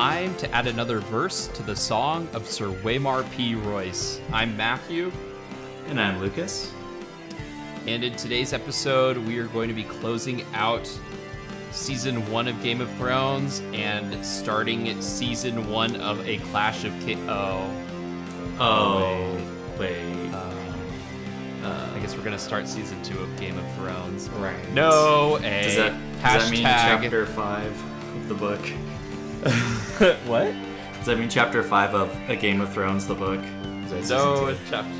time to add another verse to the song of Sir Waymar P. Royce. I'm Matthew. And I'm Lucas. And in today's episode, we are going to be closing out Season 1 of Game of Thrones and starting Season 1 of A Clash of Wait. I guess we're going to start Season 2 of Game of Thrones. Right. No, Does that mean Chapter 5 of the book? What? Does that mean Chapter 5 of A Game of Thrones, the book? No, it's Chapter...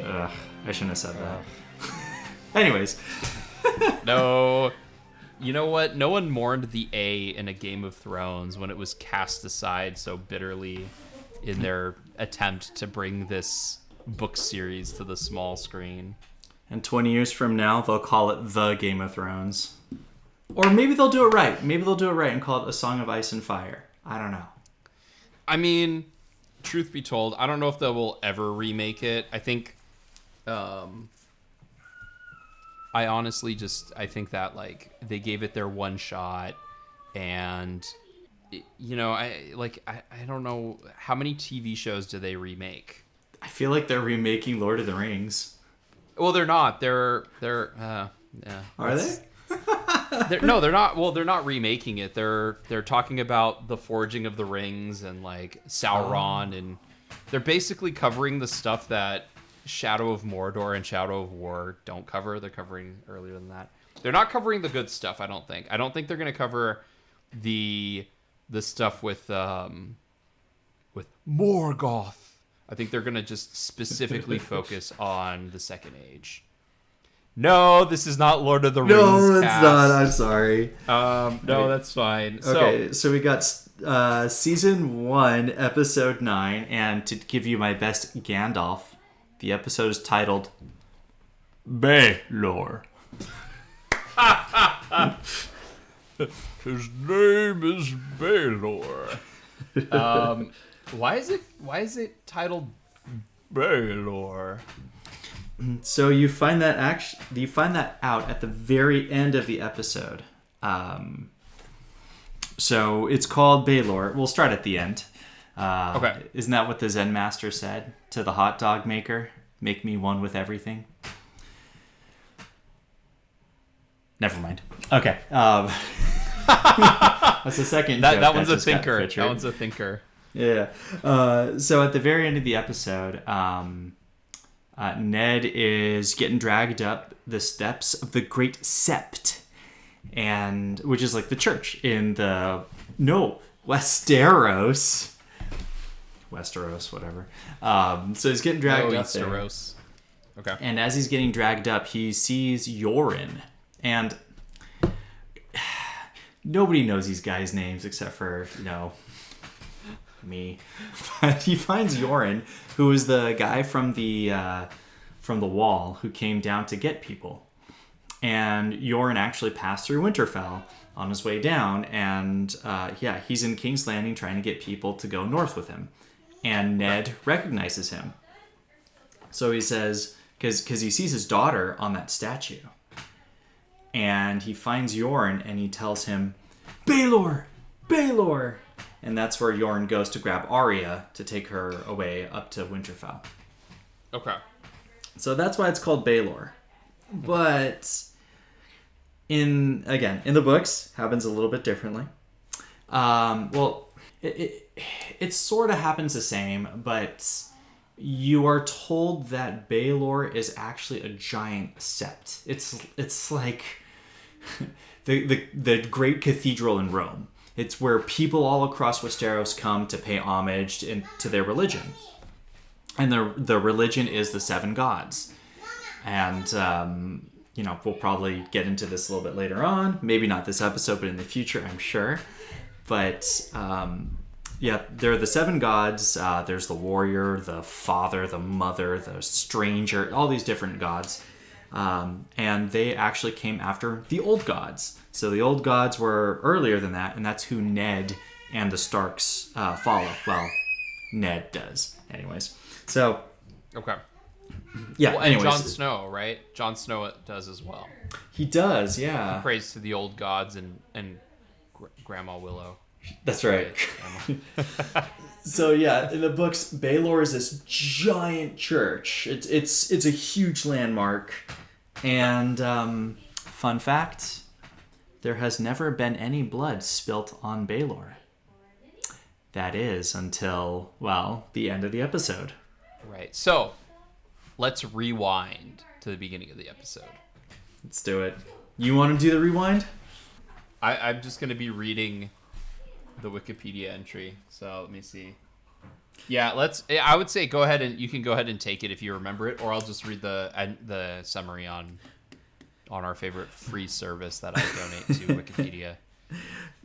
I shouldn't have said that. Anyways. No. You know what? No one mourned the A in A Game of Thrones when it was cast aside so bitterly in their attempt to bring this book series to the small screen. And 20 years from now, they'll call it The Game of Thrones. Or maybe they'll do it right. Maybe they'll do it right and call it A Song of Ice and Fire. I don't know. I mean, truth be told, I don't know if they will ever remake it. I think... I honestly I think that, like, they gave it their one shot, and, you know, I don't know, how many TV shows do they remake? I feel like they're remaking Lord of the Rings. Well, they're not. They're Are they? No, they're not. Well, they're not remaking it. They're talking about the forging of the rings and, like, Sauron, and they're basically covering the stuff that Shadow of Mordor and Shadow of War don't cover. They're covering earlier than that. They're not covering the good stuff, I don't think. I don't think they're going to cover the stuff with Morgoth. I think they're going to just specifically focus on the Second Age. No, this is not Lord of the Rings. No, it's not. I'm sorry. No, that's fine. Okay, so we got Season 1, Episode 9, and to give you my best Gandalf, the episode is titled Baelor. His name is Baelor. Why is it titled Baelor? So you find that out at the very end of the episode. So it's called Baelor. We'll start at the end. Okay. Isn't that what the Zen master said to the hot dog maker? Make me one with everything. Never mind. Okay. That's the second joke that one's a thinker. That one's a thinker. Yeah. So at the very end of the episode, Ned is getting dragged up the steps of the Great Sept, and which is like the church in Westeros, whatever. So he's getting dragged up there. Westeros. Okay. And as he's getting dragged up, he sees Yoren, and nobody knows these guys' names except for, me. But he finds Yoren, who is the guy from the wall who came down to get people. And Yoren actually passed through Winterfell on his way down, and he's in King's Landing trying to get people to go north with him. And Ned recognizes him. So he says, because he sees his daughter on that statue. And he finds Yoren and he tells him, Baelor! Baelor! And that's where Yoren goes to grab Arya to take her away up to Winterfell. Okay. So that's why it's called Baelor. But in the books, happens a little bit differently. It sort of happens the same, but you are told that Baelor is actually a giant sept. It's like the great cathedral in Rome. It's where people all across Westeros come to pay homage to their religion. And the religion is the seven gods. And, we'll probably get into this a little bit later on. Maybe not this episode, but in the future, I'm sure. But, they're the seven gods. There's the warrior, the father, the mother, the stranger, all these different gods. And they actually came after the old gods. So the old gods were earlier than that, and that's who Ned and the Starks follow. Well, Ned does. Anyways. So... Okay. Yeah, well, anyways. And Jon Snow, right? Jon Snow does as well. He does, yeah. He prays to the old gods and Grandma Willow. That's right. So yeah, in the books, Baelor is this giant church. It's a huge landmark, and fun fact, there has never been any blood spilt on Baelor. That is until, well, the end of the episode. Right. So, let's rewind to the beginning of the episode. Let's do it. You want to do the rewind? I'm just going to be reading the Wikipedia entry. So, let me see. Yeah, I would say you can go ahead and take it if you remember it, or I'll just read the summary on our favorite free service that I donate to Wikipedia.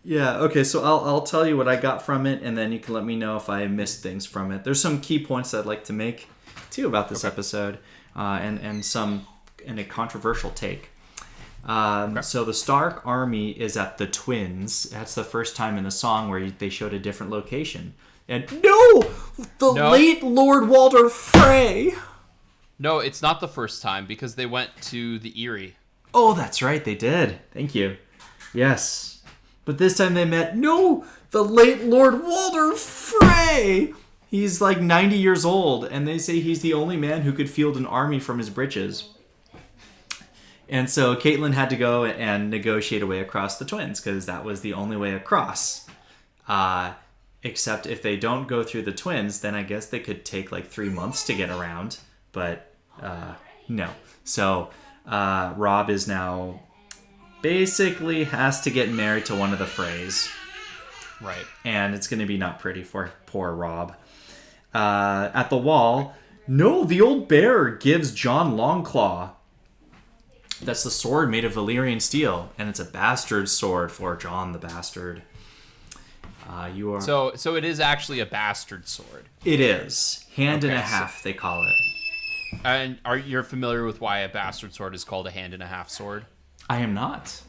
Yeah, okay, so I'll tell you what I got from it, and then you can let me know if I missed things from it. There's some key points I'd like to make, too, about this episode, and a controversial take. So the Stark army is at the Twins. That's the first time in the song where they showed a different location. And late Lord Walder Frey! No, it's not the first time, because they went to the Eyrie. Oh, that's right, they did. Thank you. Yes. But this time they met, the late Lord Walder Frey! He's like 90 years old, and they say he's the only man who could field an army from his breeches. And so Caitlin had to go and negotiate a way across the Twins, because that was the only way across. Except if they don't go through the Twins, then I guess they could take like 3 months to get around. But no. So Rob is now basically has to get married to one of the Freys. Right. And it's going to be not pretty for poor Rob. At the wall, the old bear gives John Longclaw. That's the sword made of Valyrian steel, and it's a bastard sword for John the Bastard. You are so it is actually a bastard sword. It is hand and a half. They call it. And you're familiar with why a bastard sword is called a hand and a half sword? I am not.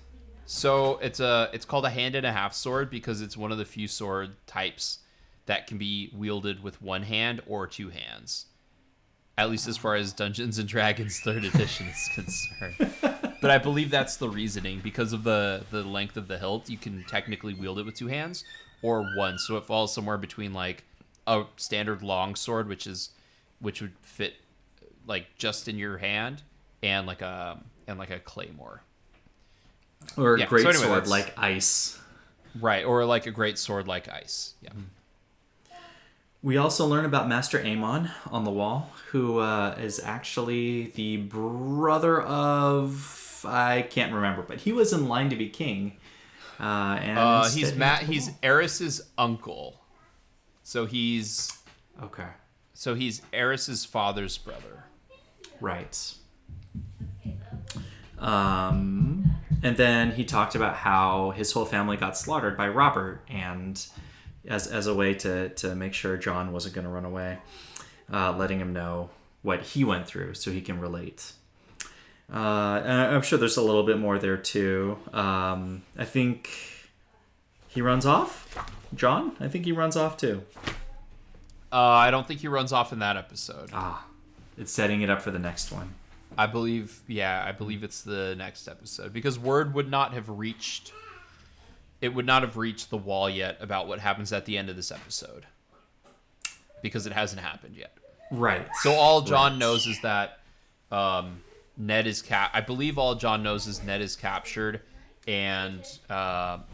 So it's called a hand and a half sword because it's one of the few sword types that can be wielded with one hand or two hands. At least as far as Dungeons and Dragons 3rd edition is concerned. But I believe that's the reasoning. Because of the length of the hilt, you can technically wield it with two hands or one. So it falls somewhere between like a standard long sword, which would fit like just in your hand, and like a claymore. Or a great sword like ice. Right, or like a great sword like ice. Yeah. We also learn about Master Aemon on the wall, who is actually the brother of... I can't remember, but he was in line to be king. He's Aerys's uncle. So he's... Okay. So he's Aerys's father's brother. Right. And then he talked about how his whole family got slaughtered by Robert, and... As a way to make sure John wasn't going to run away, letting him know what he went through so he can relate. And I'm sure there's a little bit more there too. I think he runs off. John? I think he runs off too. I don't think he runs off in that episode. It's setting it up for the next one. I believe it's the next episode because word would not have reached... It would not have reached the wall yet about what happens at the end of this episode. Because it hasn't happened yet. Right. So all John knows is that Ned is I believe all John knows is Ned is captured. And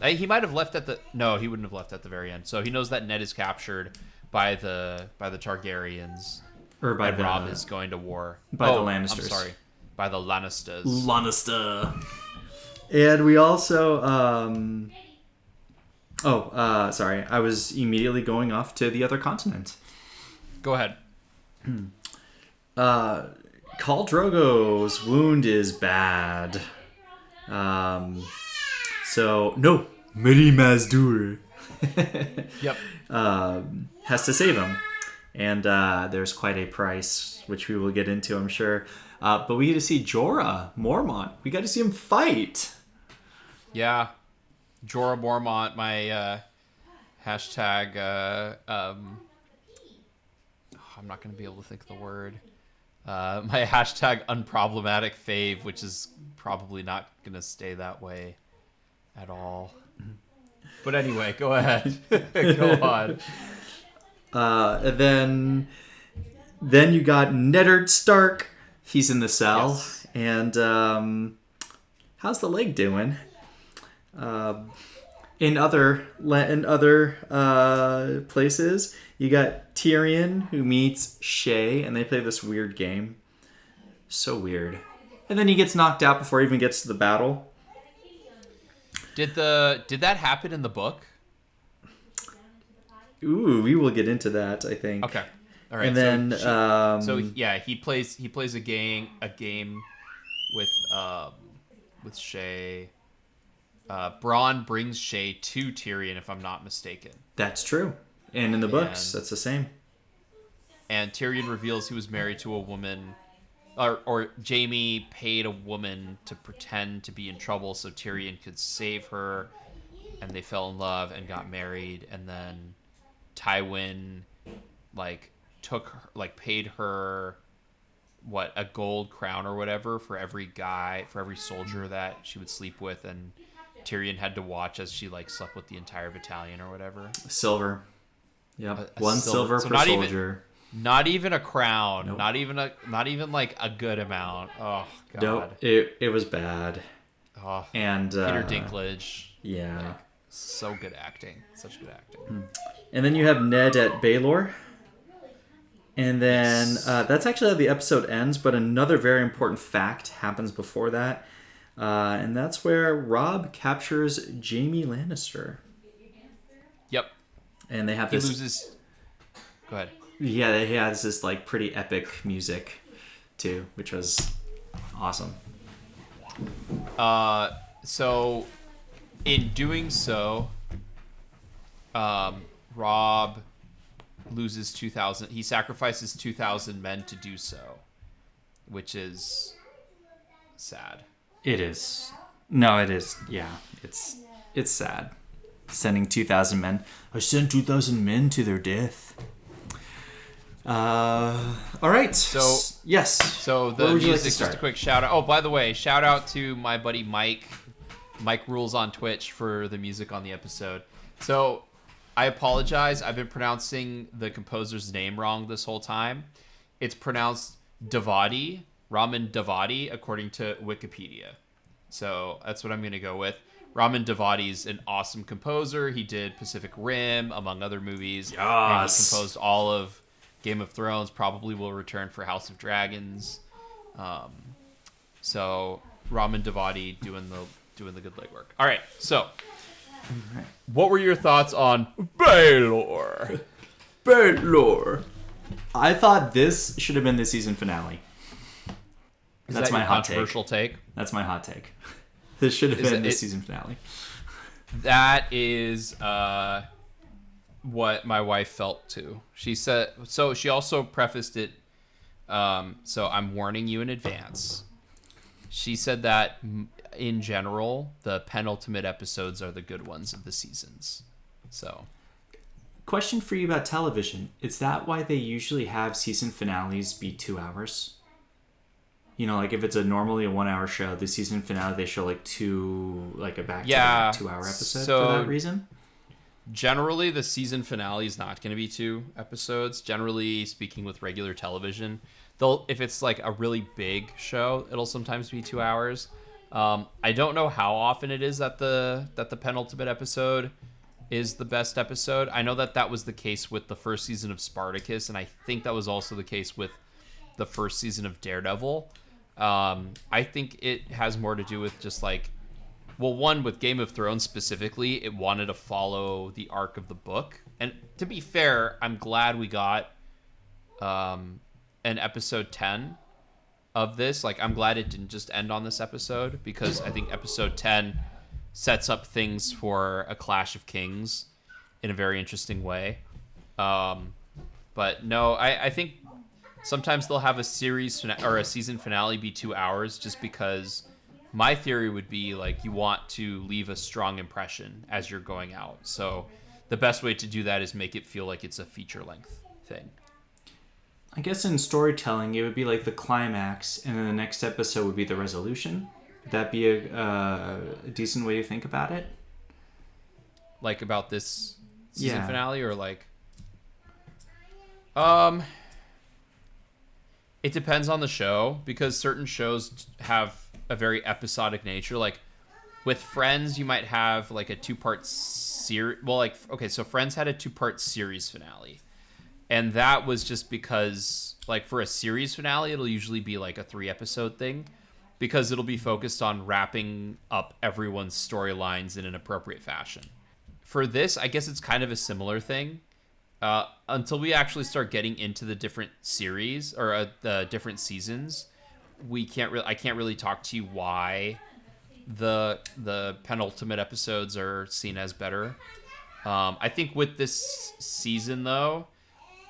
he might have left at the... No, he wouldn't have left at the very end. So he knows that Ned is captured by the Targaryens. Or by and Rob is going to war. By the Lannisters. I'm sorry. By the Lannisters. Lannister. And we also... sorry. I was immediately going off to the other continent. Go ahead. Khal Drogo's wound is bad. Miri Mazdur. Yep. Has to save him. And there's quite a price, which we will get into, I'm sure. But we get to see Jorah Mormont. We got to see him fight. Yeah. Jorah Mormont, my hashtag... I'm not going to be able to think of the word. My hashtag unproblematic fave, which is probably not going to stay that way at all. But anyway, go ahead. Go on. And then you got Neddard Stark. He's in the cell. Yes. And how's the leg doing? In other places, you got Tyrion who meets Shay, and they play this weird game. So weird. And then he gets knocked out before he even gets to the battle. Did that happen in the book? Ooh, we will get into that, I think. Okay. All right. And then he plays a game with Shay. Bronn brings Shay to Tyrion, if I'm not mistaken. that's true. And in the books, that's the same. And Tyrion reveals he was married to a woman, or Jaime paid a woman to pretend to be in trouble so Tyrion could save her, and they fell in love and got married, and then Tywin paid her a gold crown or whatever for every soldier that she would sleep with, and Tyrion had to watch as she slept with the entire battalion or whatever. Silver. Yep. One silver per soldier. Not even a crown. Nope. Not even a good amount. Oh god. Nope. It was bad. Oh, and Peter Dinklage. Yeah. So good acting. Such good acting. And then you have Ned at Baelor. And then that's actually how the episode ends, but another very important fact happens before that. And that's where Robb captures Jaime Lannister. Yep. And they have He this... loses... Go ahead. Yeah, he has this pretty epic music too, which was awesome. So in doing so, Robb loses 2,000. He sacrifices 2,000 men to do so, which is sad. It is. No, it is. Yeah, it's sad. Sending 2,000 men. I sent 2,000 men to their death. All right. So yes. So the music, just a quick shout out. Oh, by the way, shout out to my buddy Mike. Mike Rules on Twitch for the music on the episode. So I apologize. I've been pronouncing the composer's name wrong this whole time. It's pronounced Davadi, Ramin Davadi, according to Wikipedia. So that's what I'm going to go with. Ramin Davadi's an awesome composer. He did Pacific Rim, among other movies. Yes. And he composed all of Game of Thrones, probably will return for House of Dragons. So Ramin Davadi doing the good legwork. All right, so what were your thoughts on Baelor? Baelor. I thought this should have been the season finale. That's my hot controversial take. That's my hot take. This should have been the season finale. That is what my wife felt too. She said so. She also prefaced it. So I'm warning you in advance. She said that in general, the penultimate episodes are the good ones of the seasons. So, question for you about television: is that why they usually have season finales be 2 hours? You know, if it's normally a 1 hour show, the season finale they show a back-to-back 2 hour episode for that reason. Generally, the season finale is not going to be 2 episodes. Generally speaking, with regular television, if it's a really big show, it'll sometimes be 2 hours. I don't know how often it is that the penultimate episode is the best episode. I know that was the case with the first season of Spartacus, and I think that was also the case with the first season of Daredevil. I think it has more to do with just one, with Game of Thrones specifically, it wanted to follow the arc of the book. And to be fair, I'm glad we got an episode 10 of this. I'm glad it didn't just end on this episode, because I think episode 10 sets up things for a Clash of Kings in a very interesting way. But no, I think sometimes they'll have a series or a season finale be 2 hours, just because my theory would be you want to leave a strong impression as you're going out. So the best way to do that is make it feel like it's a feature length thing. I guess in storytelling, it would be the climax, and then the next episode would be the resolution. Would that be a decent way to think about it? Like about this season Yeah. finale, or like it depends on the show, because certain shows have a very episodic nature. Like with Friends, you might have like a 2-part series. Well, like, okay, so Friends had a 2-part series finale. And that was just because, like, for a series finale, it'll usually be like a 3-episode thing, because it'll be focused on wrapping up everyone's storylines in an appropriate fashion. For this, I guess it's kind of a similar thing. Until we actually start getting into the different series or the different seasons, I can't really talk to you why the penultimate episodes are seen as better. I think with this season, though,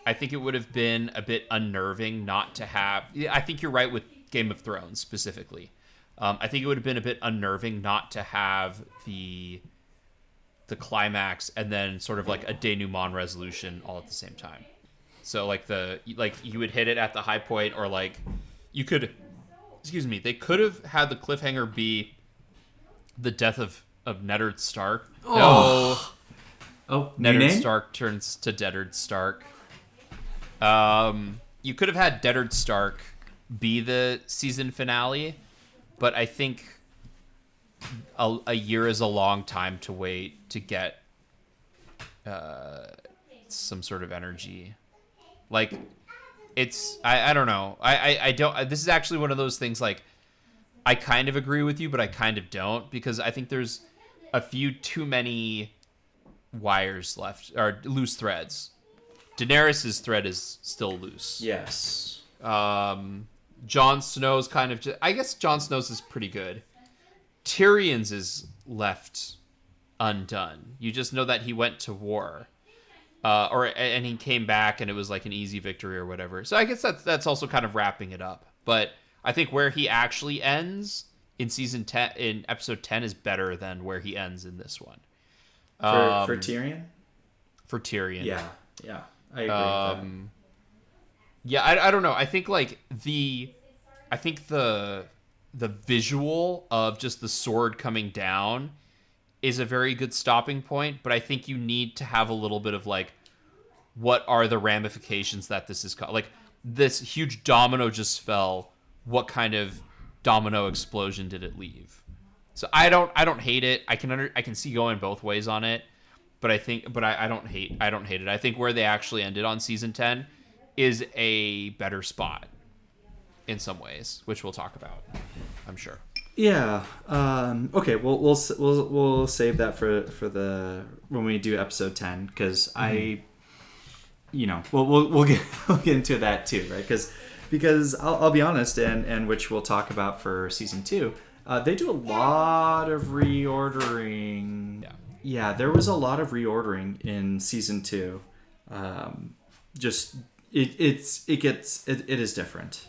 I think it would have been a bit unnerving not to have... I think you're right with Game of Thrones specifically. I think it would have been a bit unnerving not to have the climax and then sort of like a denouement resolution all at the same time. So like you would hit it at the high point, or like you could... Excuse me. They could have had the cliffhanger be the death of Neddard Stark. Oh, Neddard name? Stark turns to Deddard Stark. You could have had Deddard Stark be the season finale, but I think a year is a long time to wait to get some sort of energy. Like, it's... I don't know. I don't... This is actually one of those things, like, I kind of agree with you, but I kind of don't, because I think there's a few too many wires left, or loose threads. Daenerys' thread is still loose. Yes. Jon Snow's kind of... I guess Jon Snow's is pretty good. Tyrion's is left undone. You just know that he went to war. And he came back and it was like an easy victory or whatever. So I guess that's also kind of wrapping it up. But I think where he actually ends in season 10, in episode 10, is better than where he ends in this one. For Tyrion? For Tyrion. Yeah. I agree with that. Yeah, I don't know. I think like the visual of just the sword coming down is a very good stopping point, but I think you need to have a little bit of like, what are the ramifications that this is like this huge domino just fell. What kind of domino explosion did it leave? So I don't hate it. I can see going both ways on it. But I don't hate it. I think where they actually ended on season 10 is a better spot in some ways, which we'll talk about, I'm sure. Yeah. Okay. We'll save that for the when we do episode 10, because we'll get into that too, right? Because I'll be honest, and which we'll talk about for season 2. They do a lot of reordering. Yeah, there was a lot of reordering in season 2. It is different.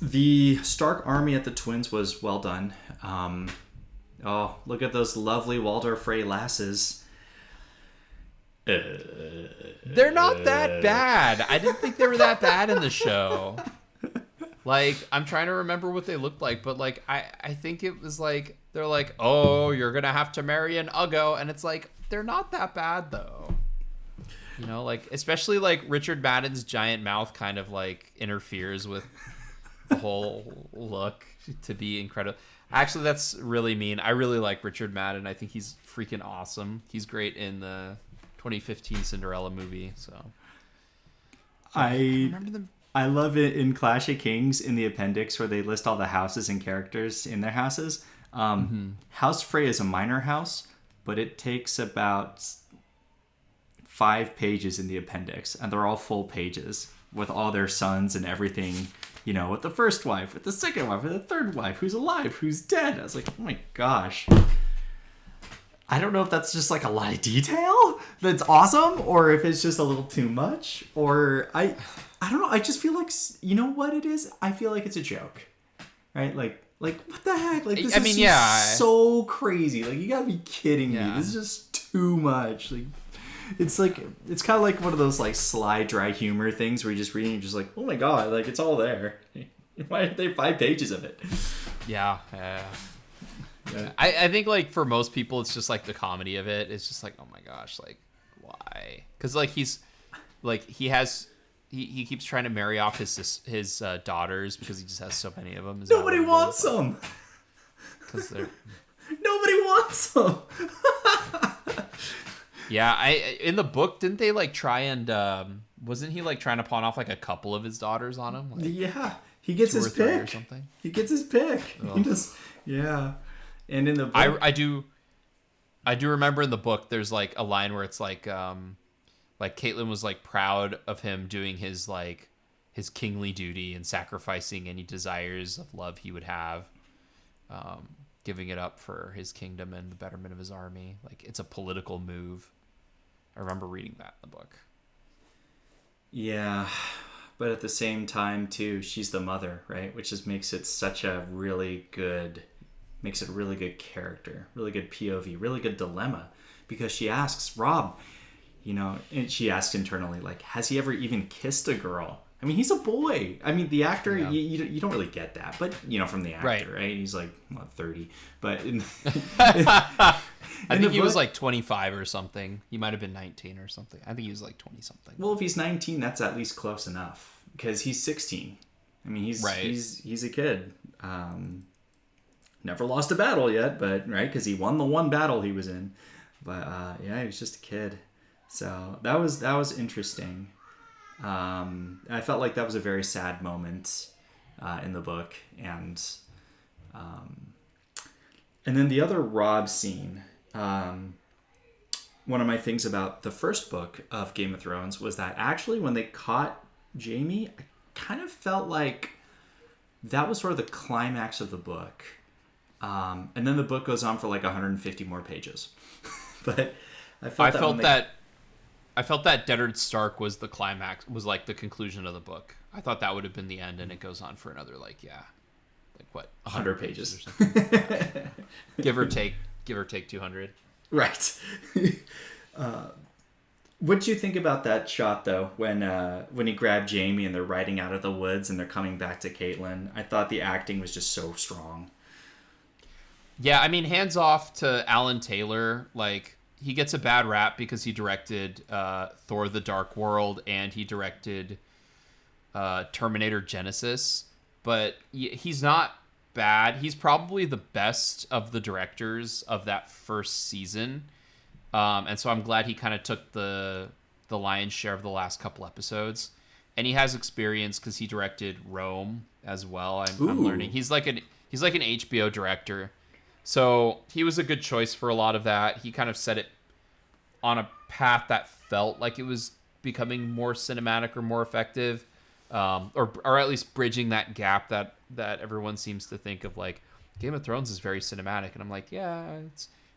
The Stark army at the Twins was well done. Look at those lovely Walder Frey lasses. They're not that bad. I didn't think they were that bad in the show. Like, I'm trying to remember what they looked like, but like I think it was like they're like, oh, you're gonna have to marry an Uggo, and it's like they're not that bad though. You know, like especially like Richard Madden's giant mouth kind of like interferes with the whole look to be incredible. Actually, that's really mean. I really like Richard Madden. I think he's freaking awesome. He's great in the 2015 Cinderella movie. So I love it in Clash of Kings in the appendix where they list all the houses and characters in their houses. House Frey is a minor house, but it takes about 5 pages in the appendix, and they're all full pages with all their sons and everything, you know, with the first wife, with the second wife, with the third wife, who's alive, who's dead. I was like, oh my gosh. I don't know if that's just like a lot of detail that's awesome, or if it's just a little too much, or I don't know. I just feel like, you know what it is? I feel like it's a joke, right? Like what the heck? Like, this is just so crazy. Like, you gotta be kidding me. This is just too much. Like, it's kind of like one of those like sly, dry humor things where you just read and you're just like, oh my god, like it's all there. Why are there 5 pages of it? Yeah. I think like for most people, it's just like the comedy of it. It's just like, oh my gosh, like why? Because like he keeps trying to marry off his daughters because he just has so many of them. Nobody wants them. Because they're nobody wants them. Yeah, in the book, didn't they like try and wasn't he like trying to pawn off like a couple of his daughters on him? Like, yeah, he gets his pick or something. He gets his pick. He just And in the book, I do remember in the book there's like a line where it's like Caitlyn was like proud of him doing his like his kingly duty and sacrificing any desires of love he would have, giving it up for his kingdom and the betterment of his army. Like it's a political move. I remember reading that in the book. Yeah, but at the same time too, she's the mother, right? Which just makes it such a really good character, really good POV, really good dilemma, because she asks Rob, and she asks internally, like, has he ever even kissed a girl? I mean, he's a boy. I mean, the actor, you don't really get that, but from the actor, right? He's like 30, but I think he was like 25 or something. He might have been 19 or something. I think he was like 20 something. Well, if he's 19, that's at least close enough, because he's 16. I mean, he's a kid. Never lost a battle yet, but right, because he won the one battle he was in. But he was just a kid. So that was interesting. I felt like that was a very sad moment in the book, and then the other Rob scene. One of my things about the first book of Game of Thrones was that actually when they caught Jaime, I kind of felt like that was sort of the climax of the book. And then the book goes on for like 150 more pages. But I felt that Deddard Stark was the climax, was like the conclusion of the book. I thought that would have been the end, and it goes on for another 100 pages or something. give or take 200. Right. What do you think about that shot though, when he grabbed Jaime and they're riding out of the woods and they're coming back to Caitlyn? I thought the acting was just so strong. Yeah, I mean, hands off to Alan Taylor. Like, he gets a bad rap because he directed Thor: The Dark World and he directed Terminator Genesis. But he's not bad. He's probably the best of the directors of that first season. And so I'm glad he kind of took the lion's share of the last couple episodes. And he has experience because he directed Rome as well. I'm learning. He's like an HBO director. So he was a good choice for a lot of that. He kind of set it on a path that felt like it was becoming more cinematic or more effective, or at least bridging that gap that everyone seems to think of. Like, Game of Thrones is very cinematic, and I'm like, yeah,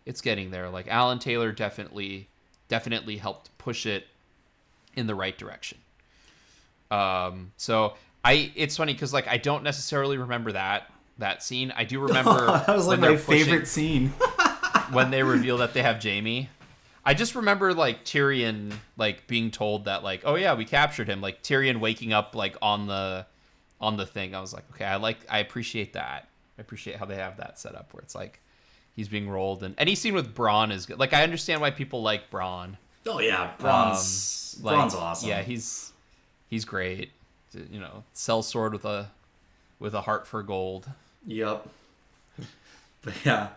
it's getting there. Like, Alan Taylor definitely helped push it in the right direction. So it's funny because like I don't necessarily remember that scene. I do remember that was like my favorite scene when they reveal that they have Jaime. I just remember like Tyrion like being told that like, oh yeah, we captured him. Like Tyrion waking up like on the thing. I was like, okay, I appreciate that. I appreciate how they have that set up where it's like he's being rolled, and any scene with Bronn is good. Like I understand why people like Bronn. Oh yeah, Bronn's awesome. Yeah, he's great. Sellsword with a heart for gold. Yep. But yeah,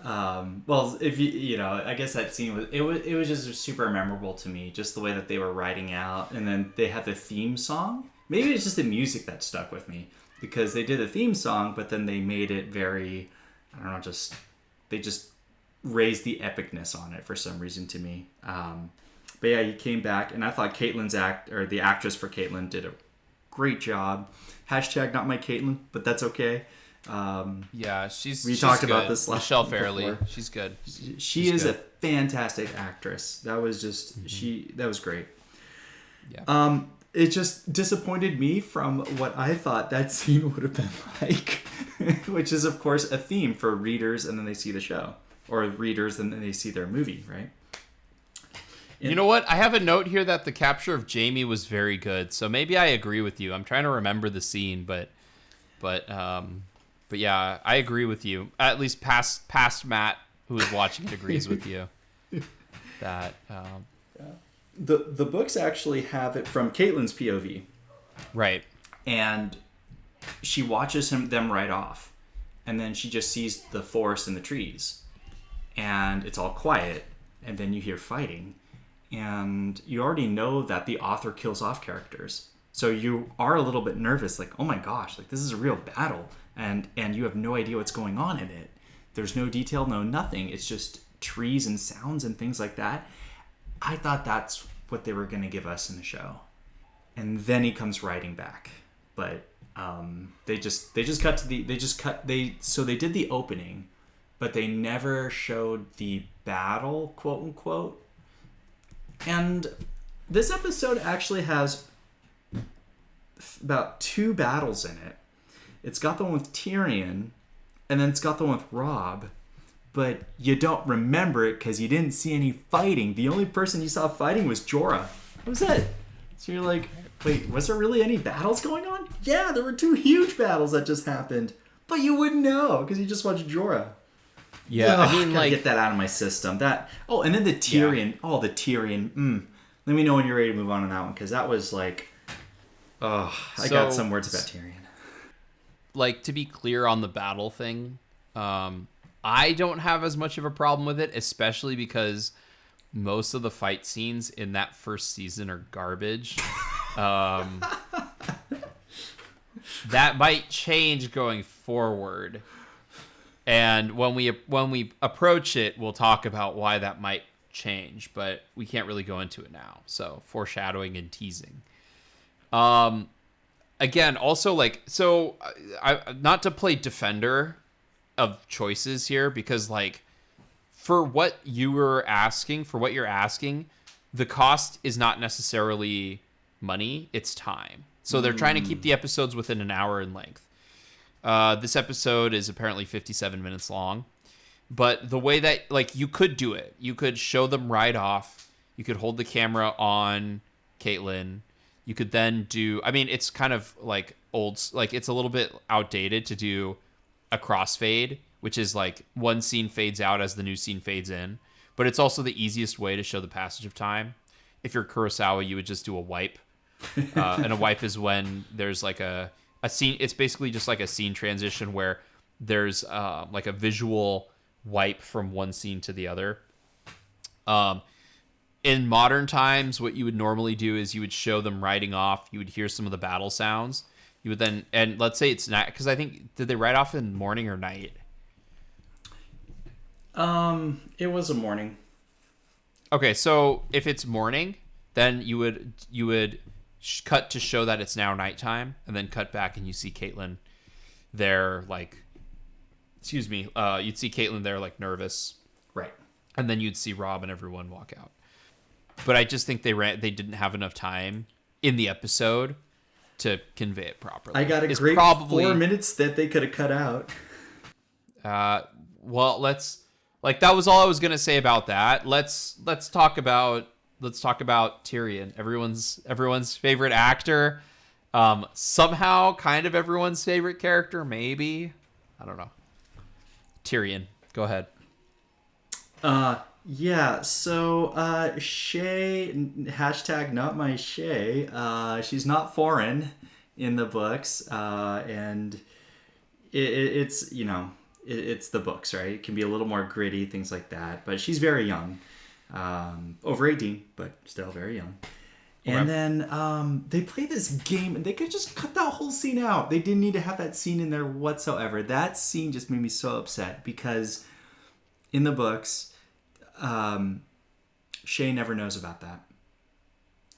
well, if I guess that scene was just super memorable to me, just the way that they were riding out, and then they had the theme song. Maybe it's just the music that stuck with me, because they did a theme song, but then they made it very, I don't know, they just raised the epicness on it for some reason to me. But yeah, he came back, and I thought the actress for Caitlyn did a great job. # not my Caitlyn, but that's okay. Yeah, we talked good. about this Michelle Fairley. She's good. She's a fantastic actress. That was just that was great. Yeah. It just disappointed me from what I thought that scene would have been like, which is of course a theme for readers and then they see the show, or readers and then they see their movie, right? You know what? I have a note here that the capture of Jaime was very good, so maybe I agree with you. I'm trying to remember the scene, but But yeah, I agree with you. At least past Matt, who is watching it, agrees with you. That the books actually have it from Caitlyn's POV. right. And she watches them right off. And then she just sees the forest and the trees. And it's all quiet. And then you hear fighting. And you already know that the author kills off characters. So you are a little bit nervous, like, oh my gosh, like this is a real battle. And you have no idea what's going on in it. There's no detail, no nothing. It's just trees and sounds and things like that. I thought that's what they were going to give us in the show. And then he comes riding back. But they just cut to so they did the opening, but they never showed the battle, quote unquote. And this episode actually has about 2 battles in it. It's got the one with Tyrion, and then it's got the one with Robb, but you don't remember it because you didn't see any fighting. The only person you saw fighting was Jorah. That was it. So you're like, wait, was there really any battles going on? Yeah, there were 2 huge battles that just happened, but you wouldn't know because you just watched Jorah. Yeah, Ugh, I mean, gotta like, get that out of my system. And then the Tyrion. Yeah. Oh, the Tyrion. Let me know when you're ready to move on that one, because that was like, I got some words about Tyrion. Like, to be clear on the battle thing, I don't have as much of a problem with it, especially because most of the fight scenes in that first season are garbage. That might change going forward. And when we approach it, we'll talk about why that might change, but we can't really go into it now. So foreshadowing and teasing. Again, also like, so I not to play defender of choices here, because like for what you're asking, the cost is not necessarily money, it's time. So they're trying to keep the episodes within an hour in length. This episode is apparently 57 minutes long, but the way that, like, you could do it, you could show them right off. You could hold the camera on Caitlyn. You could then do, I mean, it's kind of like it's a little bit outdated to do a crossfade, which is like one scene fades out as the new scene fades in, but it's also the easiest way to show the passage of time. If you're Kurosawa, you would just do a wipe. And a wipe is when there's like a scene. It's basically just like a scene transition where there's like a visual wipe from one scene to the other. In modern times, what you would normally do is you would show them riding off. You would hear some of the battle sounds. You would then, and let's say it's night, because I think, did they ride off in morning or night? It was a morning. Okay, so if it's morning, then you would cut to show that it's now nighttime, and then cut back and you see Caitlyn there, like, you'd see Caitlyn there, like, nervous. Right. And then you'd see Robb and everyone walk out. But I just think they didn't have enough time in the episode to convey it properly. I got a great 4 minutes that they could have cut out. Well, that was all I was gonna say about that. Let's talk about Tyrion, everyone's favorite actor. Somehow kind of everyone's favorite character, maybe. I don't know. Tyrion, go ahead. Yeah, so Shay, hashtag not my Shay, she's not foreign in the books, and it's, you know, it's the books, right? It can be a little more gritty, things like that, but she's very young, over 18, but still very young. And then they play this game, and they could just cut that whole scene out. They didn't need to have that scene in there whatsoever. That scene just made me so upset, because in the books, Shay never knows about that.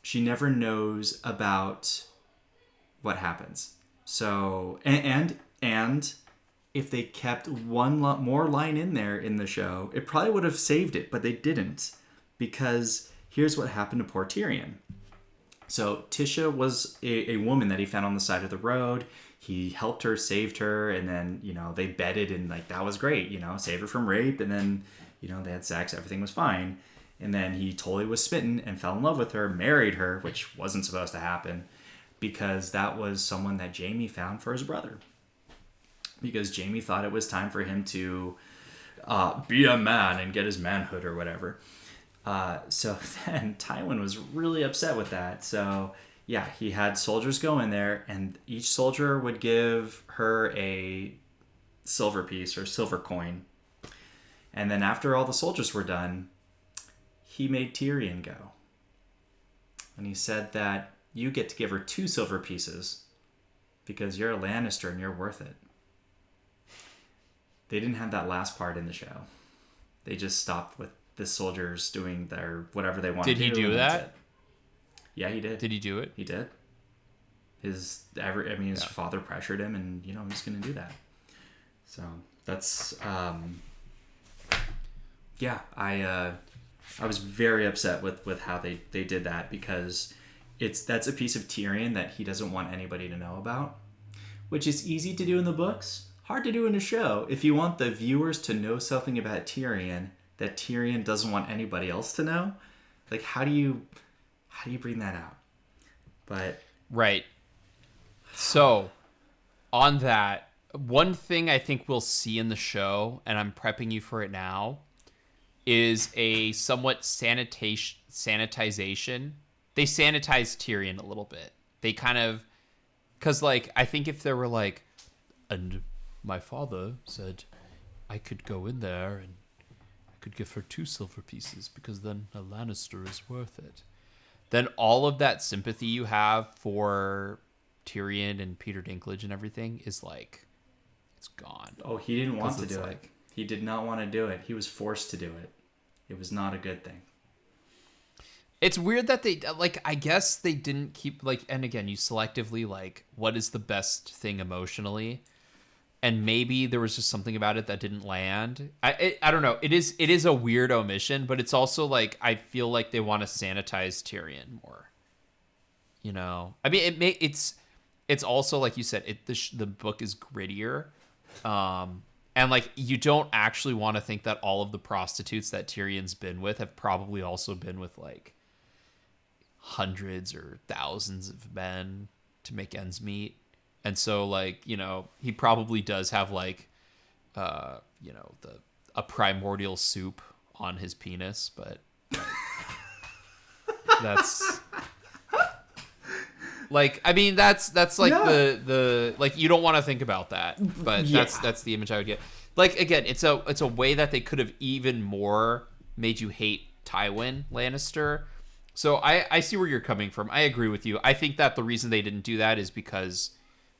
She never knows about what happens. So, and if they kept one more line in there in the show, it probably would have saved it, but they didn't, because here's what happened to poor Tyrion. So Tisha was a woman that he found on the side of the road. He helped her, saved her, and then, you know, they bedded, and like, that was great, you know, saved her from rape, and then, you know, they had sex, everything was fine. And then he totally was smitten and fell in love with her, married her, which wasn't supposed to happen, because that was someone that Jaime found for his brother. because Jamie thought it was time for him to be a man and get his manhood or whatever. So then Tywin was really upset with that. So yeah, he had soldiers go in there, and each soldier would give her a silver piece or silver coin. And then after all the soldiers were done, he made Tyrion go. And he said that you get to give her 2 silver pieces because you're a Lannister and you're worth it. They didn't have that last part in the show. They just stopped with the soldiers doing their whatever they wanted to do. Did he do that? Yeah, he did. Did he do it? He did. His father pressured him, and he's going to do that. So that's I was very upset with how they did that, because that's a piece of Tyrion that he doesn't want anybody to know about, which is easy to do in the books, hard to do in a show. If you want the viewers to know something about Tyrion that Tyrion doesn't want anybody else to know, like how do you bring that out? But right. So on that, one thing I think we'll see in the show, and I'm prepping you for it now, is a somewhat sanitization. They sanitize Tyrion a little bit. They kind of, because like I think if there were like, and my father said I could go in there and I could give her 2 silver pieces because then a Lannister is worth it, then all of that sympathy you have for Tyrion and Peter Dinklage and everything is like, it's gone. Oh, he didn't want to do it. He did not want to do it. He was forced to do it. It was not a good thing. It's weird that they, like, I guess they didn't keep, like, and again, you selectively, like, what is the best thing emotionally? And maybe there was just something about it that didn't land. I don't know. It is a weird omission, but it's also, like, I feel like they want to sanitize Tyrion more. I mean, it's also, like you said, the book is grittier. And, like, you don't actually want to think that all of the prostitutes that Tyrion's been with have probably also been with, like, hundreds or thousands of men to make ends meet. And so, like, he probably does have, like, a primordial soup on his penis, but that's... Like, I mean, that's like the like, you don't want to think about that, but that's the image I would get. Like, again, it's a way that they could have even more made you hate Tywin Lannister. So I see where you're coming from. I agree with you. I think that the reason they didn't do that is because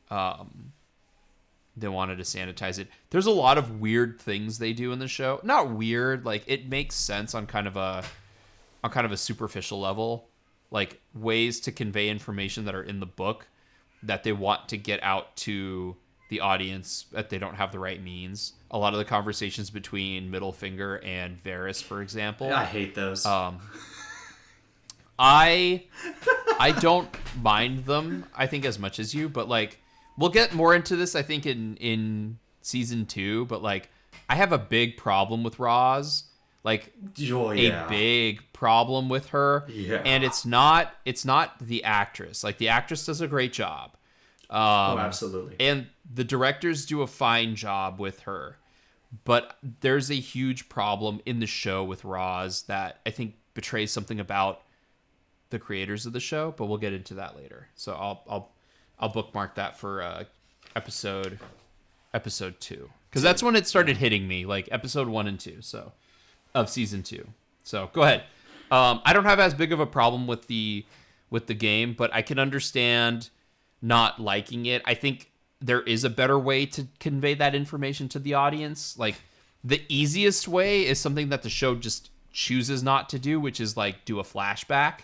they wanted to sanitize it. There's a lot of weird things they do in the show. Not weird, like, it makes sense on kind of a superficial level. Like, ways to convey information that are in the book that they want to get out to the audience that they don't have the right means. A lot of the conversations between Middlefinger and Varys, for example. I hate those. I don't mind them, I think, as much as you, but, like, we'll get more into this, I think, in season 2, but, like, I have a big problem with Roz. Like, a big problem with her. Yeah. And it's not the actress. Like, the actress does a great job. Absolutely. And the directors do a fine job with her. But there's a huge problem in the show with Roz that I think betrays something about the creators of the show, but we'll get into that later. So I'll bookmark that for episode 2. Because that's when it started hitting me, like episode 1 and 2. So... of season 2. So go ahead. I don't have as big of a problem with the game, but I can understand not liking it. I think there is a better way to convey that information to the audience. Like, the easiest way is something that the show just chooses not to do, which is, like, do a flashback.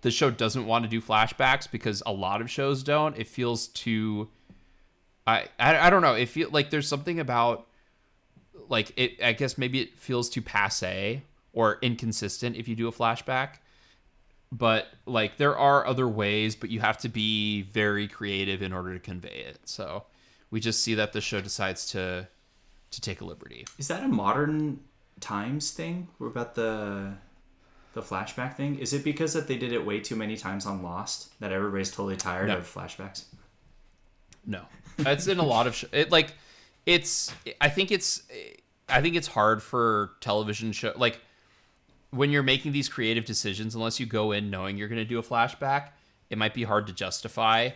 The show doesn't want to do flashbacks because a lot of shows don't. It feels too... I don't know. It feels like there's something about... like, it, I guess maybe it feels too passé or inconsistent if you do a flashback. But, like, there are other ways, but you have to be very creative in order to convey it. So we just see that the show decides to take a liberty. Is that a modern times thing about the flashback thing? Is it because that they did it way too many times on Lost that everybody's totally tired of flashbacks? No. It's in a lot of it, like... it's I think it's hard for television show, like when you're making these creative decisions, unless you go in knowing you're going to do a flashback, it might be hard to justify,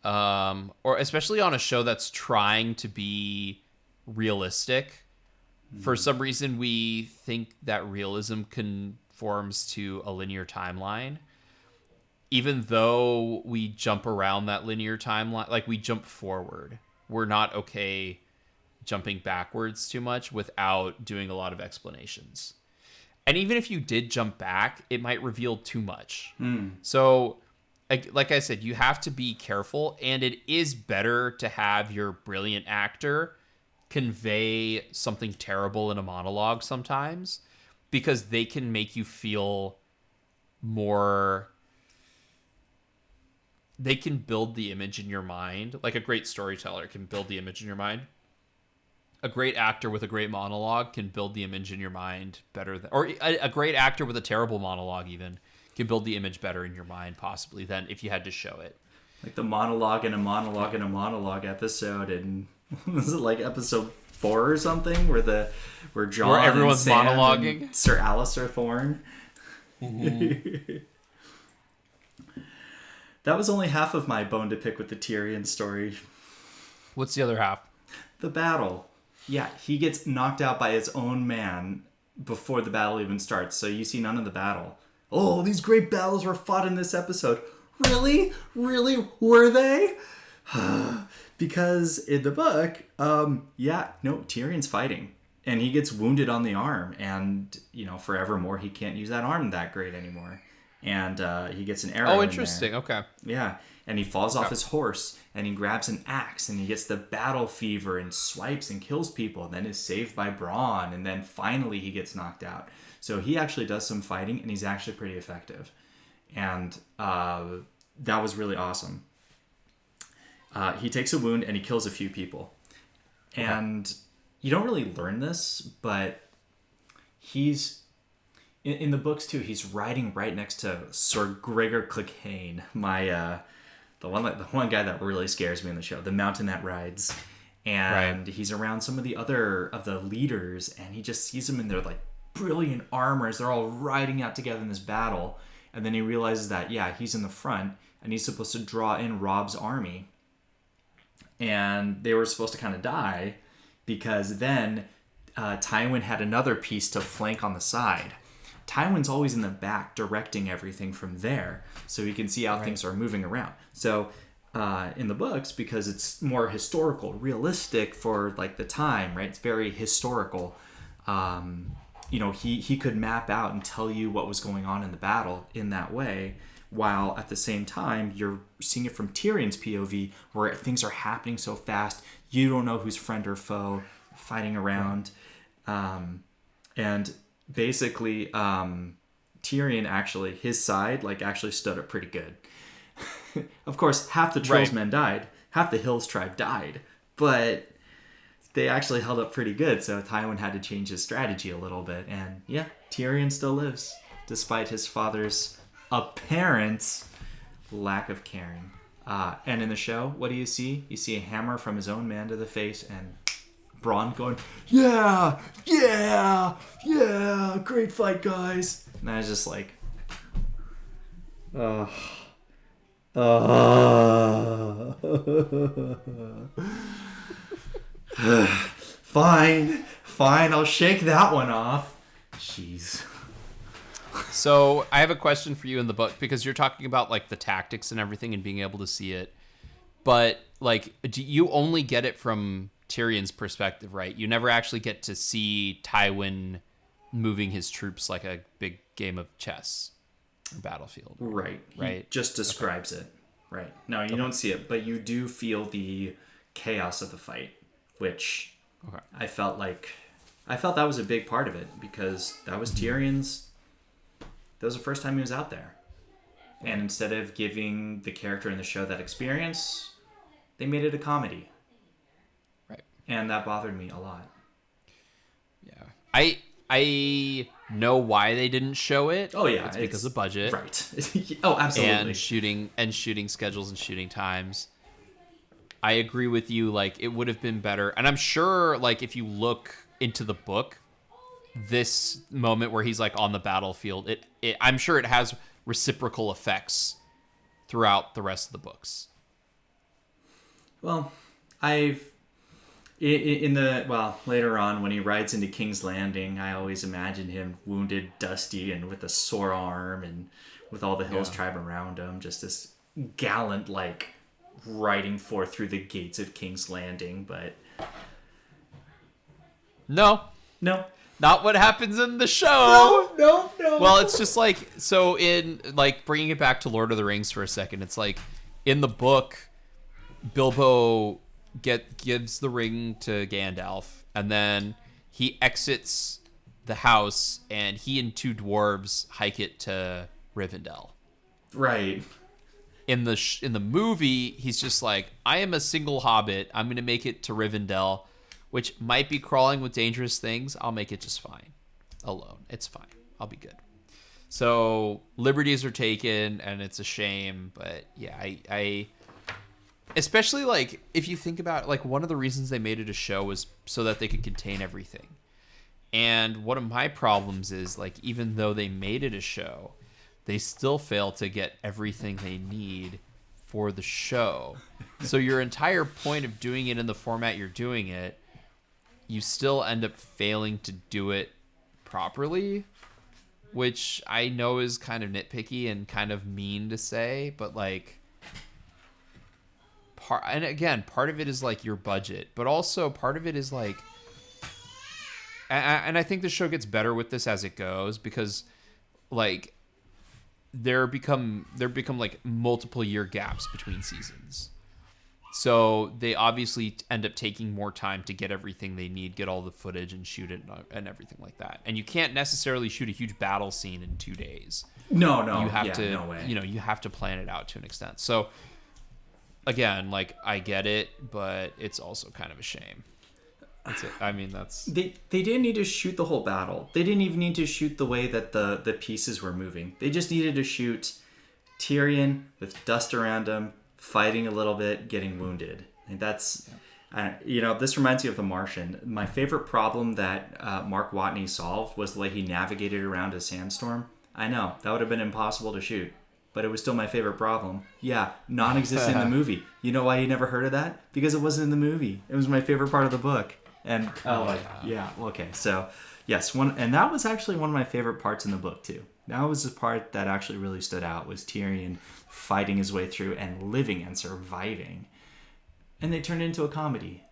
or especially on a show that's trying to be realistic. For some reason we think that realism conforms to a linear timeline, even though we jump around that linear timeline, like we jump forward. We're not okay jumping backwards too much without doing a lot of explanations. And even if you did jump back, it might reveal too much. So, like I said, you have to be careful, and it is better to have your brilliant actor convey something terrible in a monologue sometimes, because they can make you feel more... They can build the image in your mind. Like a great storyteller can build the image in your mind. A great actor with a great monologue can build the image in your mind better than, or a great actor with a terrible monologue even can build the image better in your mind possibly than if you had to show it. Like the monologue in a monologue in a monologue episode, and was it like episode 4 or something, where John where everyone's and Sam monologuing, and Sir Alistair Thorne. That was only half of my bone to pick with the Tyrion story. What's the other half? The battle. Yeah, he gets knocked out by his own man before the battle even starts, so you see none of the battle. Oh, these great battles were fought in this episode. Really? Really? Were they? Because in the book, Tyrion's fighting. And he gets wounded on the arm, and, forevermore he can't use that arm that great anymore. And he gets an arrow. Oh, interesting. Okay. Yeah. And he falls off his horse, and he grabs an axe, and he gets the battle fever and swipes and kills people, and then is saved by Bronn, and then finally he gets knocked out. So he actually does some fighting, and he's actually pretty effective. And that was really awesome. He takes a wound, and he kills a few people. Okay. And you don't really learn this, but he's... In the books, too, he's riding right next to Sir Gregor Clegane, the one guy that really scares me in the show, the mountain that rides. And he's around some of the other of the leaders, and he just sees them in their like brilliant armors. They're all riding out together in this battle. And then he realizes that, he's in the front, and he's supposed to draw in Robb's army. And they were supposed to kind of die, because then Tywin had another piece to flank on the side. Tywin's always in the back directing everything from there, so he can see how things are moving around. So in the books, because it's more historical, realistic for like the time, right? It's very historical. He could map out and tell you what was going on in the battle in that way, while at the same time you're seeing it from Tyrion's POV, where things are happening so fast, you don't know who's friend or foe, fighting around, and basically, Tyrion actually, his side, actually stood up pretty good. Of course, half the Trollsmen died, half the Hills tribe died, but they actually held up pretty good, so Tywin had to change his strategy a little bit, and Tyrion still lives, despite his father's apparent lack of caring. And in the show, what do you see? You see a hammer from his own man to the face, and Bronn going, yeah, great fight, guys. And I was just like, fine, I'll shake that one off. Jeez. So I have a question for you in the book, because you're talking about the tactics and everything and being able to see it, but do you only get it from Tyrion's perspective, right? You never actually get to see Tywin moving his troops like a big game of chess or battlefield. Right. He just describes it. Right. No, you don't see it, but you do feel the chaos of the fight, which I felt that was a big part of it, because that was Tyrion's... That was the first time he was out there. And instead of giving the character in the show that experience, they made it a comedy. And that bothered me a lot. Yeah. I know why they didn't show it. Oh yeah, it's because of budget. Right. Oh, absolutely. And shooting schedules and shooting times. I agree with you. Like, it would have been better. And I'm sure, like, if you look into the book, this moment where he's, like, on the battlefield, I'm sure it has reciprocal effects throughout the rest of the books. Well, later on when he rides into King's Landing, I always imagine him wounded, dusty, and with a sore arm, and with all the Hills tribe around him, just this gallant, like, riding forth through the gates of King's Landing. But no, not what happens in the show. No. Well, it's just like, so in, like, bringing it back to Lord of the Rings for a second, it's like in the book, Bilbo gives the ring to Gandalf, and then he exits the house, and he and two dwarves hike it to Rivendell. Right. In the movie, he's just like, I am a single hobbit. I'm going to make it to Rivendell, which might be crawling with dangerous things. I'll make it just fine. Alone. It's fine. I'll be good. So liberties are taken, and it's a shame. But yeah, I especially, like, if you think about, like, one of the reasons they made it a show was so that they could contain everything. And one of my problems is, like, even though they made it a show, they still fail to get everything they need for the show. So your entire point of doing it in the format you're doing it, you still end up failing to do it properly, which I know is kind of nitpicky and kind of mean to say, but, like, part of it is, like, your budget, but also part of it is, like, and I think the show gets better with this as it goes, because, like, there become like multiple year gaps between seasons. So they obviously end up taking more time to get everything they need, get all the footage and shoot it and everything like that. And you can't necessarily shoot a huge battle scene in 2 days. No. You have to, no way. you have to plan it out to an extent. So again, like, I get it, but it's also kind of a shame. That's it. I mean, that's... They didn't need to shoot the whole battle. They didn't even need to shoot the way that the pieces were moving. They just needed to shoot Tyrion with dust around him, fighting a little bit, getting wounded. And that's... this reminds me of The Martian. My favorite problem that Mark Watney solved was the way he navigated around a sandstorm. I know, that would have been impossible to shoot, but it was still my favorite problem. Yeah, non-existent in the movie. You know why you never heard of that? Because it wasn't in the movie. It was my favorite part of the book. And okay, so yes, and that was actually one of my favorite parts in the book too. That was the part that actually really stood out, was Tyrion fighting his way through and living and surviving, and they turned it into a comedy.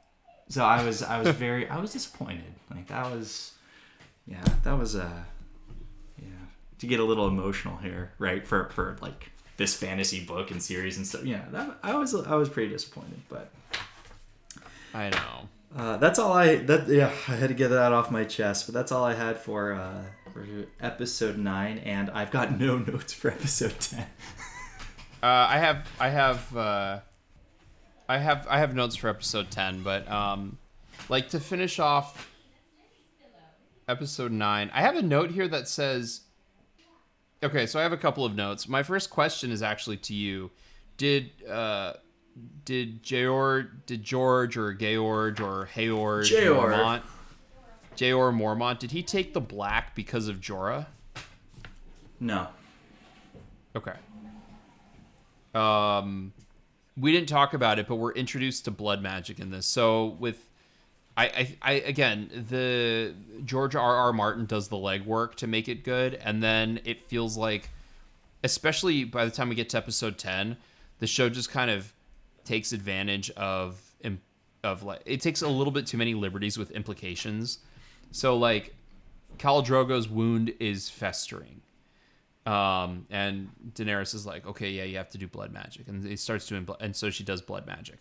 So I was disappointed. Like, to get a little emotional here, right? For like this fantasy book and series and stuff. Yeah, I was pretty disappointed, but I know. That's all I had to get that off my chest, but that's all I had for episode 9, and I've got no notes for episode 10. I have notes for episode 10, but like, to finish off episode 9, I have a note here that says, okay, so I have a couple of notes. My first question is actually to you. Did George or George or Heorj Mormont, did he take the black because of Jorah? No. Okay. We didn't talk about it, but we're introduced to blood magic in this. So with I again, the George R.R. Martin does the legwork to make it good, and then it feels like, especially by the time we get to episode 10, the show just kind of takes advantage of like, it takes a little bit too many liberties with implications. So, like, Khal Drogo's wound is festering, and Daenerys is like, okay, yeah, you have to do blood magic, and he starts doing and so she does blood magic,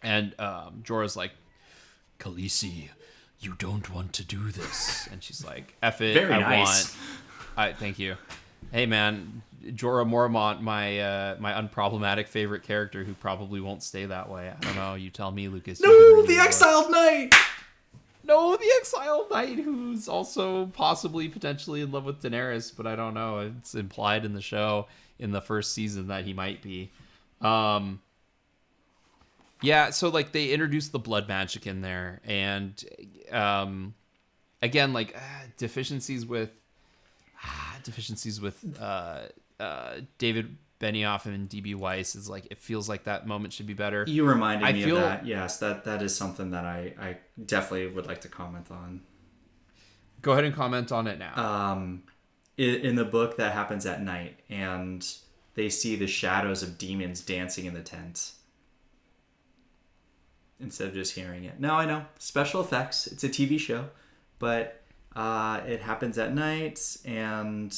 and Jorah's like, Khaleesi, you don't want to do this, and she's like, F it, very I nice. Thank you. Hey man, Jorah Mormont, my unproblematic favorite character, who probably won't stay that way. I don't know. You tell me, Lucas. No, the Exiled Knight. No, the Exiled Knight, who's also possibly potentially in love with Daenerys, but I don't know. It's implied in the show in the first season that he might be. Yeah, so like they introduced the blood magic in there, and again, like deficiencies with David Benioff and DB Weiss is like, it feels like that moment should be better. You reminded me of that. Yes, that is something that I definitely would like to comment on. Go ahead and comment on it now. In the book, that happens at night, and they see the shadows of demons dancing in the tent instead of just hearing it. Now I know, special effects. It's a TV show, but it happens at night, and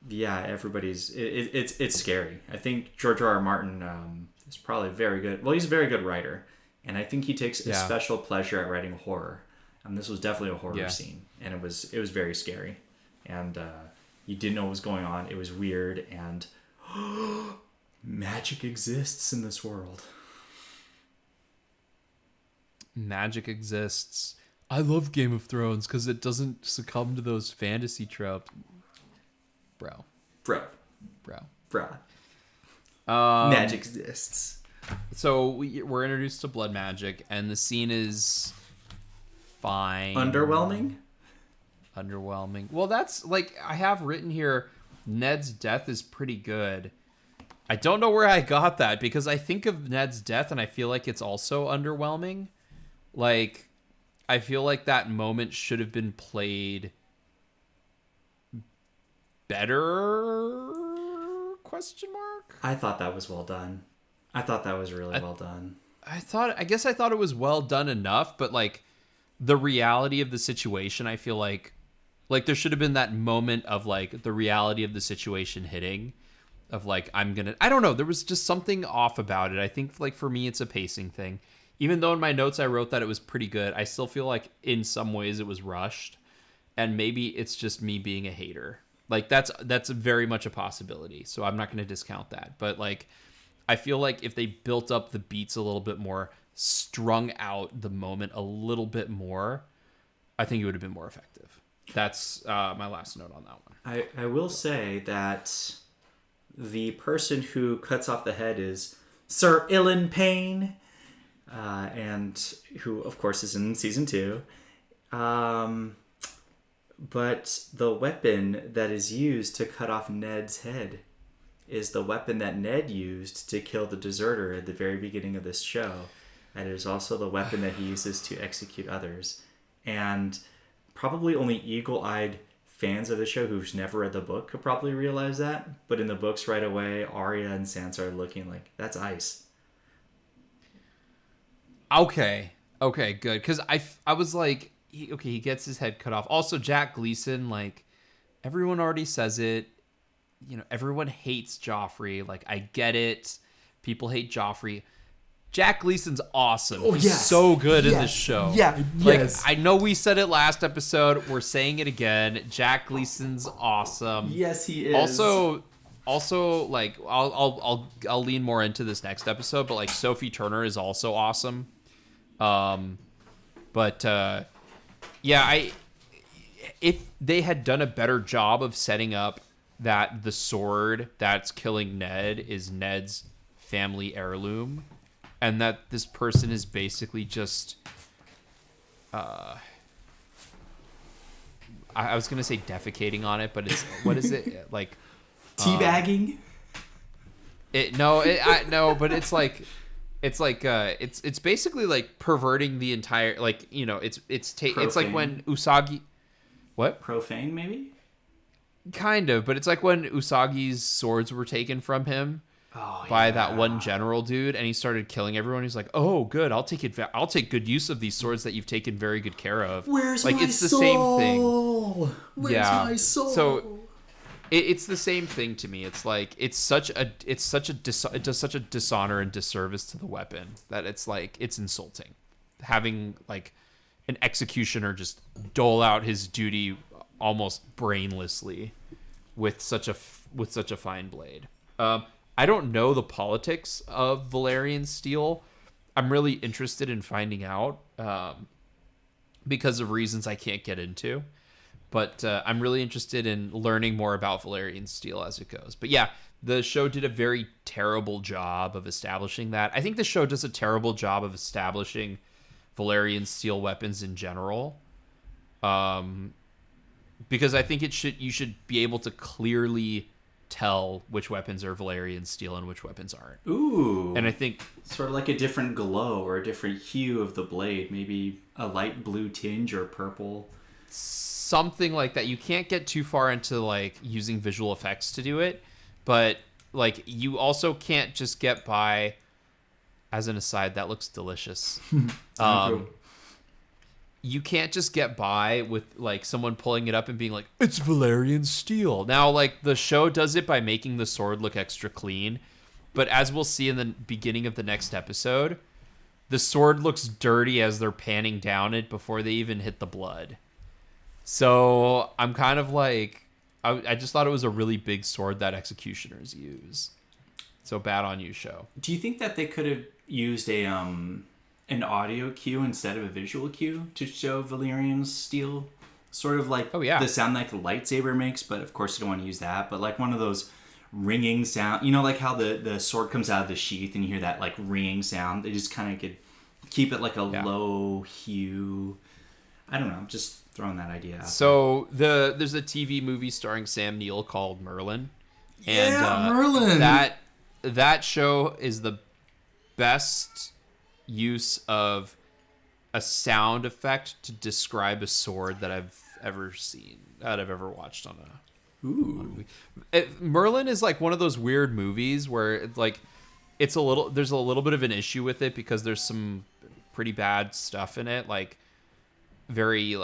yeah, everybody's it's scary. I think George R. R. Martin is probably very good. Well, he's a very good writer, and I think he takes a special pleasure at writing horror. And this was definitely a horror scene, and it was very scary, and you didn't know what was going on. It was weird, and magic exists in this world. Magic exists. I love Game of Thrones because it doesn't succumb to those fantasy tropes. Bro. Magic exists. So we're introduced to blood magic, and the scene is fine. Underwhelming. Well, that's like, I have written here, Ned's death is pretty good. I don't know where I got that, because I think of Ned's death and I feel like it's also underwhelming. Like, I feel like that moment should have been played better? Question mark? I thought that was well done. I thought that was really well done. I guess I thought it was well done enough, but like the reality of the situation, I feel like there should have been that moment of like the reality of the situation hitting, of like, I don't know, there was just something off about it. I think like for me it's a pacing thing. Even though in my notes I wrote that it was pretty good, I still feel like in some ways it was rushed, and maybe it's just me being a hater. Like that's very much a possibility, so I'm not going to discount that. But like, I feel like if they built up the beats a little bit more, strung out the moment a little bit more, I think it would have been more effective. That's my last note on that one. I will say that the person who cuts off the head is Sir Ilan Payne, and who, of course, is in season 2. But the weapon that is used to cut off Ned's head is the weapon that Ned used to kill the deserter at the very beginning of this show. And it is also the weapon that he uses to execute others. And probably only eagle-eyed fans of the show who've never read the book could probably realize that. But in the books right away, Arya and Sansa are looking like, that's ice. Okay, good. Because I was like, he gets his head cut off. Also, Jack Gleason, like, everyone already says it. You know, everyone hates Joffrey. Like, I get it. People hate Joffrey. Jack Gleason's awesome. Oh, He's so good in this show. Yeah, like, yes. I know we said it last episode. We're saying it again. Jack Gleason's awesome. Yes, he is. Also, like, I'll lean more into this next episode, but like Sophie Turner is also awesome. Yeah, if they had done a better job of setting up that the sword that's killing Ned is Ned's family heirloom, and that this person is basically just I was gonna say defecating on it, but it's, what is it, like teabagging? But it's basically like perverting the entire, like, you know, it's like when Usagi, what? Profane, maybe? Kind of, but it's like when Usagi's swords were taken from him by that one general dude, and he started killing everyone. He's like, "Oh, good, I'll take good use of these swords that you've taken very good care of." Where's like, my it's the soul? same thing. Where's my soul? So it's the same thing to me. It's like it does such a dishonor and disservice to the weapon that it's like, it's insulting having like an executioner just dole out his duty almost brainlessly with such a fine blade. I don't know the politics of Valerian steel. I'm really interested in finding out because of reasons I can't get into. But I'm really interested in learning more about Valerian steel as it goes. But yeah, the show did a very terrible job of establishing that. I think the show does a terrible job of establishing Valerian steel weapons in general. Because I think you should be able to clearly tell which weapons are Valerian steel and which weapons aren't. Ooh. And I think sort of like a different glow or a different hue of the blade, maybe a light blue tinge or purple. Something like that. You can't get too far into like using visual effects to do it, but like you also can't just get by. As an aside, that looks delicious. You can't just get by with like someone pulling it up and being like, it's Valerian steel. Now, like the show does it by making the sword look extra clean, but as we'll see in the beginning of the next episode, the sword looks dirty as they're panning down it before they even hit the blood. So I'm kind of like, I just thought it was a really big sword that executioners use. So bad on you, show. Do you think that they could have used an audio cue instead of a visual cue to show Valerian steel? Sort of like the sound like a lightsaber makes, but of course you don't want to use that. But like one of those ringing sound, you know, like how the sword comes out of the sheath and you hear that like ringing sound. They just kind of could keep it like a low hue. I don't know, just throwing that idea out. So there's a TV movie starring Sam Neill called Merlin. And Merlin! That show is the best use of a sound effect to describe a sword that I've ever seen, that I've ever watched on a movie. Merlin is like one of those weird movies where it's like there's a little bit of an issue with it because there's some pretty bad stuff in it, like very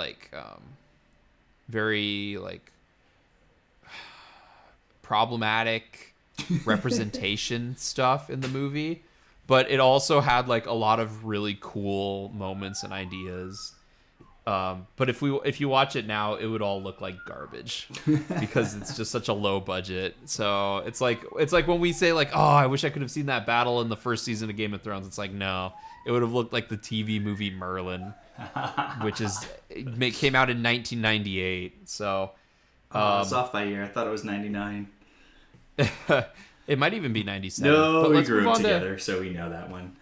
problematic representation stuff in the movie. But it also had like a lot of really cool moments and ideas. But if you watch it now, it would all look like garbage because it's just such a low budget. So it's like when we say like, oh, I wish I could have seen that battle in the first season of Game of Thrones. It's like, no, it would have looked like the TV movie Merlin, which came out in 1998. So it's off by a year. I thought it was 99. It might even be 97. No, we grew up together, so we know that one.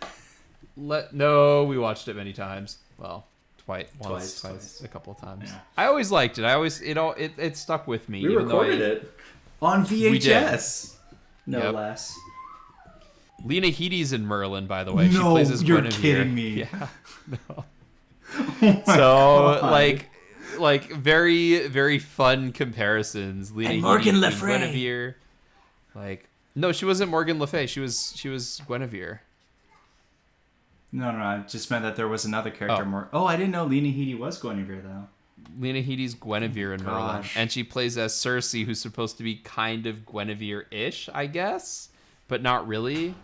We watched it many times. Well, twice, a couple of times. Yeah. I always liked it. It stuck with me. We recorded it on VHS, no less. Lena Headey's in Merlin, by the way. No, she plays as you're Guinevere. Kidding me. Yeah. No. Oh God. like very, very fun comparisons. Lena and Morgan Headey Le and Fay. Guinevere. No, she wasn't Morgan Le Fay. She was Guinevere. No, I just meant that there was another character. I didn't know Lena Headey was Guinevere, though. Lena Headey's Guinevere in Merlin. And she plays as Cersei, who's supposed to be kind of Guinevere-ish, I guess. But not really.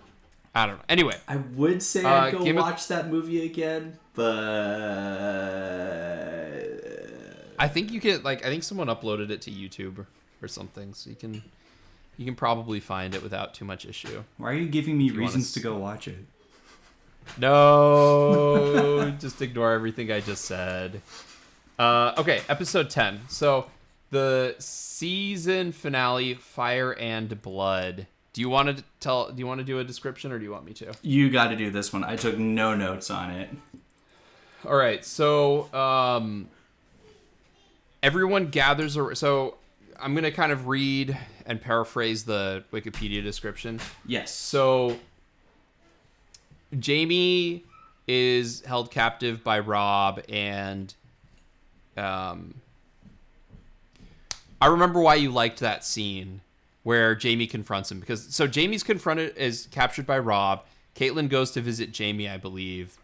I don't know. Anyway. I would say I'd go watch that movie again, but... I think you can, I think someone uploaded it to YouTube or something, so you can probably find it without too much issue. Why are you giving me reasons to go watch it? No, just ignore everything I just said. Okay, episode 10. So the season finale, Fire and Blood. Do you want to do a description, or do you want me to? You got to do this one. I took no notes on it. All right, so everyone gathers. So I'm gonna kind of read and paraphrase the Wikipedia description. Yes. So Jamie is held captive by Robb, and I remember why you liked that scene where Jamie confronts him, because Jamie's captured by Robb. Caitlin goes to visit Jamie, I believe.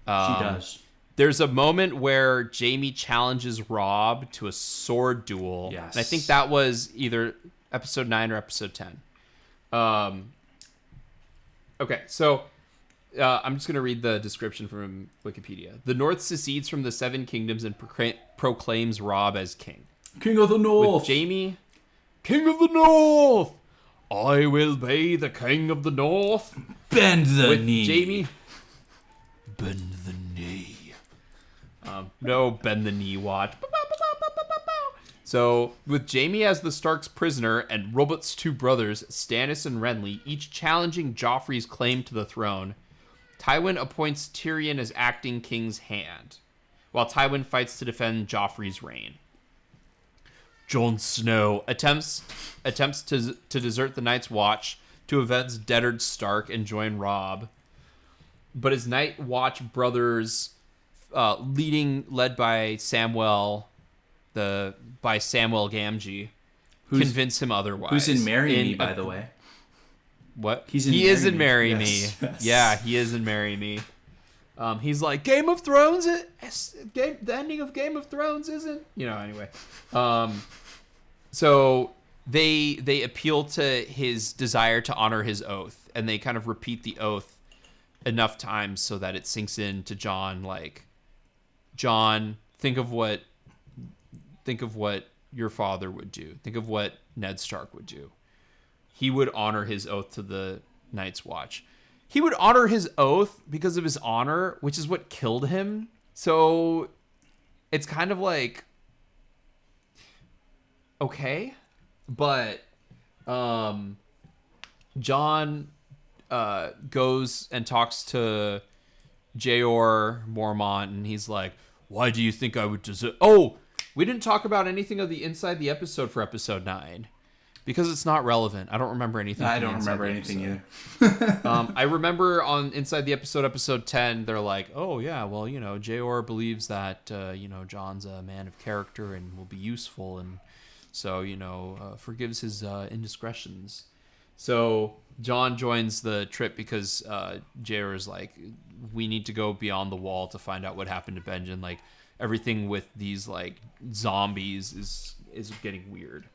She does. There's a moment where Jamie challenges Robb to a sword duel. Yes. And I think that was either episode 9 or episode 10. Okay, so I'm just going to read the description from Wikipedia. The North secedes from the Seven Kingdoms and proclaims Robb as king. King of the North. With Jamie, King of the North. I will be the King of the North. Bend the With knee. Jamie, bend the knee. No, bend the knee watch. So, with Jaime as the Stark's prisoner and Robert's two brothers, Stannis and Renly, each challenging Joffrey's claim to the throne, Tywin appoints Tyrion as acting king's hand, while Tywin fights to defend Joffrey's reign. Jon Snow attempts to desert the Night's Watch to avenge Deddard Stark and join Robb, but his Night Watch brothers, led by Samwell Gamgee, convince him otherwise. Who's in Marry Me, by the way? What? He is in Marry Me. Yes. Yes. Yeah, he is in Marry Me. He's like, Game of Thrones, the ending of Game of Thrones isn't, anyway. So they appeal to his desire to honor his oath, and they kind of repeat the oath enough times so that it sinks into Jon, like, Jon, think of what your father would do. Think of what Ned Stark would do. He would honor his oath to the Night's Watch. He would honor his oath because of his honor, which is what killed him. So it's kind of like, okay, but Jon goes and talks to Jeor Mormont, and he's like, why do you think I would deserve... Oh, we didn't talk about anything of the inside the episode for episode 9. Because it's not relevant. I don't remember anything. I don't remember anything either. I remember on Inside the episode 10, they're like, oh, yeah, well, Jeor believes that, Jon's a man of character and will be useful. And so, forgives his indiscretions. So Jon joins the trip because Jeor is like, we need to go beyond the wall to find out what happened to Benjen. Like, everything with these, like, zombies is getting weird.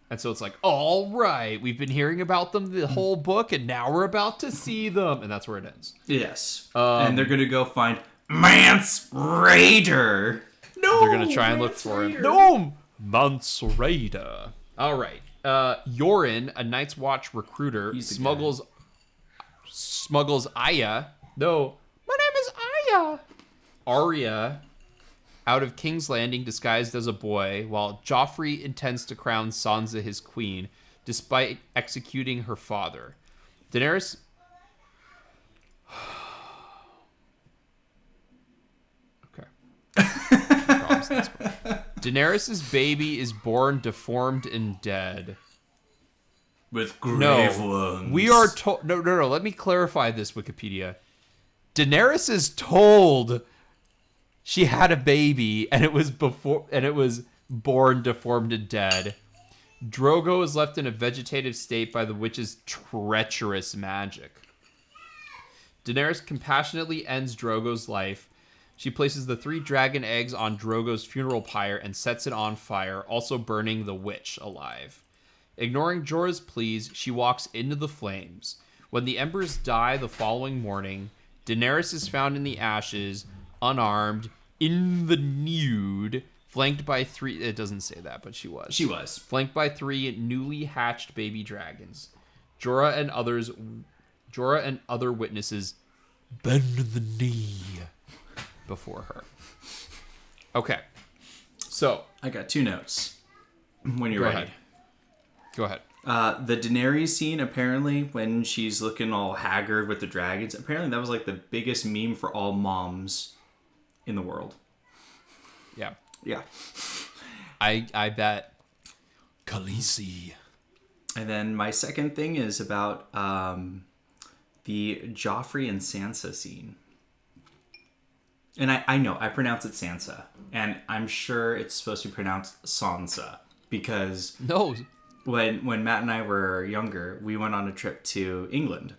And so it's like, all right, we've been hearing about them the whole book, and now we're about to see them. And that's where it ends. Yes. And they're going to go find Mance Raider. No, they're going to try and look for him. No, Mance Raider. All right. Yoren, a Night's Watch recruiter, smuggles Arya. No, my name is Arya. Arya out of King's Landing disguised as a boy, while Joffrey intends to crown Sansa his queen, despite executing her father. Daenerys... Okay. Daenerys' baby is born deformed and dead. With grave wounds. We are told... No, let me clarify this, Wikipedia. Daenerys is told... she had a baby, and it was born deformed and dead. Drogo is left in a vegetative state by the witch's treacherous magic. Daenerys compassionately ends Drogo's life. She places the 3 dragon eggs on Drogo's funeral pyre and sets it on fire, also burning the witch alive. Ignoring Jorah's pleas, she walks into the flames. When the embers die the following morning, Daenerys is found in the ashes, unarmed, in the nude, flanked by 3... It doesn't say that, but she was. She was. Flanked by 3 newly hatched baby dragons. Jorah and other witnesses bend the knee before her. Okay. So. I got 2 notes when you're ready. Go ahead. The Daenerys scene, apparently, when she's looking all haggard with the dragons, apparently that was like the biggest meme for all moms in the world. Yeah. Yeah. I bet. Khaleesi. And then my second thing is about the Joffrey and Sansa scene. And I know, I pronounce it Sansa. And I'm sure it's supposed to be pronounced Sansa. Because no. when Matt and I were younger, we went on a trip to England.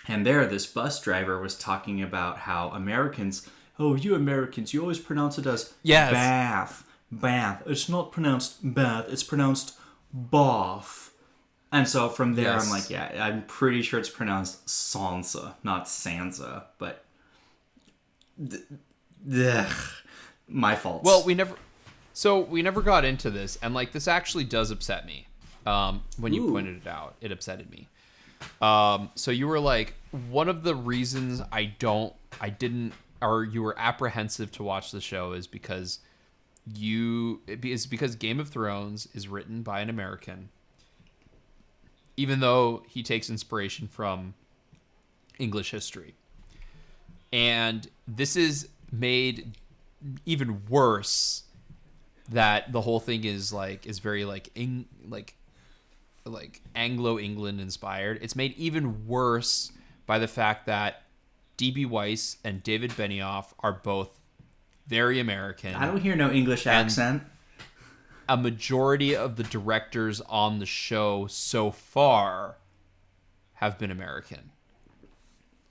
And there, this bus driver was talking about how Americans... Oh, you Americans, you always pronounce it as bath. Bath. It's not pronounced bath, it's pronounced bath. And so from there, I'm like, yeah, I'm pretty sure it's pronounced Sansa, not Sansa. But, my fault. Well, we never got into this, and like this actually does upset me. When you pointed it out, it upsetted me. So you were like, one of the reasons you were apprehensive to watch the show is because it's because Game of Thrones is written by an American, even though he takes inspiration from English history. And this is made even worse, that the whole thing is very Anglo England inspired. It's made even worse by the fact that D.B. Weiss and David Benioff are both very American. I don't hear no English accent. A majority of the directors on the show so far have been American.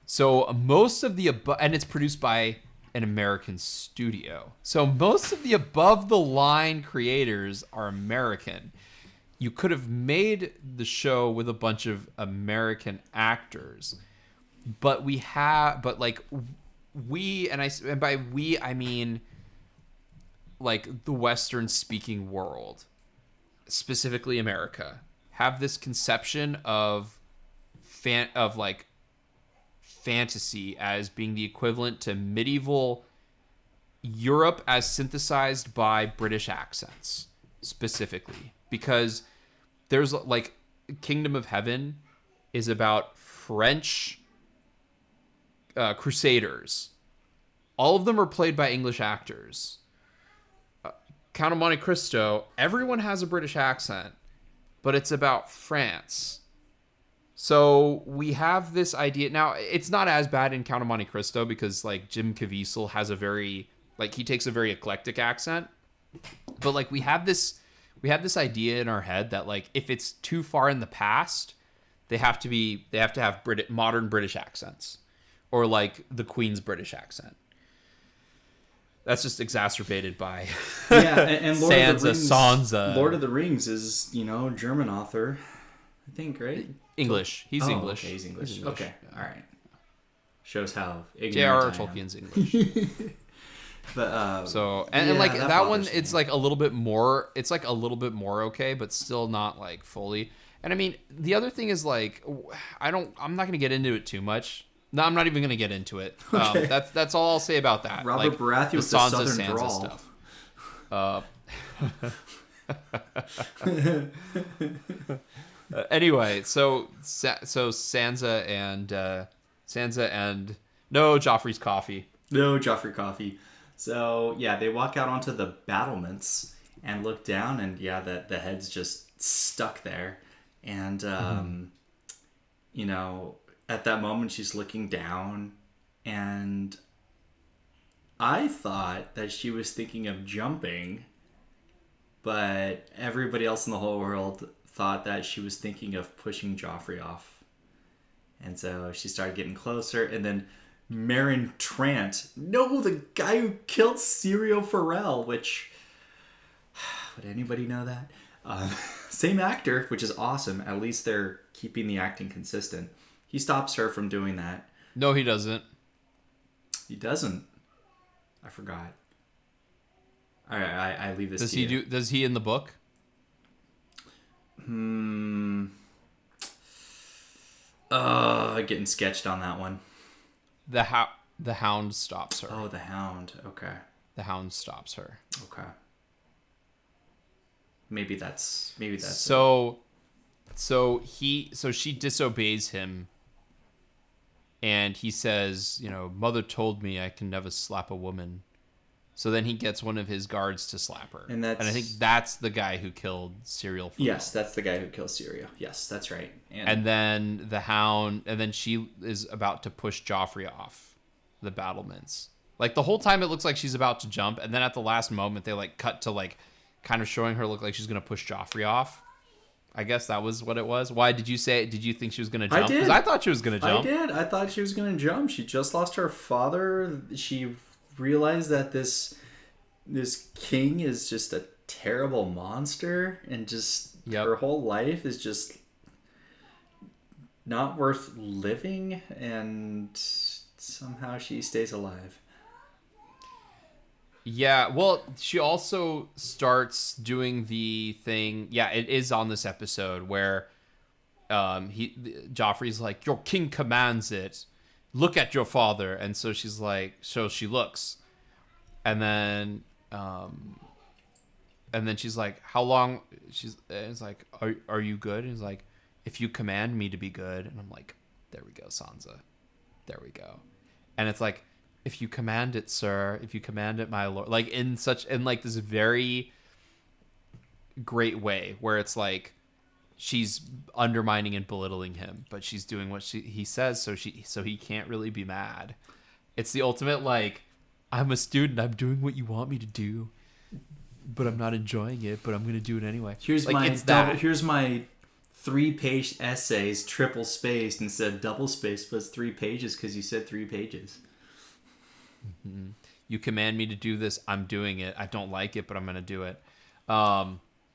So most of the and it's produced by an American studio. So most of the above the line creators are American. You could have made the show with a bunch of American actors, but we and by we I mean like the Western speaking world, specifically America, have this conception of fantasy as being the equivalent to medieval Europe as synthesized by British accents, specifically. Because there's like Kingdom of Heaven is about French crusaders. All of them are played by English actors. Count of Monte Cristo, everyone has a British accent, but it's about France. So we have this idea. Now, it's not as bad in Count of Monte Cristo because like Jim Caviezel has he takes a very eclectic accent. But like we have this idea in our head that like if it's too far in the past, they have to have modern British accents, or like the Queen's British accent. That's just exacerbated by and Sansa. Lord of the Rings is, German author, I think, right? English. He's English. Okay, he's English. Okay, all right. Shows how ignorant J.R.R. I am. Tolkien's English. But and like that one, me. it's like a little bit more. It's like a little bit more okay, but still not like fully. And I mean, the other thing is like, I'm not gonna get into it too much. No, I'm not even gonna get into it. Okay. That's all I'll say about that. Robert Baratheon with the Southern drawl. Anyway, so Sansa and no Joffrey's coffee. No Joffrey coffee. So yeah, they walk out onto the battlements and look down, and the head's just stuck there. And at that moment she's looking down, and I thought that she was thinking of jumping, but everybody else in the whole world thought that she was thinking of pushing Joffrey off. And so she started getting closer, and then Meryn Trant, the guy who killed Syrio Forel, which, would anybody know that? Same actor, which is awesome. At least they're keeping the acting consistent. He stops her from doing that. No, he doesn't. He doesn't. I forgot. All right, I leave this to you. Does he in the book? Getting sketched on that one. The Hound stops her. Oh, the Hound. Okay. The Hound stops her. Okay. Maybe that's so she disobeys him, and he says, mother told me I can never slap a woman. So then he gets one of his guards to slap her. And I think that's the guy who killed Syrio Forel. Yes, that's the guy who killed Syrio. Yes, that's right. And then the Hound, and then she is about to push Joffrey off the battlements. Like the whole time it looks like she's about to jump, and then at the last moment they like cut to like kind of showing her look like she's going to push Joffrey off. I guess that was what it was. Why did you think she was going to jump? I did. Because I thought she was going to jump. I did. I thought she was going to jump. She just lost her father. She realized that this king is just a terrible monster, and just her whole life is just not worth living, and somehow she stays alive. Yeah, well, she also starts doing the thing. Yeah, it is on this episode where Joffrey's like, your king commands it. Look at your father. And so she's like, so she looks. And then and then she's like, how long? It's like, are you good? And he's like, if you command me to be good. And I'm like, there we go, Sansa. There we go. And it's like, if you command it, sir, if you command it, my lord, like in like this very great way where it's like she's undermining and belittling him, but she's doing what he says, so he can't really be mad. It's the ultimate, like, I'm a student, I'm doing what you want me to do, but I'm not enjoying it, but I'm gonna do it anyway. Here's like, my 3-page essays triple spaced instead of double spaced, but it's 3 pages because you said 3 pages. Mm-hmm. You command me to do this, I'm doing it. I don't like it, but I'm gonna do it.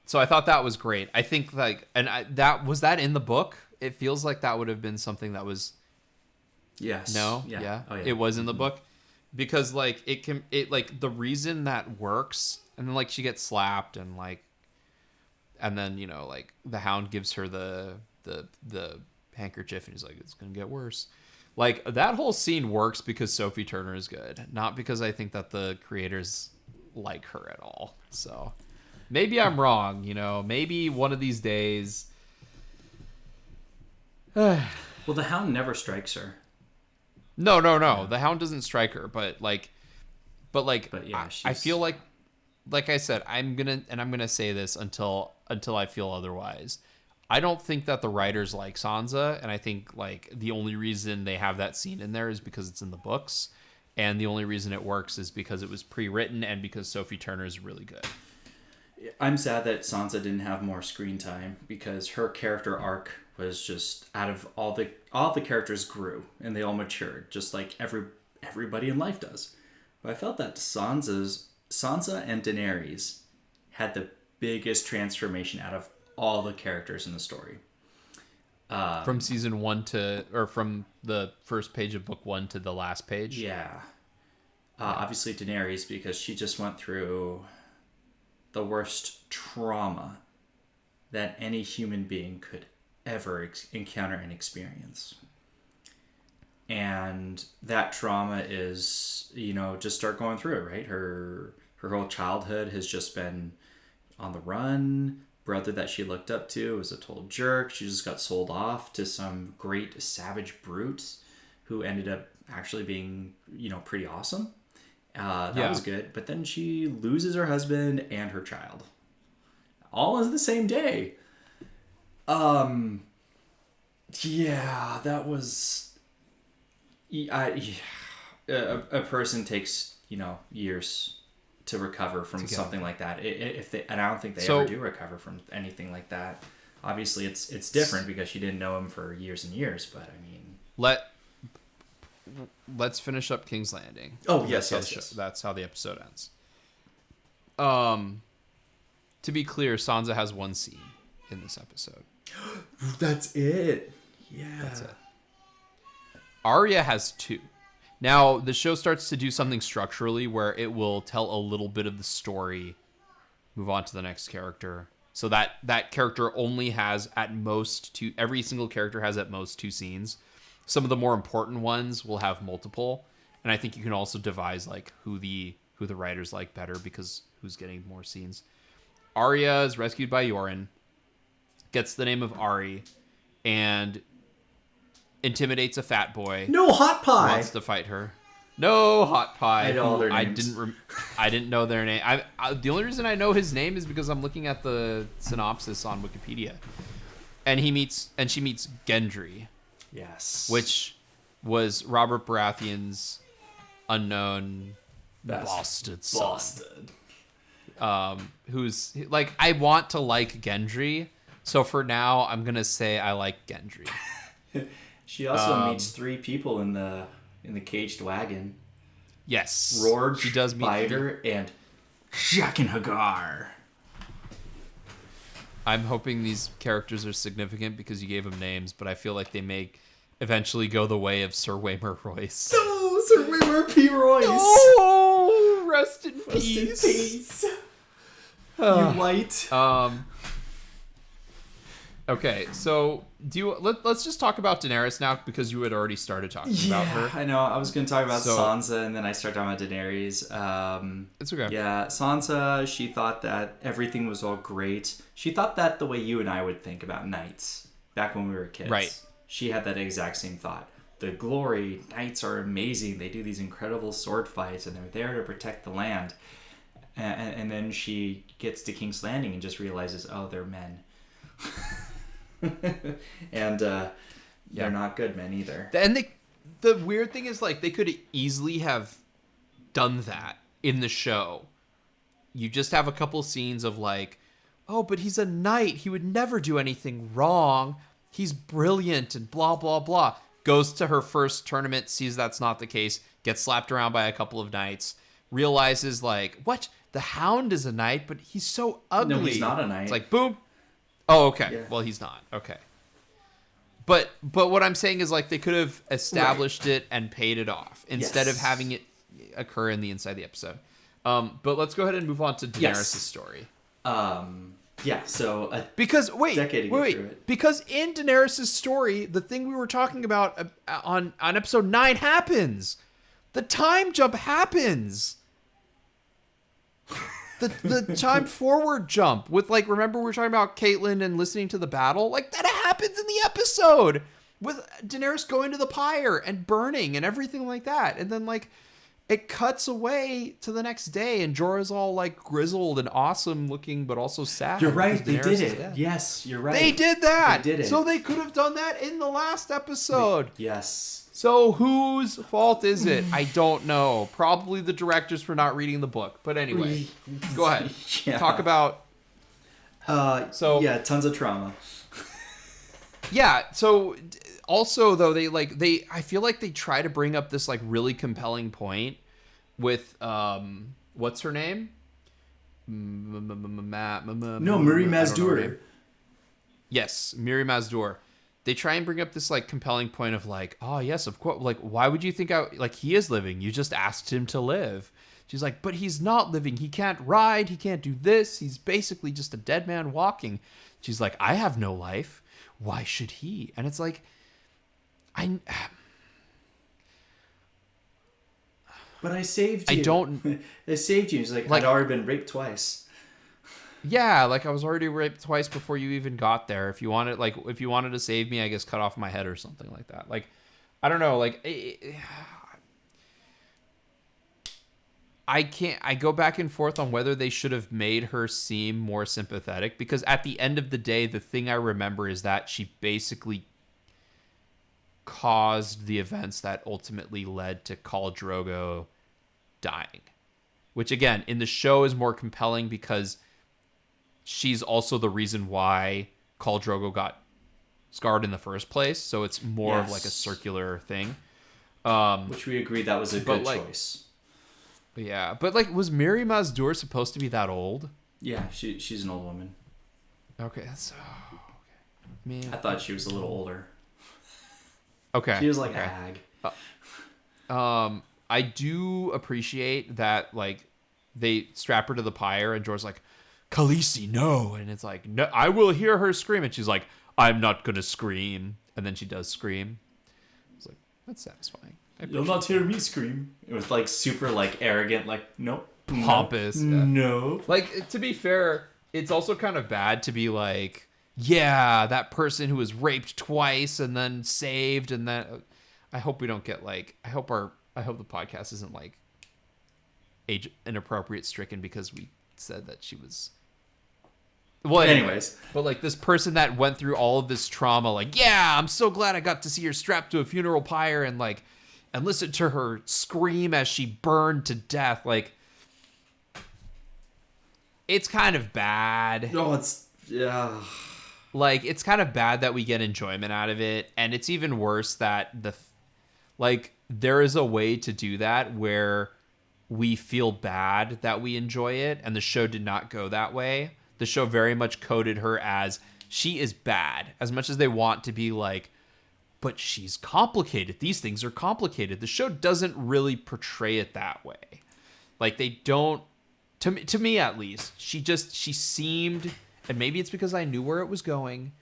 So I thought that was great. I think like, and that was that in the book. It feels like that would have been something that was. Yes. No. Yeah. Yeah. Oh, yeah. It was in the book, because like it like the reason that works, and then like she gets slapped and like, and then you know like the Hound gives her the handkerchief and he's like, it's gonna get worse. Like that whole scene works because Sophie Turner is good, not because I think that the creators like her at all. So. Maybe I'm wrong, you know. Maybe one of these days. Well, the Hound never strikes her. No. Yeah. The Hound doesn't strike her, but yeah, I feel like I said, I'm gonna say this until I feel otherwise. I don't think that the writers like Sansa, and I think like the only reason they have that scene in there is because it's in the books, and the only reason it works is because it was pre-written and because Sophie Turner is really good. I'm sad that Sansa didn't have more screen time because her character arc was just out of all the characters grew and they all matured just like everybody in life does. But I felt that Sansa and Daenerys had the biggest transformation out of all the characters in the story. From season 1 from the first page of book 1 to the last page. Yeah. Obviously Daenerys, because she just went through the worst trauma that any human being could ever encounter and experience. And that trauma is, just start going through it, right? Her whole childhood has just been on the run. Brother that she looked up to was a total jerk. She just got sold off to some great savage brute who ended up actually being, pretty awesome. That was good. But then she loses her husband and her child. All in the same day. Yeah, that was... a person takes, years to recover from something like that. And I don't think they ever do recover from anything like that. Obviously, it's different because she didn't know him for years and years, but I mean... Let's finish up King's Landing. Oh, yes. That's how the episode ends. To be clear, Sansa has one scene in this episode. That's it. Yeah. That's it. Arya has 2. Now, the show starts to do something structurally where it will tell a little bit of the story, move on to the next character. So that character only has at most 2... Every single character has at most 2 scenes. Some of the more important ones will have multiple, and I think you can also devise like who the writers like better because who's getting more scenes. Arya is rescued by Yoren, gets the name of Ari, and intimidates a fat boy. No hot pie. Wants to fight her. No hot pie. I know all their names. I didn't know their name. The only reason I know his name is because I'm looking at the synopsis on Wikipedia, and she meets Gendry. Yes. Which was Robert Baratheon's unknown bastard son. Who's like, I want to like Gendry, so for now I'm gonna say I like Gendry. She also meets 3 people in the caged wagon. Yes. Rorge, she does meet Biter, and Jaqen Hagar. I'm hoping these characters are significant because you gave them names, but I feel like they may eventually go the way of Sir Waymar Royce. No, Sir Waymar P. Royce. Oh, rest in peace. You white. Okay, so let's just talk about Daenerys now because you had already started talking about her. I know. I was going to talk about Sansa, and then I started talking about Daenerys. It's okay. Yeah, Sansa, she thought that everything was all great. She thought that the way you and I would think about knights back when we were kids. Right. She had that exact same thought. The glory, knights are amazing. They do these incredible sword fights, and they're there to protect the land. And then she gets to King's Landing and just realizes, oh, they're men. And they're not good men either. And the weird thing is, like, they could easily have done that in the show. You just have a couple scenes of like, oh, but he's a knight. He would never do anything wrong. He's brilliant and blah, blah, blah. Goes to her first tournament, sees that's not the case, gets slapped around by a couple of knights, realizes like, what? The Hound is a knight, but he's so ugly. No, he's not a knight. It's like, boom. Oh, okay. Yeah. Well, he's not. Okay. But what I'm saying is, like, they could have established it and paid it off instead of having it occur in the inside the episode. But let's go ahead and move on to Daenerys' story. So because wait, it. because in Daenerys' story, the thing we were talking about on episode 9 happens. The time jump happens. The time forward jump with, like, remember we were talking about Caitlyn and listening to the battle? Like, that happens in the episode with Daenerys going to the pyre and burning and everything like that. And then, like, it cuts away to the next day and Jorah's all, like, grizzled and awesome looking, but also sad. You're right. They did it. Yes, you're right. They did that. They did it. So they could have done that in the last episode. Yes. So whose fault is it? I don't know. Probably the directors for not reading the book. But anyway, go ahead. Yeah. Talk about. Tons of trauma. Yeah. So also though, I feel like they try to bring up this, like, really compelling point with what's her name? Miri Mazdur. Yes, Miri Mazdur. They try and bring up this, like, compelling point of, like, oh, yes, of course. Like, why would you think he is living? You just asked him to live. She's like, but he's not living. He can't ride. He can't do this. He's basically just a dead man walking. She's like, I have no life. Why should he? And it's like, But I saved you. I saved you. He's like, I'd already been raped twice. Yeah, like, I was already raped twice before you even got there. If you wanted to save me, I guess cut off my head or something like that. Like, I don't know. Like, I go back and forth on whether they should have made her seem more sympathetic, because at the end of the day, the thing I remember is that she basically caused the events that ultimately led to Khal Drogo dying, which, again, in the show is more compelling because she's also the reason why Khal Drogo got scarred in the first place. So it's more of like a circular thing. Which we agreed that was a good choice. Yeah, but, like, was Miri Mazdur supposed to be that old? Yeah, she's an old woman. Okay, that's man. I thought she was a little older. Okay, she was like a hag. I do appreciate that, like, they strap her to the pyre and Jorah's like, Khaleesi, no. And it's like, no, I will hear her scream. And she's like, I'm not going to scream. And then she does scream. It's like, that's satisfying. You'll not hear me scream. It was, like, super, like, arrogant, like, nope. Pompous. No. Like, to be fair, it's also kind of bad to be like, yeah, that person who was raped twice and then saved. And then I hope we don't get, like, I hope the podcast isn't, like, age inappropriate stricken because we said that she was. Well, anyways, but, like, this person that went through all of this trauma, like, yeah, I'm so glad I got to see her strapped to a funeral pyre and, like, and listen to her scream as she burned to death. Like, it's kind of bad. No, yeah. Like, it's kind of bad that we get enjoyment out of it, and it's even worse that there is a way to do that where we feel bad that we enjoy it, and the show did not go that way. The show very much coded her as she is bad, as much as they want to be like, but she's complicated. These things are complicated. The show doesn't really portray it that way. Like, they don't, to me at least, she seemed, and maybe it's because I knew where it was going,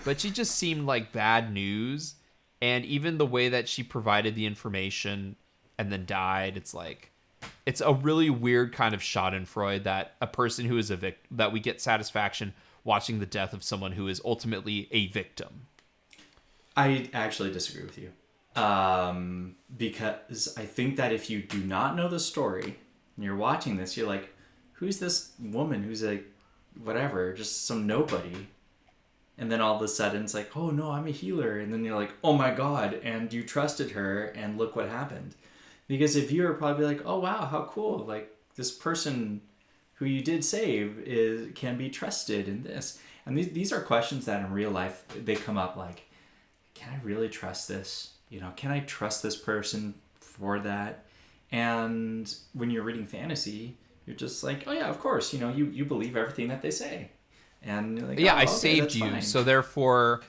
but she just seemed like bad news. And even the way that she provided the information and then died, it's like, it's a really weird kind of schadenfreude that a person who is a victim, that we get satisfaction watching the death of someone who is ultimately a victim. I actually disagree with you. Because I think that if you do not know the story and you're watching this, you're like, who's this woman who's a whatever, just some nobody? And then all of a sudden it's like, oh no, I'm a healer. And then you're like, oh my God. And you trusted her and look what happened. Because if you were probably like, oh wow, how cool. Like this person who you did save can be trusted in this. And these are questions that in real life, they come up like, can I really trust this? Can I trust this person for that? And when you're reading fantasy, you're just like, oh yeah, of course. You believe everything that they say. And you're like, yeah, oh, I okay, saved you, fine. so therefore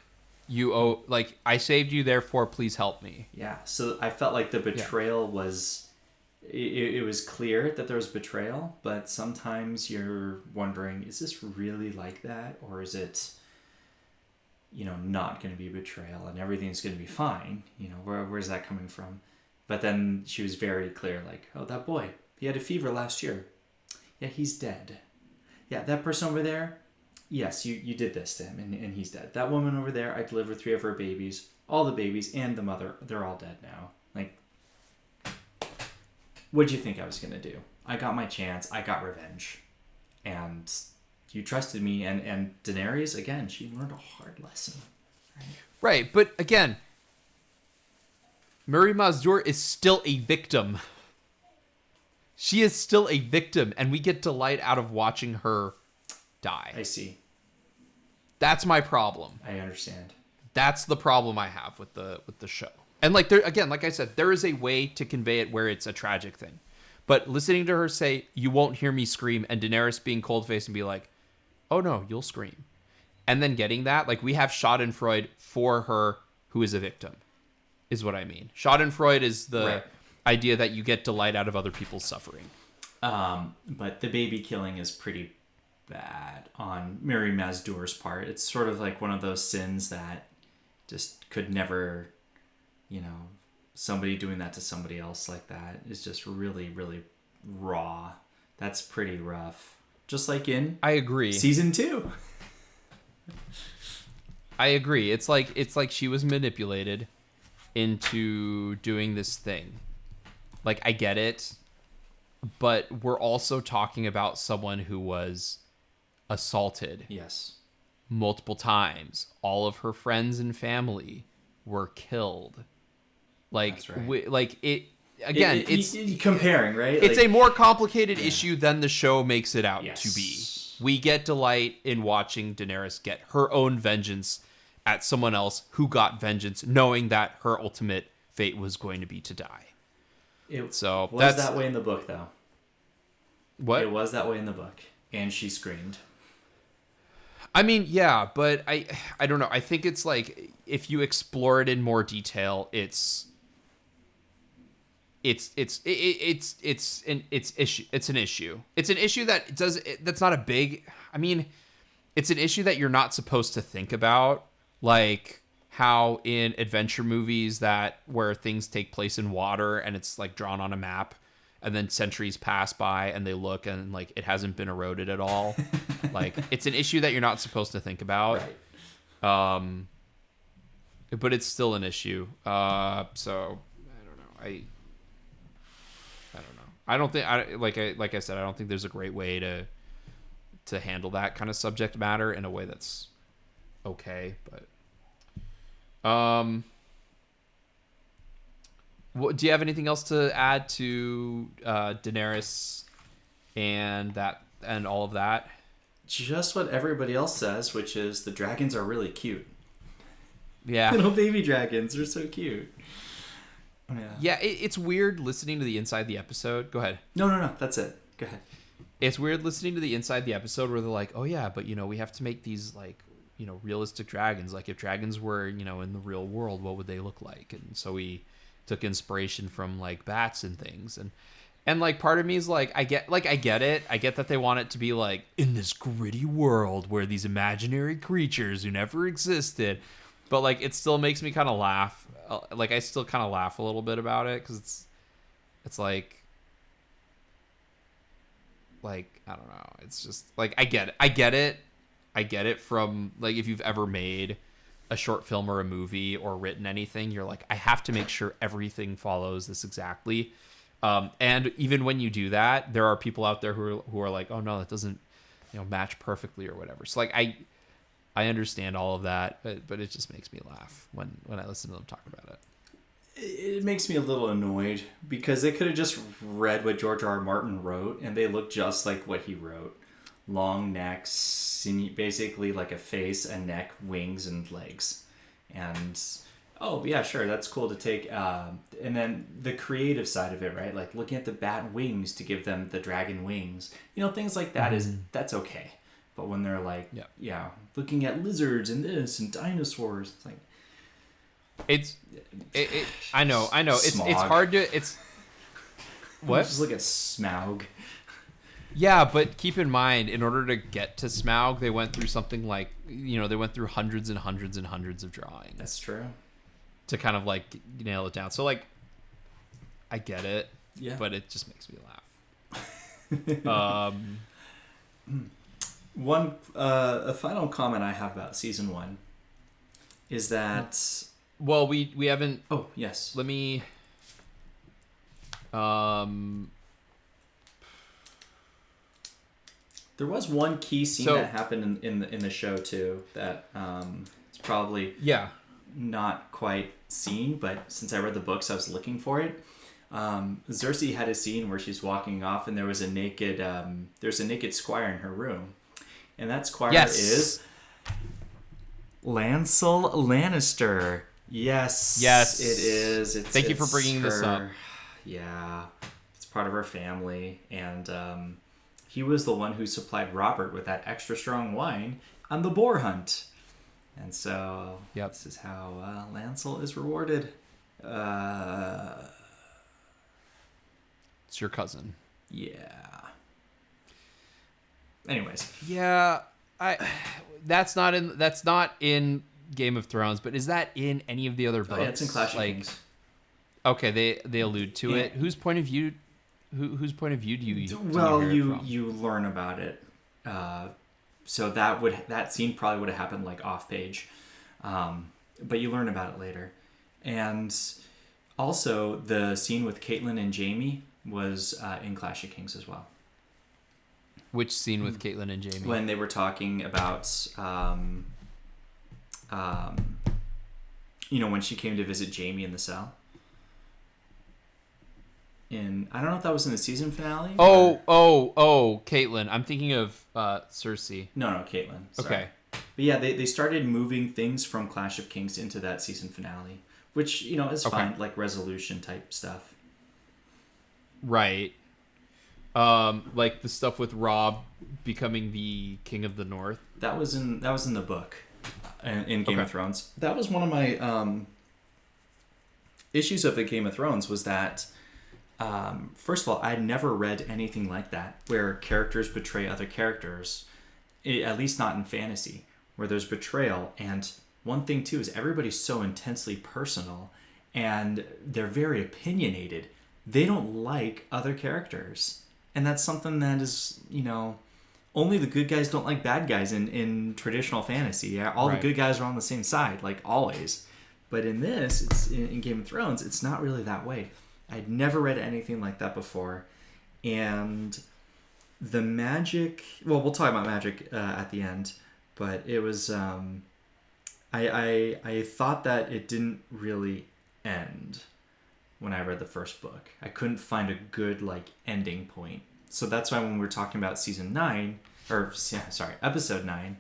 you owe, like, I saved you, therefore please help me. Yeah, so I felt like the betrayal was, it was clear that there was betrayal, but sometimes you're wondering, is this really like that? Or is it, not going to be betrayal and everything's going to be fine? Where's that coming from? But then she was very clear, like, oh, that boy, he had a fever last year. Yeah, he's dead. Yeah, that person over there, yes, you did this to him, and he's dead. That woman over there, I delivered 3 of her babies. All the babies and the mother, they're all dead now. Like, what'd you think I was going to do? I got my chance. I got revenge. And you trusted me. And Daenerys, again, she learned a hard lesson. Right, but again, Mary Mazdur is still a victim. She is still a victim, and we get delight out of watching her die. I see. That's my problem. I understand. That's the problem I have with the show. And like there again, like I said, there is a way to convey it where it's a tragic thing. But listening to her say, "You won't hear me scream," and Daenerys being cold-faced and be like, "Oh no, you'll scream," and then getting that, like, we have Schadenfreude for her who is a victim, is what I mean. Schadenfreude is the idea that you get delight out of other people's suffering. But the baby killing is pretty bad on Mary Mazdur's part. It's sort of like one of those sins that just could never, somebody doing that to somebody else like that is just really, really raw. That's pretty rough. Just like in I agree. Season 2. I agree. It's like she was manipulated into doing this thing. Like, I get it, but we're also talking about someone who was assaulted. Yes. Multiple times. All of her friends and family were killed. Like, that's right. It's comparing, right? It's a more complicated issue than the show makes it out Yes. to be. We get delight in watching Daenerys get her own vengeance at someone else who got vengeance, knowing that her ultimate fate was going to be to die. It was that's that way in the book, though. What? It was that way in the book, and she screamed. I mean, yeah, but I don't know. I think it's like, if you explore it in more detail, it's an issue. It's an issue. It's an issue that's not a big. I mean, it's an issue that you're not supposed to think about, like how in adventure movies where things take place in water and it's like drawn on a map, and then centuries pass by and they look and like it hasn't been eroded at all. Like, it's an issue that you're not supposed to think about. Right. But it's still an issue. So I don't know. I don't know. I don't think like I said, I don't think there's a great way to handle that kind of subject matter in a way that's okay, but do you have anything else to add to Daenerys and all of that? Just what everybody else says, which is the dragons are really cute. Yeah. Little baby dragons are so cute. Yeah, it's weird listening to the inside the episode. Go ahead. No, that's it. Go ahead. It's weird listening to the inside the episode where they're like, oh yeah, but we have to make these like, realistic dragons. Like, if dragons were, in the real world, what would they look like? And so we took inspiration from like bats and things. And like part of me is like I get it. I get that they want it to be like in this gritty world where these imaginary creatures who never existed, but like it still makes me kind of laugh. Like I still kind of laugh a little bit about it cuz it's like I don't know. It's just like I get it. I get it from like if you've ever made a short film or a movie or written anything, you're like I have to make sure everything follows this exactly. And even when you do that, there are people out there who are like, oh no, that doesn't, match perfectly or whatever. So like I understand all of that, but it just makes me laugh when I listen to them talk about it. It makes me a little annoyed because they could have just read what George R. R. Martin wrote and they look just like what he wrote. Long necks, basically like a face, a neck, wings, and legs. And oh yeah, sure, that's cool to take. And then the creative side of it, right? Like looking at the bat wings to give them the dragon wings. Things like that that's okay. But when they're like, looking at lizards and this and dinosaurs, it's like I know. It's hard to what? Just look at Smaug. Yeah, but keep in mind, in order to get to Smaug, they went through something like, they went through hundreds and hundreds and hundreds of drawings. That's true. To kind of like nail it down. So like, I get it. Yeah. But it just makes me laugh. A final comment I have about season 1 is that. Well, we haven't. Oh yes. Let me. There was one key scene that happened in the show too that it's probably not quite seen, but since I read the books, I was looking for it. Cersei had a scene where she's walking off, and there was a naked squire in her room, and that squire is Lancel Lannister. Yes, it is. Thank you for bringing this up. Yeah, it's part of her family, and he was the one who supplied Robert with that extra strong wine on the boar hunt. And so this is how Lancel is rewarded. It's your cousin. Yeah. Anyways. Yeah, that's not in Game of Thrones, but is that in any of the other books? Oh, yeah, it's in Clash of Kings. Okay, they allude to it. Whose point of view? Whose point of view do you? You learn about it. So that scene probably would have happened like off page, but you learn about it later. And also the scene with Caitlyn and Jaime was in Clash of Kings as well. Which scene with Caitlyn and Jaime? When they were talking about, when she came to visit Jaime in the cell. I don't know if that was in the season finale. Oh, Caitlyn. I'm thinking of Cersei. No, Caitlyn. Sorry. Okay. But yeah, they started moving things from Clash of Kings into that season finale, which, is fine, like resolution type stuff. Right. Like the stuff with Robb becoming the King of the North. That was in the book, in Game of Thrones. That was one of my issues of the Game of Thrones was that. First of all, I'd never read anything like that, where characters betray other characters, at least not in fantasy, where there's betrayal. And one thing, too, is everybody's so intensely personal, and they're very opinionated. They don't like other characters. And that's something that is, only the good guys don't like bad guys in traditional fantasy. All the good guys are on the same side, like always. But in this, it's in Game of Thrones, it's not really that way. I'd never read anything like that before. And the magic... Well, we'll talk about magic at the end. But it was... I thought that it didn't really end when I read the first book. I couldn't find a good, ending point. So that's why when we were talking about episode 9...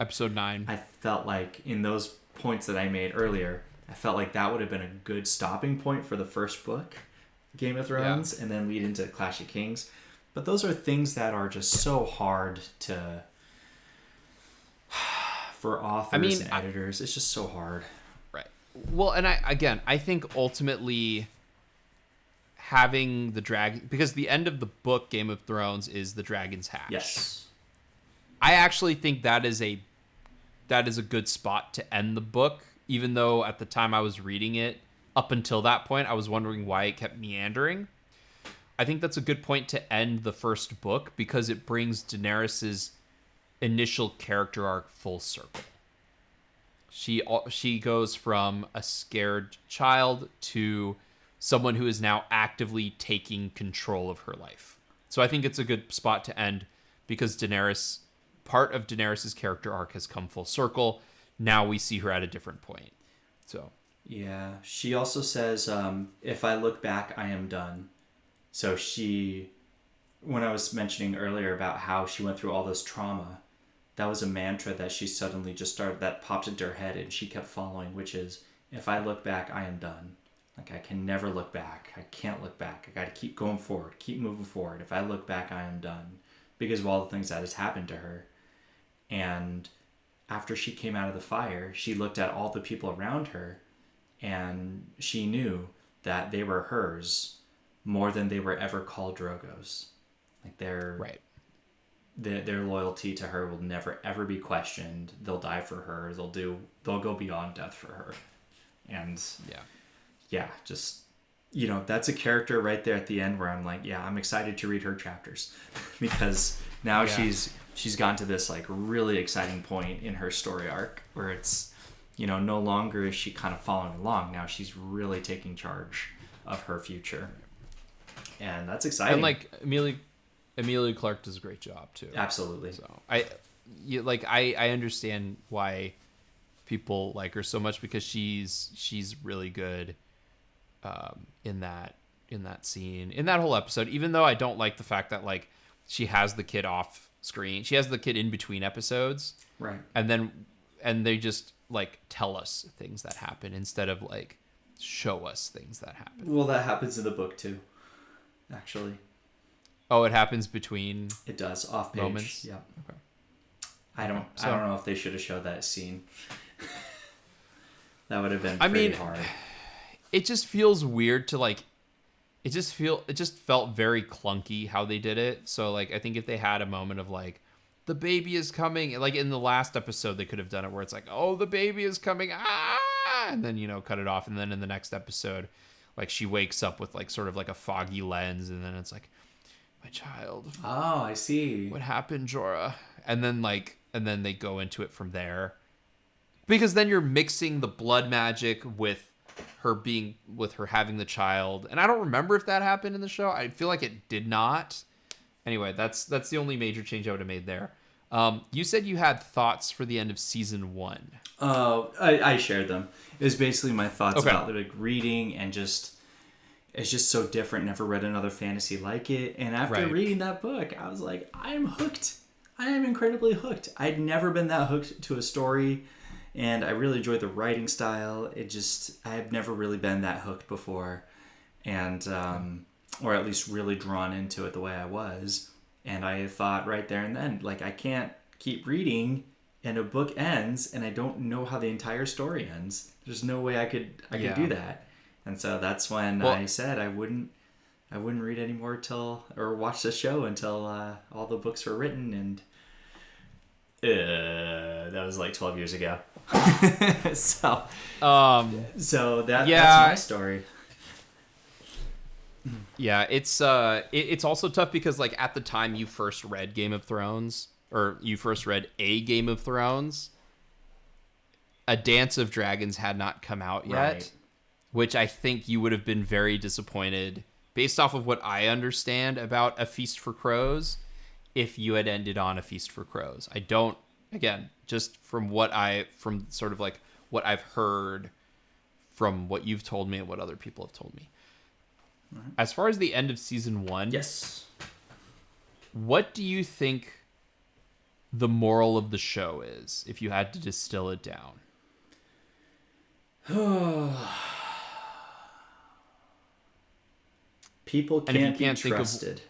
Episode 9. I felt like in those points that I made earlier, I felt like that would have been a good stopping point for the first book. Game of Thrones, and then lead into Clash of Kings. But those are things that are just so hard for authors and editors. It's just so hard. Right. Well, and I think ultimately having the dragon, because the end of the book Game of Thrones is the dragon's hatch. Yes. I actually think that is a good spot to end the book, even though at the time I was reading it, up until that point, I was wondering why it kept meandering. I think that's a good point to end the first book because it brings Daenerys's initial character arc full circle. She goes from a scared child to someone who is now actively taking control of her life. So I think it's a good spot to end because part of Daenerys's character arc has come full circle. Now we see her at a different point. So yeah, she also says, if I look back, I am done. So when I was mentioning earlier about how she went through all this trauma, that was a mantra that she suddenly just that popped into her head and she kept following, which is, if I look back, I am done. Like, I can never look back. I can't look back. I got to keep going forward, keep moving forward. If I look back, I am done. Because of all the things that has happened to her. And after she came out of the fire, she looked at all the people around her and she knew that they were hers more than they were ever Khal Drogo's. Like, right. Their loyalty to her will never ever be questioned. They'll die for her. They'll go beyond death for her. And just, that's a character right there at the end where I'm like, yeah, I'm excited to read her chapters because now she's gotten to this like really exciting point in her story arc where it's, no longer is she kind of following along. Now she's really taking charge of her future. And that's exciting. And like Emilia Clarke does a great job too. Absolutely. So I understand why people like her so much because she's really good in that scene, in that whole episode. Even though I don't like the fact that like she has the kid off screen, she has the kid in between episodes, right? And they just like tell us things that happen instead of like show us things that happen. Well, that happens in the book too, actually. Oh, it happens between. It does off page. Moments. Yeah. Okay. I don't know if they should have showed that scene. That would have been pretty hard. It just feels weird to like. It just felt very clunky how they did it. So like, I think if they had a moment of like, the baby is coming, like in the last episode, they could have done it where it's like, oh, the baby is coming, and then cut it off, and then in the next episode, like she wakes up with like sort of like a foggy lens, and then it's like, my child. Oh, I see. What happened, Jorah? And then they go into it from there. Because then you're mixing the blood magic with her having the child. And I don't remember if that happened in the show. I feel like it did not. Anyway, that's the only major change I would have made there. You said you had thoughts for the end of season 1. Oh, I shared them. It was basically my thoughts about like reading and just... It's just so different. Never read another fantasy like it. And after reading that book, I was like, I am hooked. I am incredibly hooked. I'd never been that hooked to a story. And I really enjoyed the writing style. I've never really been that hooked before. And, or at least really drawn into it the way I was. And I thought right there and then, like, I can't keep reading and a book ends and I don't know how the entire story ends. There's no way I could do that. And so that's when I said I wouldn't read anymore or watch the show until all the books were written, and that was like 12 years ago. so that's my story. Yeah, it's also tough because like at the time you first read Game of Thrones, or you first read a Game of Thrones, A Dance of Dragons had not come out yet. Right. Which I think you would have been very disappointed, based off of what I understand about A Feast for Crows, if you had ended on A Feast for Crows. I don't, again, just from sort of like what I've heard from what you've told me and what other people have told me. Mm-hmm. As far as the end of season 1, yes, what do you think the moral of the show is, if you had to distill it down? People can't be trusted.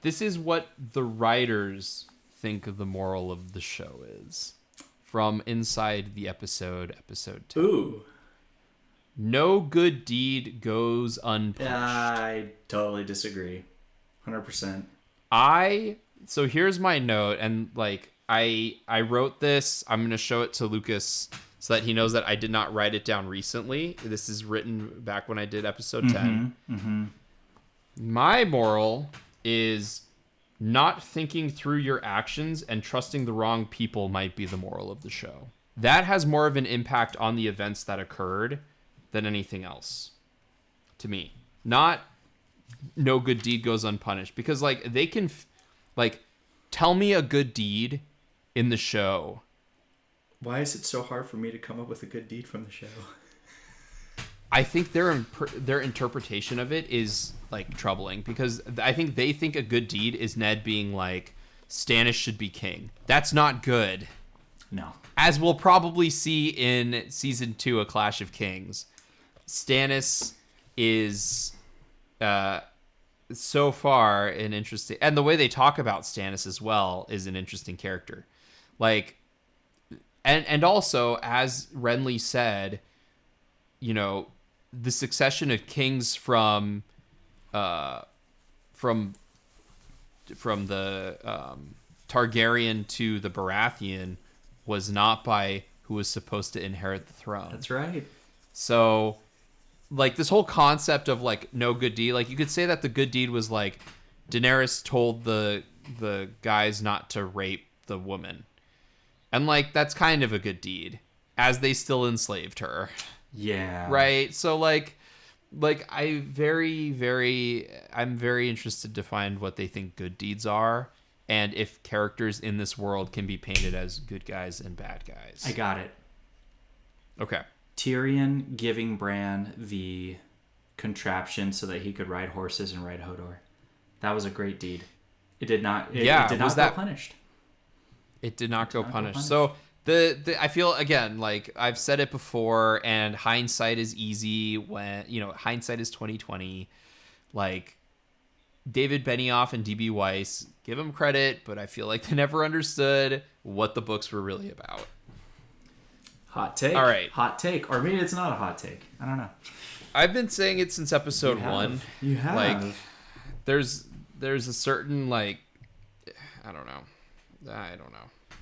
This is what the writers think the moral of the show is. From inside the episode 2. Ooh. No good deed goes unpunished. I totally disagree. 100%. So here's my note, and like I wrote this. I'm gonna show it to Lucas so that he knows that I did not write it down recently. This is written back when I did episode 10. Mm-hmm. My moral is not thinking through your actions and trusting the wrong people might be the moral of the show. That has more of an impact on the events that occurred than anything else to me. Not no good deed goes unpunished, because like they can like tell me a good deed in the show. Why is it so hard for me to come up with a good deed from the show? I think their interpretation of it is like troubling, because I think they think a good deed is Ned being like, Stannis should be king. That's not good. No. As we'll probably see in season 2, A Clash of Kings, Stannis is so far an interesting, and the way they talk about Stannis as well is an interesting character. Like, and also, as Renly said, you know, the succession of kings from the Targaryen to the Baratheon was not by who was supposed to inherit the throne. That's right. So, like, this whole concept of like no good deed, like you could say that the good deed was like Daenerys told the guys not to rape the woman, and like that's kind of a good deed, as they still enslaved her. Yeah. Right. So like I'm very interested to find what they think good deeds are, and if characters in this world can be painted as good guys and bad guys. I got it. Okay. Tyrion giving Bran the contraption so that he could ride horses and ride Hodor. That was a great deed. It did not. It did not go punished. It did not go punished. So the I feel, again, like I've said it before, and hindsight is easy when, you know, hindsight is 2020. Like David Benioff and DB Weiss, give them credit, but I feel like they never understood what the books were really about. Hot take. All right. Hot take. Or maybe it's not a hot take. I don't know. I've been saying it since episode 1. You have. Like, there's a certain, like, I don't know.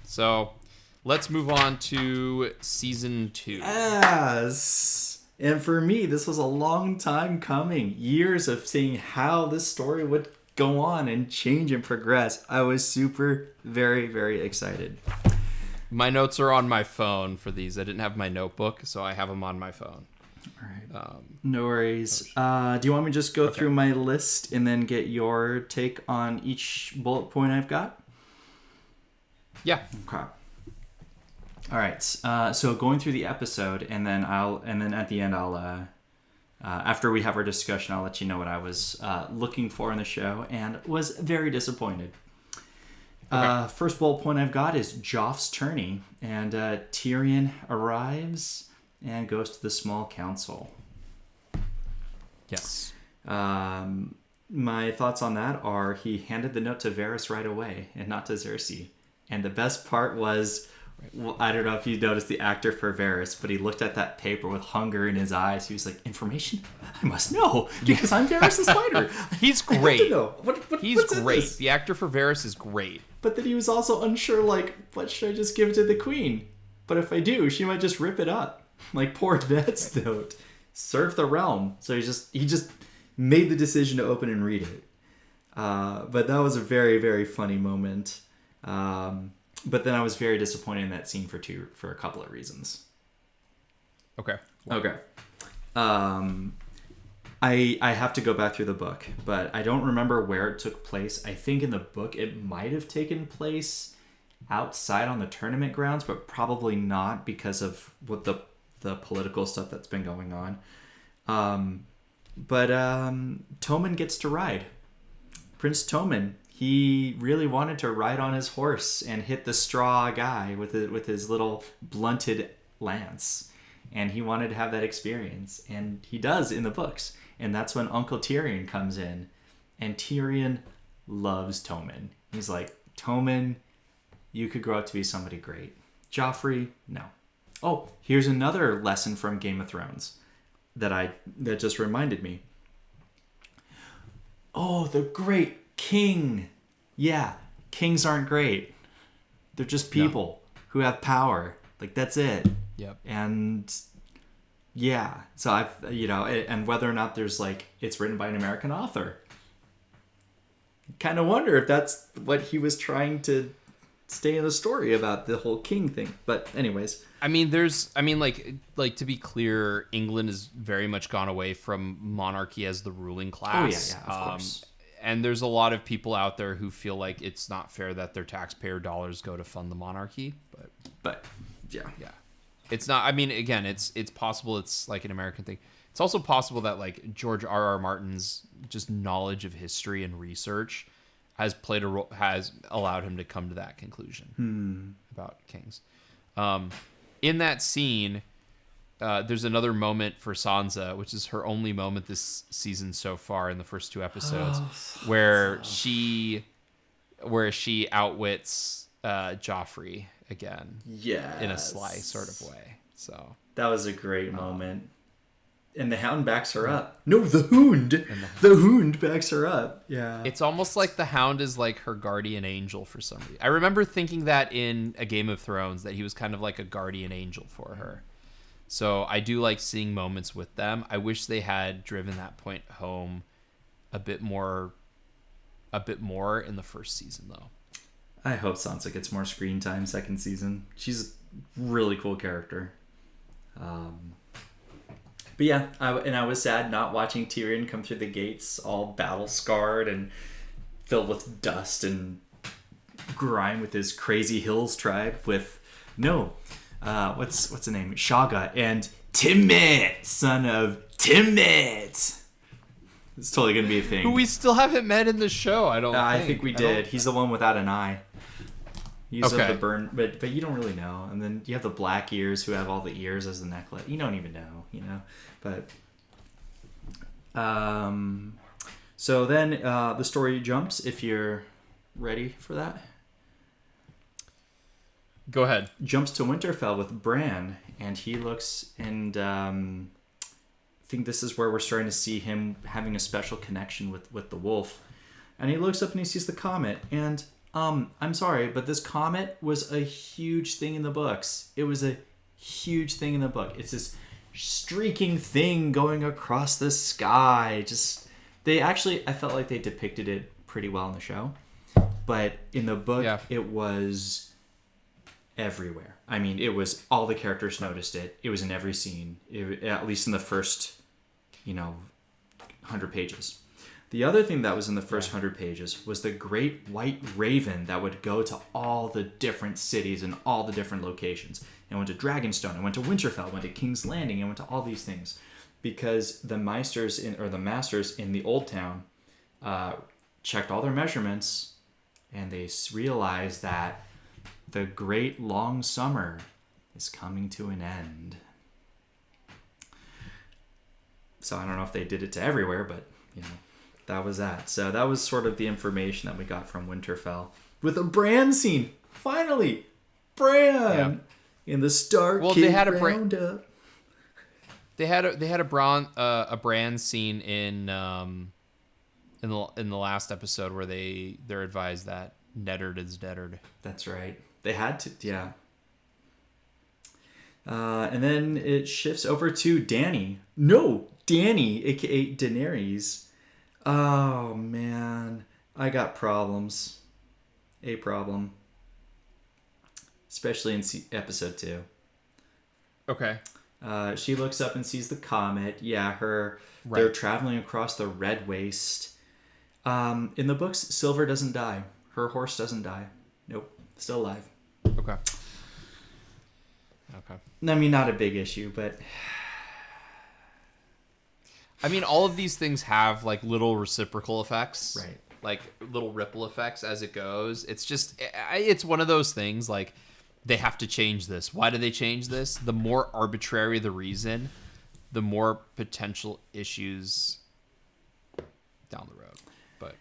So let's move on to season 2. Yes. And for me, this was a long time coming. Years of seeing how this story would go on and change and progress. I was super, very, very excited. My notes are on my phone for these. I didn't have my notebook, so I have them on my phone. All right. No worries. Do you want me to just go through my list and then get your take on each bullet point I've got? Yeah. Okay. All right. So going through the episode, and then at the end I'll after we have our discussion, I'll let you know what I was looking for in the show and was very disappointed. Okay. First bullet point I've got is Joff's tourney, and Tyrion arrives and goes to the small council. Yes. My thoughts on that are he handed the note to Varys right away and not to Cersei. And the best part was, well, I don't know if you noticed the actor for Varys, but he looked at that paper with hunger in his eyes. He was like, information? I must know, because I'm Varys the Spider. He's great. I have to know. He's great. The actor for Varys is great. But then he was also unsure, like, what should I just give to the queen? But if I do, she might just rip it up. Like poor Ned's note. Serve the realm. So he just made the decision to open and read it. But that was a very, very funny moment. But then I was very disappointed in that scene for a couple of reasons. Okay. I have to go back through the book, but I don't remember where it took place. I think in the book it might have taken place outside on the tournament grounds, but probably not because of what the political stuff that's been going on. But Tommen gets to ride. Prince Tommen. He really wanted to ride on his horse and hit the straw guy with his little blunted lance. And he wanted to have that experience. And he does in the books. And that's when Uncle Tyrion comes in. And Tyrion loves Tommen. He's like, Tommen, you could grow up to be somebody great. Joffrey, no. Oh, here's another lesson from Game of Thrones. that just reminded me. Oh, the great king. Yeah, kings aren't great. They're just people who have power. Like, that's it. Yep. And yeah, so and whether or not there's like it's written by an American author. Kind of wonder if that's what he was trying to stay in the story about the whole king thing. But anyways, like to be clear, England has very much gone away from monarchy as the ruling class. Oh yeah, of course. And there's a lot of people out there who feel like it's not fair that their taxpayer dollars go to fund the monarchy. But yeah. It's not. I mean, again, it's possible it's like an American thing. It's also possible that like George R.R. Martin's just knowledge of history and research has played a role, has allowed him to come to that conclusion about kings. In that scene, there's another moment for Sansa, which is her only moment this season so far in the first 2 episodes, where she outwits Joffrey again. Yeah. In a sly sort of way. So that was a great moment. And the Hound backs her up. No, the Hound. The Hound backs her up. Yeah. It's almost like the Hound is like her guardian angel for some reason. I remember thinking that in A Game of Thrones, that he was kind of like a guardian angel for her. So I do like seeing moments with them. I wish they had driven that point home a bit more in the first season, though. I hope Sansa gets more screen time second season. She's a really cool character. But yeah, I was sad not watching Tyrion come through the gates all battle scarred and filled with dust and grime with his crazy hills tribe with what's the name? Shaga and Timmet, son of Timmet. It's totally gonna be a thing. Who we still haven't met in the show. I think we did. He's the one without an eye. He's okay. Of the burn, but you don't really know. And then you have the black ears who have all the ears as the necklace. You don't even know, But so then the story jumps. If you're ready for that, go ahead. Jumps to Winterfell with Bran, and he looks and I think this is where we're starting to see him having a special connection with the wolf. And he looks up and he sees the comet, and I'm sorry, but this comet was a huge thing in the books. It was a huge thing in the book. It's this streaking thing going across the sky. I felt like they depicted it pretty well in the show. But in the book, It was everywhere. I mean, it was all the characters noticed it. It was in every scene, at least in the first, 100 pages. The other thing that was in the first 100 pages was the great white raven that would go to all the different cities and all the different locations. It went to Dragonstone, it went to Winterfell, it went to King's Landing, it went to all these things. Because the masters in the Old Town checked all their measurements, and they realized that the great long summer is coming to an end. So I don't know if they did it to everywhere, but, that was that. So that was sort of the information that we got from Winterfell. With a Bran scene. Finally! Bran! In the Stark Kid Roundup. They had a Bran scene in the last episode where they're advised that Neddard is deadard. That's right. They had to, yeah. And then it shifts over to Dany, aka Daenerys. Oh man, I got problems. A problem. Especially in episode 2. Okay. She looks up and sees the comet. Yeah, they're traveling across the Red Waste. In the books, Silver doesn't die. Her horse doesn't die. Nope, still alive. Okay. I mean, not a big issue, but I mean, all of these things have like little reciprocal effects, right? Like little ripple effects as it goes. It's just, it's one of those things like they have to change this. Why do they change this? The more arbitrary the reason, the more potential issues down the road. But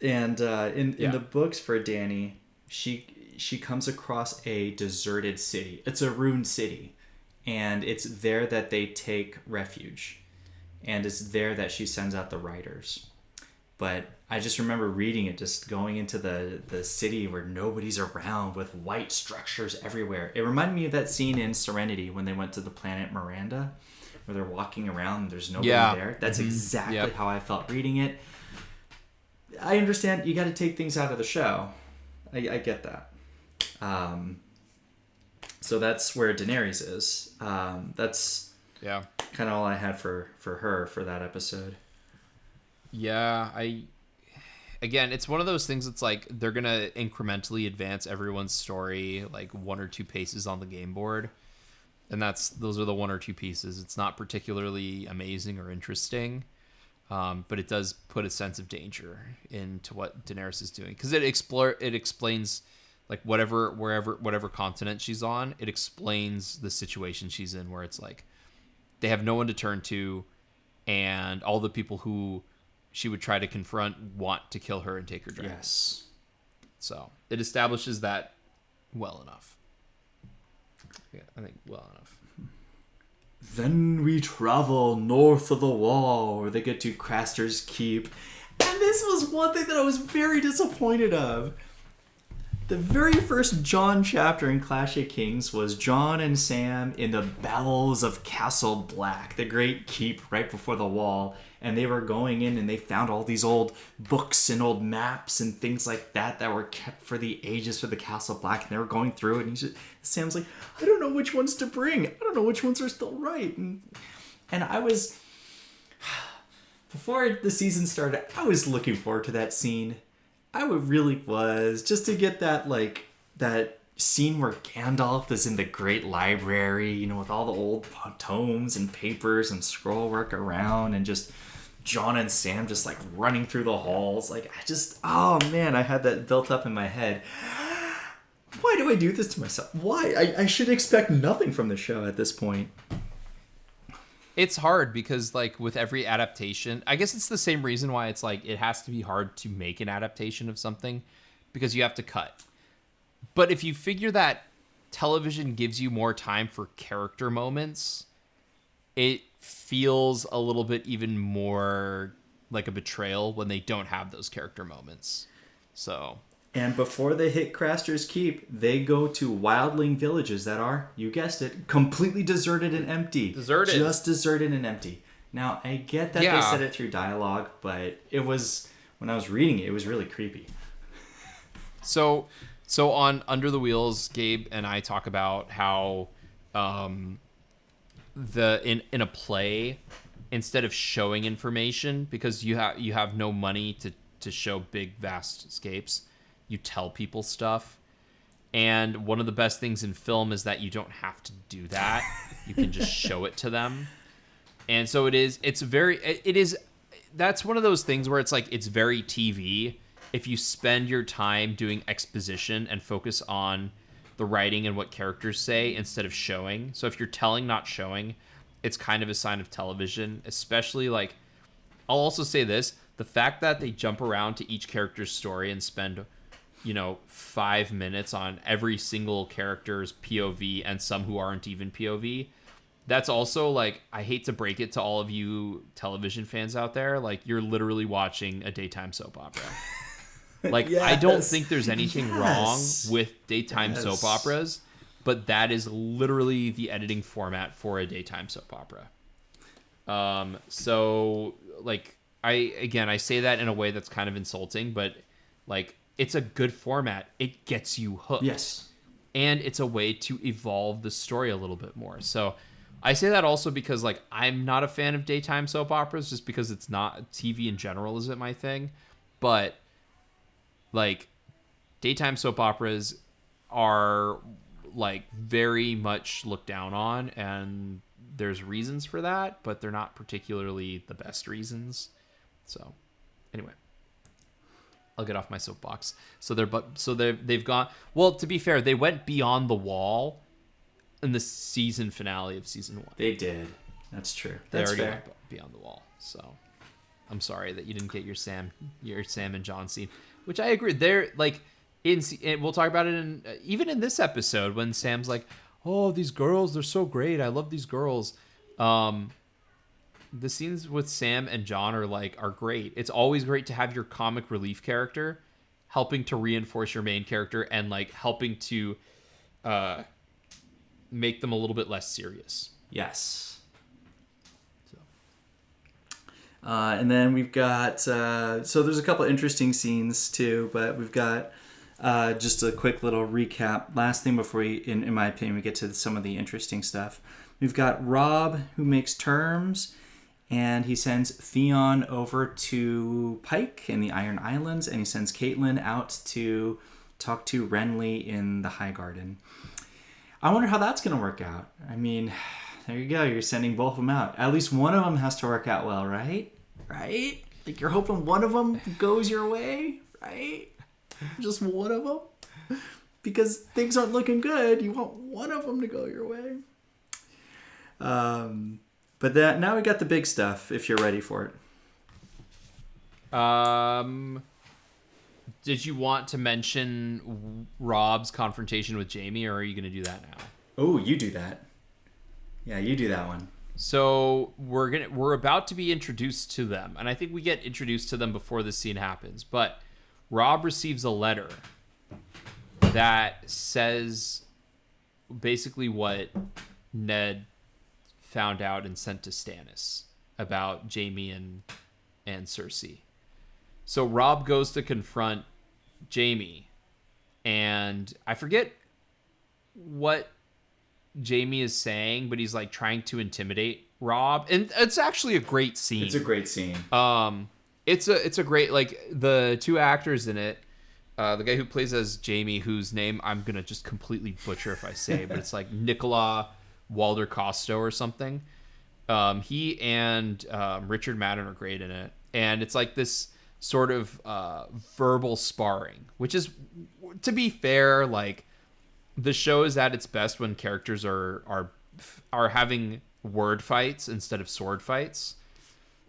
in the books for Dany, she comes across a deserted city. It's a ruined city, and it's there that they take refuge. and it's there that she sends out the riders. But I just remember reading it, just going into the city where nobody's around with white structures everywhere. It reminded me of that scene in Serenity when they went to the planet Miranda, where they're walking around and there's nobody there. That's exactly how I felt reading it. I understand you got to take things out of the show. I get that. So that's where Daenerys is. That's kind of all I had for her for that episode. Yeah, again, it's one of those things that's like they're going to incrementally advance everyone's story like 1 or 2 paces on the game board. And those are the 1 or 2 pieces. It's not particularly amazing or interesting, but it does put a sense of danger into what Daenerys is doing, because it explains like whatever continent she's on. It explains the situation she's in, where it's like they have no one to turn to, and all the people who she would try to confront want to kill her and take her dragon. Yes. So it establishes that well enough. Yeah, I think well enough. Then we travel north of the wall, where they get to Craster's Keep. And this was one thing that I was very disappointed of. The very first Jon chapter in Clash of Kings was Jon and Sam in the bowels of Castle Black, the great keep right before the wall. And they were going in and they found all these old books and old maps and things like that were kept for the ages for the Castle Black. And they were going through it, and Sam's like, I don't know which ones to bring. I don't know which ones are still right. And I was, before the season started, I was looking forward to that scene. I really was, just to get that scene where Gandalf is in the great library, with all the old tomes and papers and scroll work around, and just Jon and Sam just like running through the halls. Like, oh man, I had that built up in my head. Why do I do this to myself? Why? I should expect nothing from the show at this point. It's hard because, like, with every adaptation, I guess it's the same reason why it's like it has to be hard to make an adaptation of something, because you have to cut. But if you figure that television gives you more time for character moments, it feels a little bit even more like a betrayal when they don't have those character moments. So. And before they hit Craster's Keep, they go to wildling villages that are, you guessed it, completely deserted and empty. Just deserted and empty. Now, I get that they said it through dialogue, but it was, when I was reading it, it was really creepy. So on Under the Wheels, Gabe and I talk about how in a play, instead of showing information, because you have no money to show big, vast escapes, you tell people stuff. And one of the best things in film is that you don't have to do that. You can just show it to them. And so that's one of those things where it's like, it's very TV. If you spend your time doing exposition and focus on the writing and what characters say instead of showing. So if you're telling, not showing, it's kind of a sign of television, especially like, I'll also say this, the fact that they jump around to each character's story and spend 5 minutes on every single character's POV, and some who aren't even POV. That's also, like, I hate to break it to all of you television fans out there, like, you're literally watching a daytime soap opera. Like, yes. I don't think there's anything wrong with daytime soap operas, but that is literally the editing format for a daytime soap opera. So, like, I say that in a way that's kind of insulting, but, like, it's a good format. It gets you hooked. Yes. And it's a way to evolve the story a little bit more. So I say that also because, like, I'm not a fan of daytime soap operas, just because it's not, TV in general isn't my thing. But, like, daytime soap operas are, like, very much looked down on, and there's reasons for that, but they're not particularly the best reasons. So anyway, I'll get off my soapbox. They've gone, well, to be fair, they went beyond the wall in the season finale of season 1. They did. That's true. That's they already fair. went beyond the wall. So I'm sorry that you didn't get your Sam and John scene, which I agree. They're like, we'll talk about it even in this episode when Sam's like, "Oh, these girls, they're so great. I love these girls." the scenes with Sam and John are great. It's always great to have your comic relief character helping to reinforce your main character and like helping to make them a little bit less serious. Yes. And then we've got so there's a couple interesting scenes too, but we've got just a quick little recap. Last thing before we, in my opinion, we get to some of the interesting stuff. We've got Rob who makes terms, and he sends Theon over to Pike in the Iron Islands, and he sends Caitlin out to talk to Renly in the High Garden. I wonder how that's going to work out. I mean, there you go. You're sending both of them out. At least one of them has to work out well, right? Right? Like you're hoping one of them goes your way, right? Just one of them? Because things aren't looking good. You want one of them to go your way. But now we got the big stuff, if you're ready for it. Did you want to mention Rob's confrontation with Jaime, or are you going to do that now? Oh, you do that. Yeah, you do that one. So we're about to be introduced to them, and I think we get introduced to them before this scene happens. But Rob receives a letter that says basically what Ned found out and sent to Stannis about Jaime and Cersei. So Rob goes to confront Jaime, and I forget what Jaime is saying, but he's like trying to intimidate Rob, and it's actually a great scene. It's a great scene. It's a great, like, the two actors in it, the guy who plays as Jaime, whose name I'm gonna just completely butcher if I say, but it's like Nicola Walder Costo or something. He and Richard Madden are great in it, and it's like this sort of verbal sparring, which is, to be fair, like, the show is at its best when characters are having word fights instead of sword fights.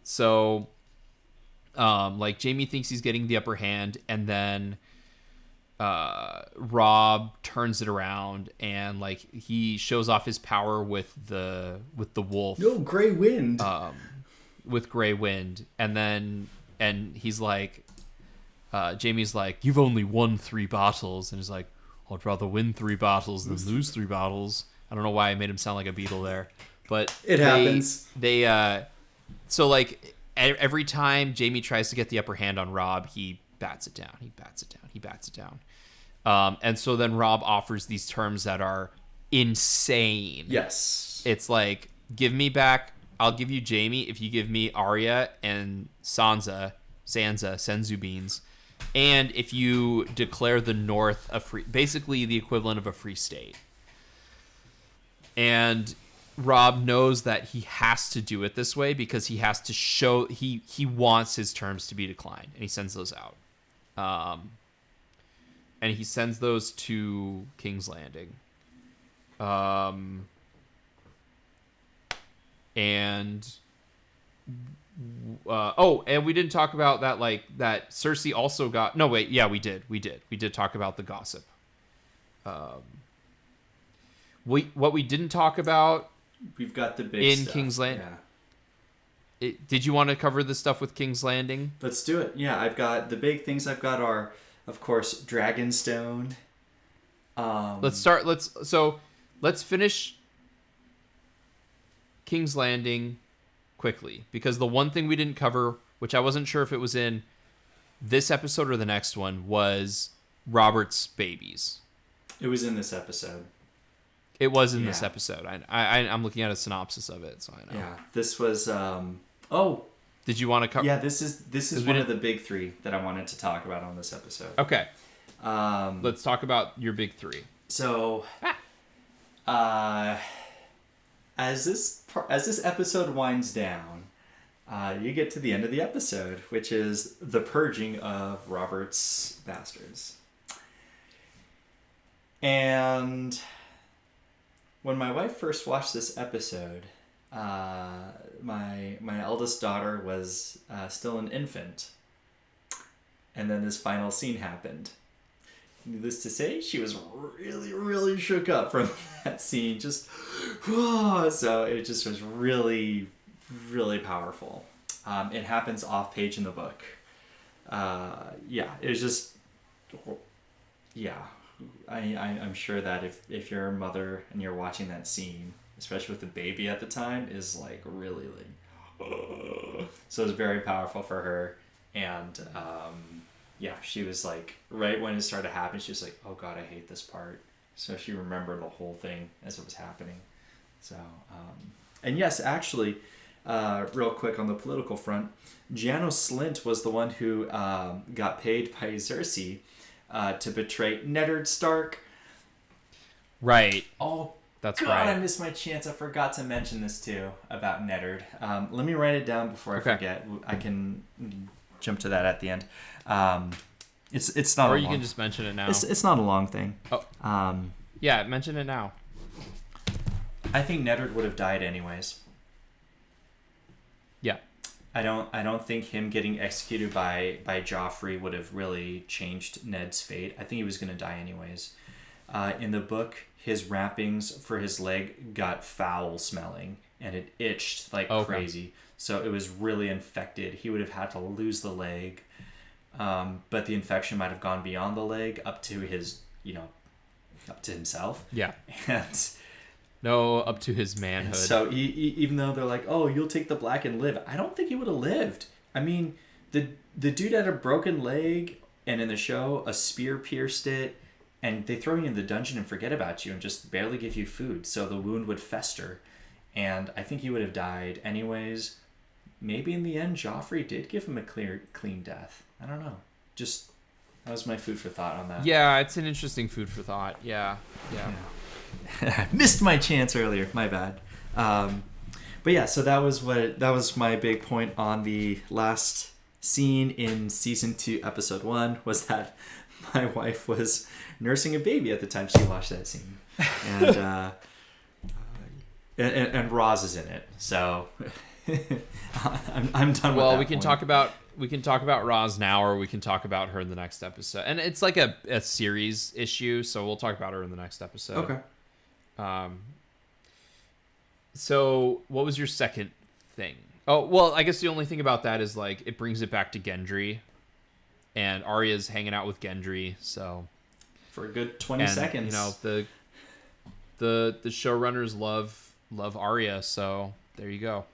So, like, Jaime thinks he's getting the upper hand, and then Rob turns it around and like he shows off his power with the wolf. No, Grey Wind. With Grey Wind, and he's like, Jaime's like, you've only won 3 battles, and he's like, I'd rather win 3 battles than lose 3 battles. I don't know why I made him sound like a Beatle there, but it happens. So like every time Jaime tries to get the upper hand on Rob, he bats it down. He bats it down. And so then Rob offers these terms that are insane. Yes. It's like, give me back, I'll give you Jaime if you give me Arya and Sansa, Senzu beans. And if you declare the North a free, basically the equivalent of a free state. And Rob knows that he has to do it this way because he has to show he wants his terms to be declined, and he sends those out. And he sends those to King's Landing. And we didn't talk about that, like, that Cersei also got... No, wait, yeah, we did talk about the gossip. What we didn't talk about... We've got the big in stuff. King's Landing. Yeah. Did you want to cover the stuff with King's Landing? Let's do it. Yeah, I've got... The big things I've got are, of course, Dragonstone. Let's finish King's Landing quickly, because the one thing we didn't cover, which I wasn't sure if it was in this episode or the next one, was Robert's babies. It was in this episode. It was in this episode. I'm looking at a synopsis of it, so I know. Yeah, this was. Did you want to cover? Yeah, this is one of the big 3 that I wanted to talk about on this episode. Okay. Let's talk about your big 3. So, as this episode winds down, you get to the end of the episode, which is the purging of Robert's bastards. And when my wife first watched this episode, my eldest daughter was still an infant, and then this final scene happened. Needless to say, she was really, really shook up from that scene. So it just was really really powerful. It happens off page in the book. Yeah, it was just, yeah. I'm sure that if you're a mother and you're watching that scene, especially with the baby at the time, is like really like, so it was very powerful for her. And yeah, she was like, right when it started happening, she was like, oh God, I hate this part. So she remembered the whole thing as it was happening. So, and yes, actually, real quick on the political front, Janos Slint was the one who got paid by Cersei to betray Neddard Stark. Right. Oh, that's God, right. I missed my chance. I forgot to mention this too about Neddard. Let me write it down before I forget. I can jump to that at the end. It's not. Or a you long, can just mention it now. It's not a long thing. Oh. Yeah, mention it now. I think Neddard would have died anyways. Yeah. I don't think him getting executed by Joffrey would have really changed Ned's fate. I think he was going to die anyways. In the book, his wrappings for his leg got foul smelling, and it itched like crazy. So it was really infected. He would have had to lose the leg, but the infection might have gone beyond the leg up to his, up to himself. Yeah. And no, up to his manhood. So even though they're like, oh, you'll take the black and live, I don't think he would have lived. I mean, the dude had a broken leg, and in the show, a spear pierced it, and they throw you in the dungeon and forget about you and just barely give you food, so the wound would fester. And I think he would have died anyways. Maybe in the end, Joffrey did give him a clean death. I don't know. Just, that was my food for thought on that. Yeah, it's an interesting food for thought. Yeah. I missed my chance earlier. My bad. But yeah, so that was my big point on the last scene in season 2, episode 1, was that my wife was nursing a baby at the time she watched that scene, and and Roz is in it. So I'm done. Well, with that we can point. talk about Roz now, or we can talk about her in the next episode. And it's like a series issue, so we'll talk about her in the next episode. Okay. So what was your second thing? Oh, well, I guess the only thing about that is like it brings it back to Gendry, and Arya's hanging out with Gendry, so for a good 20 seconds. The showrunners love Arya, so there you go.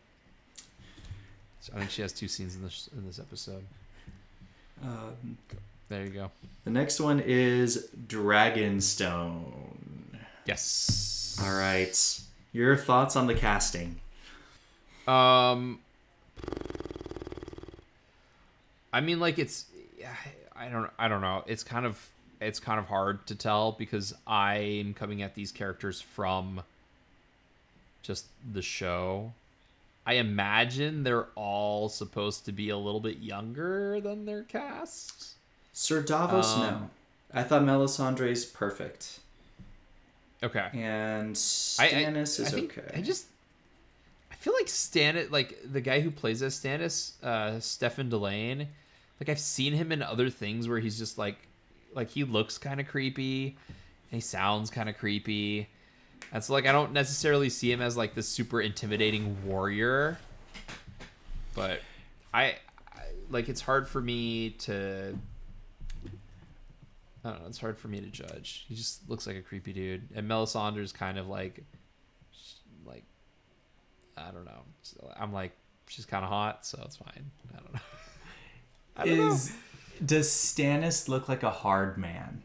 So I think she has 2 scenes in this episode. There you go. The next one is Dragonstone. Yes. All right. Your thoughts on the casting? I mean, like it's, I don't know. It's kind of hard to tell because I'm coming at these characters from just the show. I imagine they're all supposed to be a little bit younger than their cast. Sir Davos, no. I thought Melisandre's perfect. Okay. And Stannis is okay. I feel like Stannis, like the guy who plays as Stannis, Stefan Delane, like I've seen him in other things where he's just like he looks kind of creepy and he sounds kind of creepy. And so like I don't necessarily see him as like this super intimidating warrior, but I like it's hard for me to, I don't know, it's hard for me to judge. He just looks like a creepy dude. And Melisandre's kind of like I don't know. I'm like, she's kind of hot, so it's fine. I don't know. Does Stannis look like a hard man?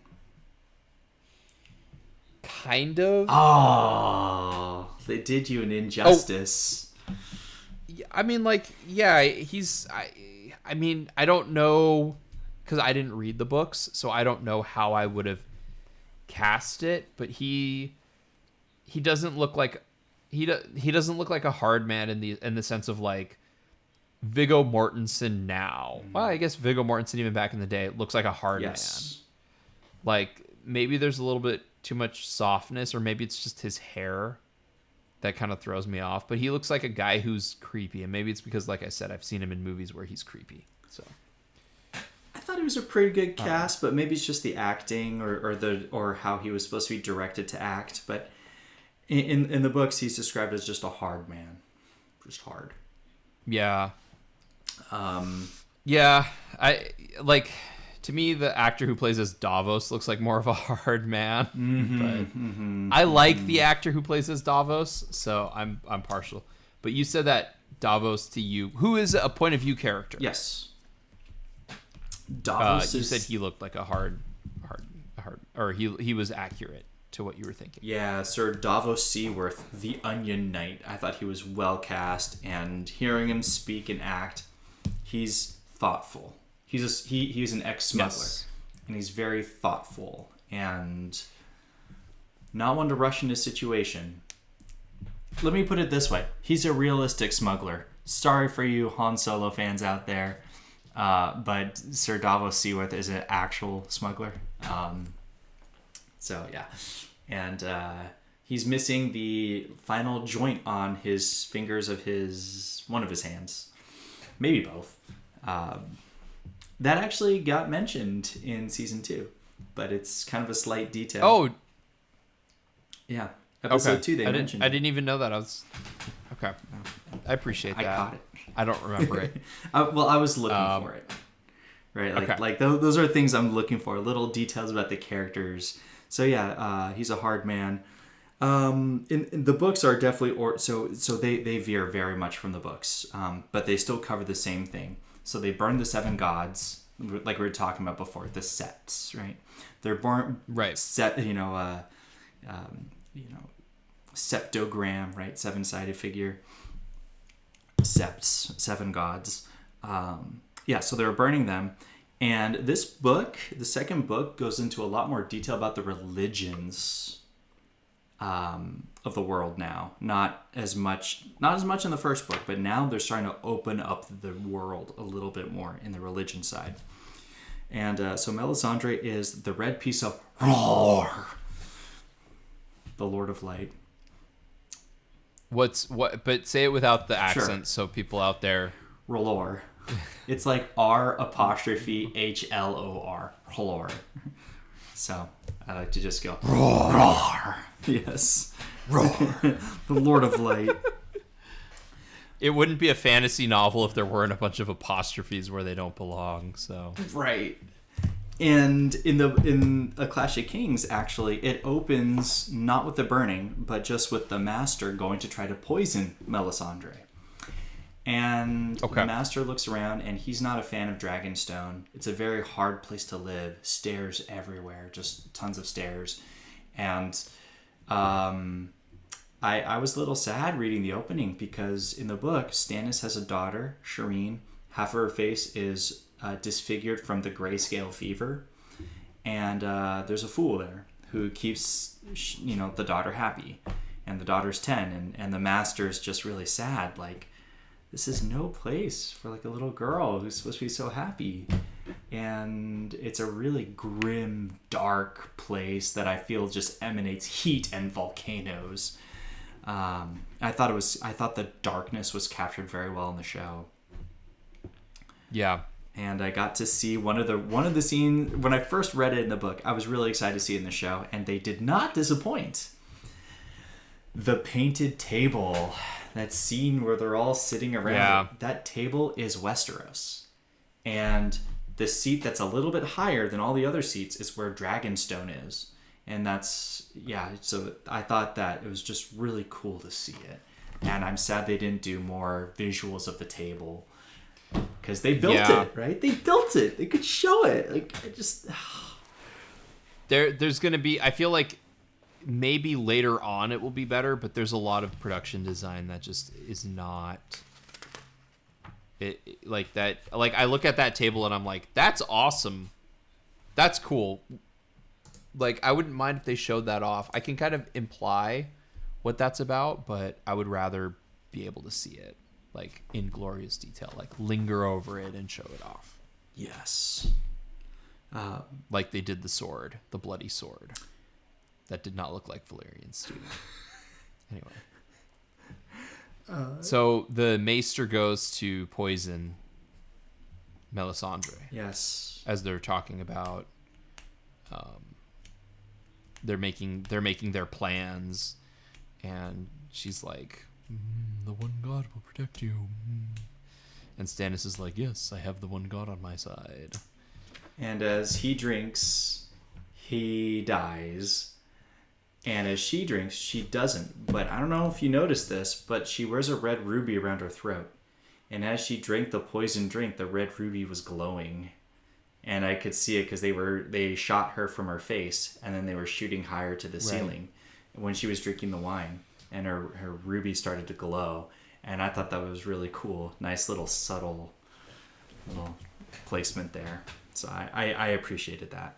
Kind of. Oh, they did you an injustice. I mean, like, yeah, he's. I mean, I don't know because I didn't read the books, so I don't know how I would have cast it. But he doesn't look like he doesn't look like a hard man in the sense of like Viggo Mortensen now. Well, I guess Viggo Mortensen even back in the day looks like a hard man. Like maybe there's a little bit too much softness, or maybe it's just his hair that kind of throws me off. But he looks like a guy who's creepy, and maybe it's because, like I said, I've seen him in movies where he's creepy. So I thought it was a pretty good cast, but maybe it's just the acting or how he was supposed to be directed to act. But in the books, he's described as just a hard man, just hard. Yeah. Um, Yeah. I like. To me, the actor who plays as Davos looks like more of a hard man, but I like the actor who plays as Davos, so I'm partial. But you said that Davos to you, who is a point of view character. yes. Davos You is... said he looked like a hard, or he was accurate to what you were thinking. Yeah, Sir Davos Seaworth, the Onion Knight. I thought he was well cast, and hearing him speak and act, he's thoughtful. He's an ex-smuggler, Yes. and he's very thoughtful and not one to rush into a situation. Let me put it this way: he's a realistic smuggler. Sorry for you Han Solo fans out there, but Sir Davos Seaworth is an actual smuggler. So yeah, and he's missing the final joint on his fingers of one of his hands, maybe both. That actually got mentioned in season 2, but it's kind of a slight detail. Oh, yeah, episode 2 they mentioned. I didn't even know that. I was okay. I appreciate that. I caught it. I don't remember it. Well, I was looking for it. Right, like those are things I'm looking for, little details about the characters. So yeah, he's a hard man. In the books are definitely so they veer very much from the books, but they still cover the same thing. So they burn the 7 gods, like we were talking about before, the septs, right? They're born septogram, right? 7-sided figure, septs, 7 gods. So they were burning them. And this book, the second book, goes into a lot more detail about the religions of the world now. Not as much in the first book, but now they're starting to open up the world a little bit more in the religion side. And so Melisandre is the red piece of roar, the Lord of Light. What? But say it without the accent, Sure. so people out there. Rolor. It's like R''HLOR. Rolor. So I like to just go roar. Yes. Roar. The Lord of Light. It wouldn't be a fantasy novel if there weren't a bunch of apostrophes where they don't belong. So Right. And in A Clash of Kings, actually, it opens not with the burning, but just with the Master going to try to poison Melisandre. And the Master looks around, and he's not a fan of Dragonstone. It's a very hard place to live. Stairs everywhere, just tons of stairs. And I was a little sad reading the opening, because in the book, Stannis has a daughter, Shireen. Half of her face is disfigured from the grayscale fever. And there's a fool there who keeps the daughter happy. And the daughter's 10, and the Master's just really sad, like, this is no place for like a little girl who's supposed to be so happy. And it's a really grim, dark place that I feel just emanates heat and volcanoes. I thought the darkness was captured very well in the show. yeah, And I got to see one of the scenes when I first read it in the book. I was really excited to see it in the show, and they did not disappoint. The painted table. That scene where they're all sitting around, that table is Westeros. And the seat that's a little bit higher than all the other seats is where Dragonstone is. And so I thought that it was just really cool to see it. And I'm sad they didn't do more visuals of the table. Because they built it, right? They built it. They could show it. Like, I just... there's going to be, I feel like, maybe later on it will be better, but there's a lot of production design that just is not like that. Like, I look at that table and I'm like, that's awesome, that's cool. Like, I wouldn't mind if they showed that off. I can kind of imply what that's about, but I would rather be able to see it like in glorious detail, like linger over it and show it off. Yes. Like they did the bloody sword. That did not look like Valyrian steel. Anyway. So the Maester goes to poison Melisandre. Yes. As they're talking about, they're making their plans, and she's like, "The one God will protect you." And Stannis is like, yes, I have the one god on my side. And as he drinks, he dies. And as she drinks, she doesn't. But I don't know if you noticed this, but she wears a red ruby around her throat. And as she drank the poison drink, the red ruby was glowing. And I could see it because they shot her from her face, and then they were shooting higher to the ceiling when she was drinking the wine. And her ruby started to glow. And I thought that was really cool. Nice little subtle little placement there. So I appreciated that.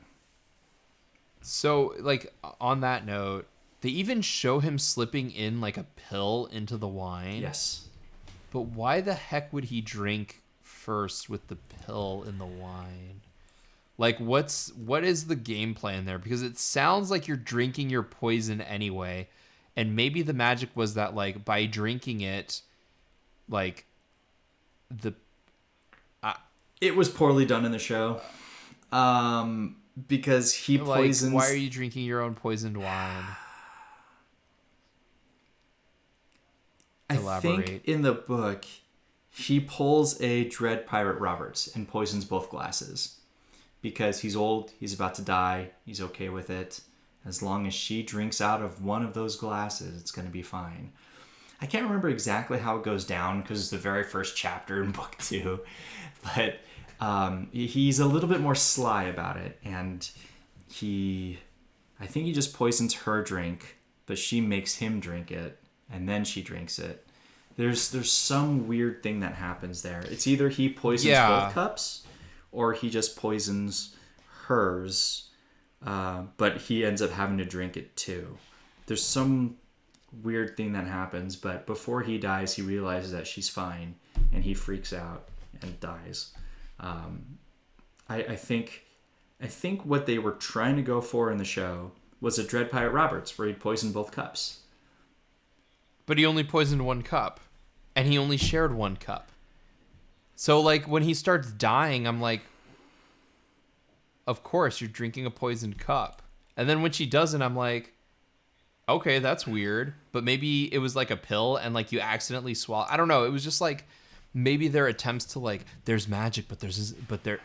So, like, on that note, they even show him slipping in, like, a pill into the wine. Yes. But why the heck would he drink first with the pill in the wine? Like, what is the game plan there? Because it sounds like you're drinking your poison anyway. And maybe the magic was that, like, by drinking it, like, it was poorly done in the show. Because he poisons... Like, why are you drinking your own poisoned wine? I think in the book, he pulls a Dread Pirate Roberts and poisons both glasses. Because he's old, he's about to die, he's okay with it. As long as she drinks out of one of those glasses, it's going to be fine. I can't remember exactly how it goes down because it's the very first chapter in book 2. But he's a little bit more sly about it. And I think he just poisons her drink, but she makes him drink it. And then she drinks it. There's some weird thing that happens there. It's either he poisons both cups, or he just poisons hers, but he ends up having to drink it too. There's some weird thing that happens, but before he dies, he realizes that she's fine, and he freaks out and dies. I think what they were trying to go for in the show was a Dread Pirate Roberts, where he poisoned both cups. But he only poisoned one cup. And he only shared one cup. So, like, when he starts dying, I'm like, of course, you're drinking a poisoned cup. And then when she doesn't, I'm like, okay, that's weird. But maybe it was like a pill and, like, you accidentally swallow. I don't know. It was just like, maybe their attempts to, like, there's magic, but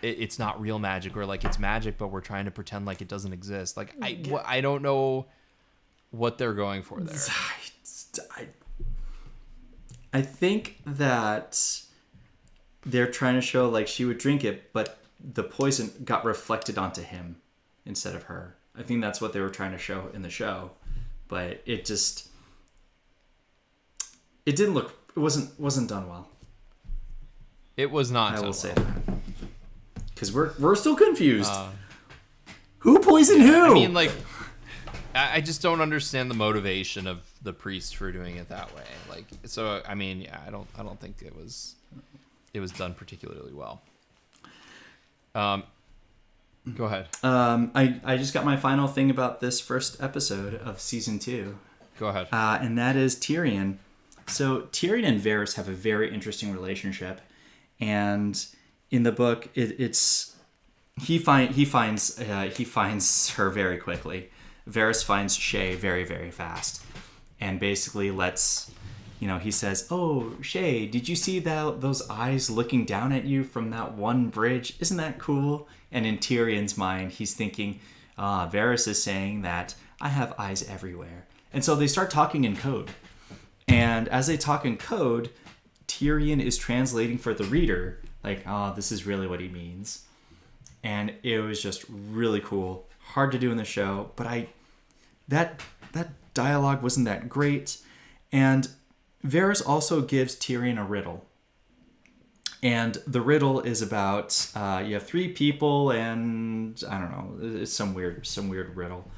it's not real magic. Or, like, it's magic, but we're trying to pretend like it doesn't exist. Like, I don't know what they're going for there. I think that they're trying to show like she would drink it, but the poison got reflected onto him instead of her. I think that's what they were trying to show in the show, but it wasn't done well. It was not. I will say that because we're still confused. Who poisoned who? I mean, like, I just don't understand the motivation of the priest for doing it that way. Like, so I mean, yeah, I don't think it was done particularly well. Go ahead. I just got my final thing about this first episode of season 2. Go ahead. And that is Tyrion. So Tyrion and Varys have a very interesting relationship, and in the book, he finds her very quickly. Varys finds Shay very, very fast, and basically he says, "Oh, Shay, did you see those eyes looking down at you from that one bridge? Isn't that cool?" And in Tyrion's mind, he's thinking, Varys is saying that I have eyes everywhere. And so they start talking in code. And as they talk in code, Tyrion is translating for the reader, like, this is really what he means. And it was just really cool. Hard to do in the show, but that dialogue wasn't that great. And Varys also gives Tyrion a riddle. And the riddle is about you have 3 people, and I don't know, it's some weird riddle.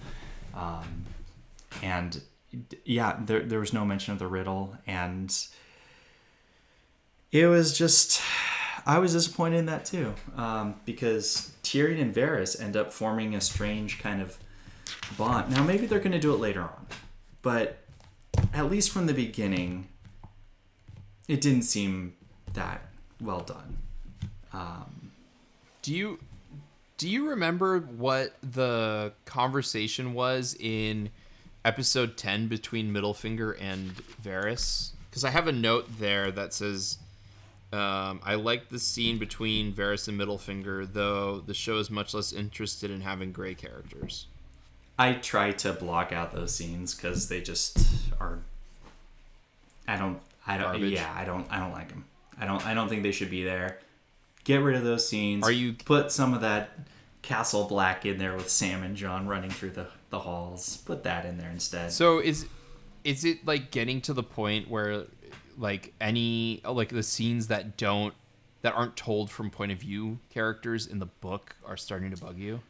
And yeah, there was no mention of the riddle, and it was just, I was disappointed in that too, because Tyrion and Varys end up forming a strange kind of bond. Now maybe they're going to do it later on, but at least from the beginning, it didn't seem that well done. Do you remember what the conversation was in episode 10 between Middlefinger and Varys? Because I have a note there that says I like the scene between Varys and Middlefinger, though the show is much less interested in having gray characters. I try to block out those scenes because they just are. I don't. Garbage. Yeah, I don't like them. I don't think they should be there. Get rid of those scenes. Put some of that Castle Black in there with Sam and Jon running through the halls. Put that in there instead. So is it like getting to the point where like any like the scenes that aren't told from point of view characters in the book are starting to bug you?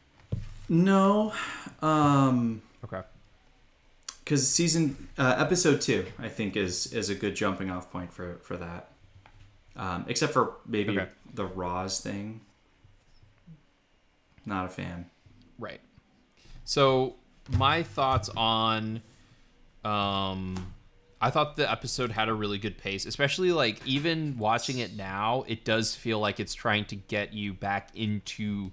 No. Okay. Because episode 2, I think is a good jumping off point for that. Except for maybe the Roz thing. Not a fan. Right. So my thoughts on, I thought the episode had a really good pace, especially like even watching it now, it does feel like it's trying to get you back into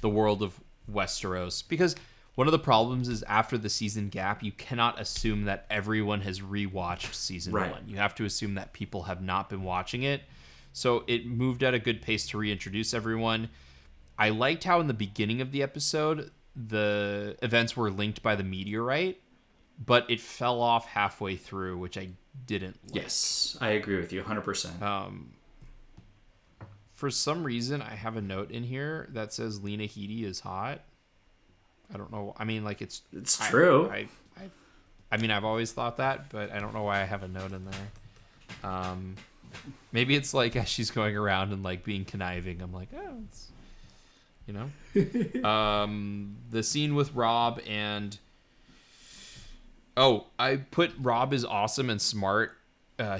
the world of Westeros, because one of the problems is after the season gap, you cannot assume that everyone has rewatched season 1. You have to assume that people have not been watching it. So it moved at a good pace to reintroduce everyone. I liked how in the beginning of the episode, the events were linked by the meteorite, but it fell off halfway through, which I didn't like. Yes, I agree with you 100%. For some reason, I have a note in here that says Lena Headey is hot. I don't know. I mean, like it's true. I mean, I've always thought that, but I don't know why I have a note in there. Maybe it's like as she's going around and like being conniving, I'm like, oh, it's, you know. The scene with Robb and I put Robb is awesome and smart.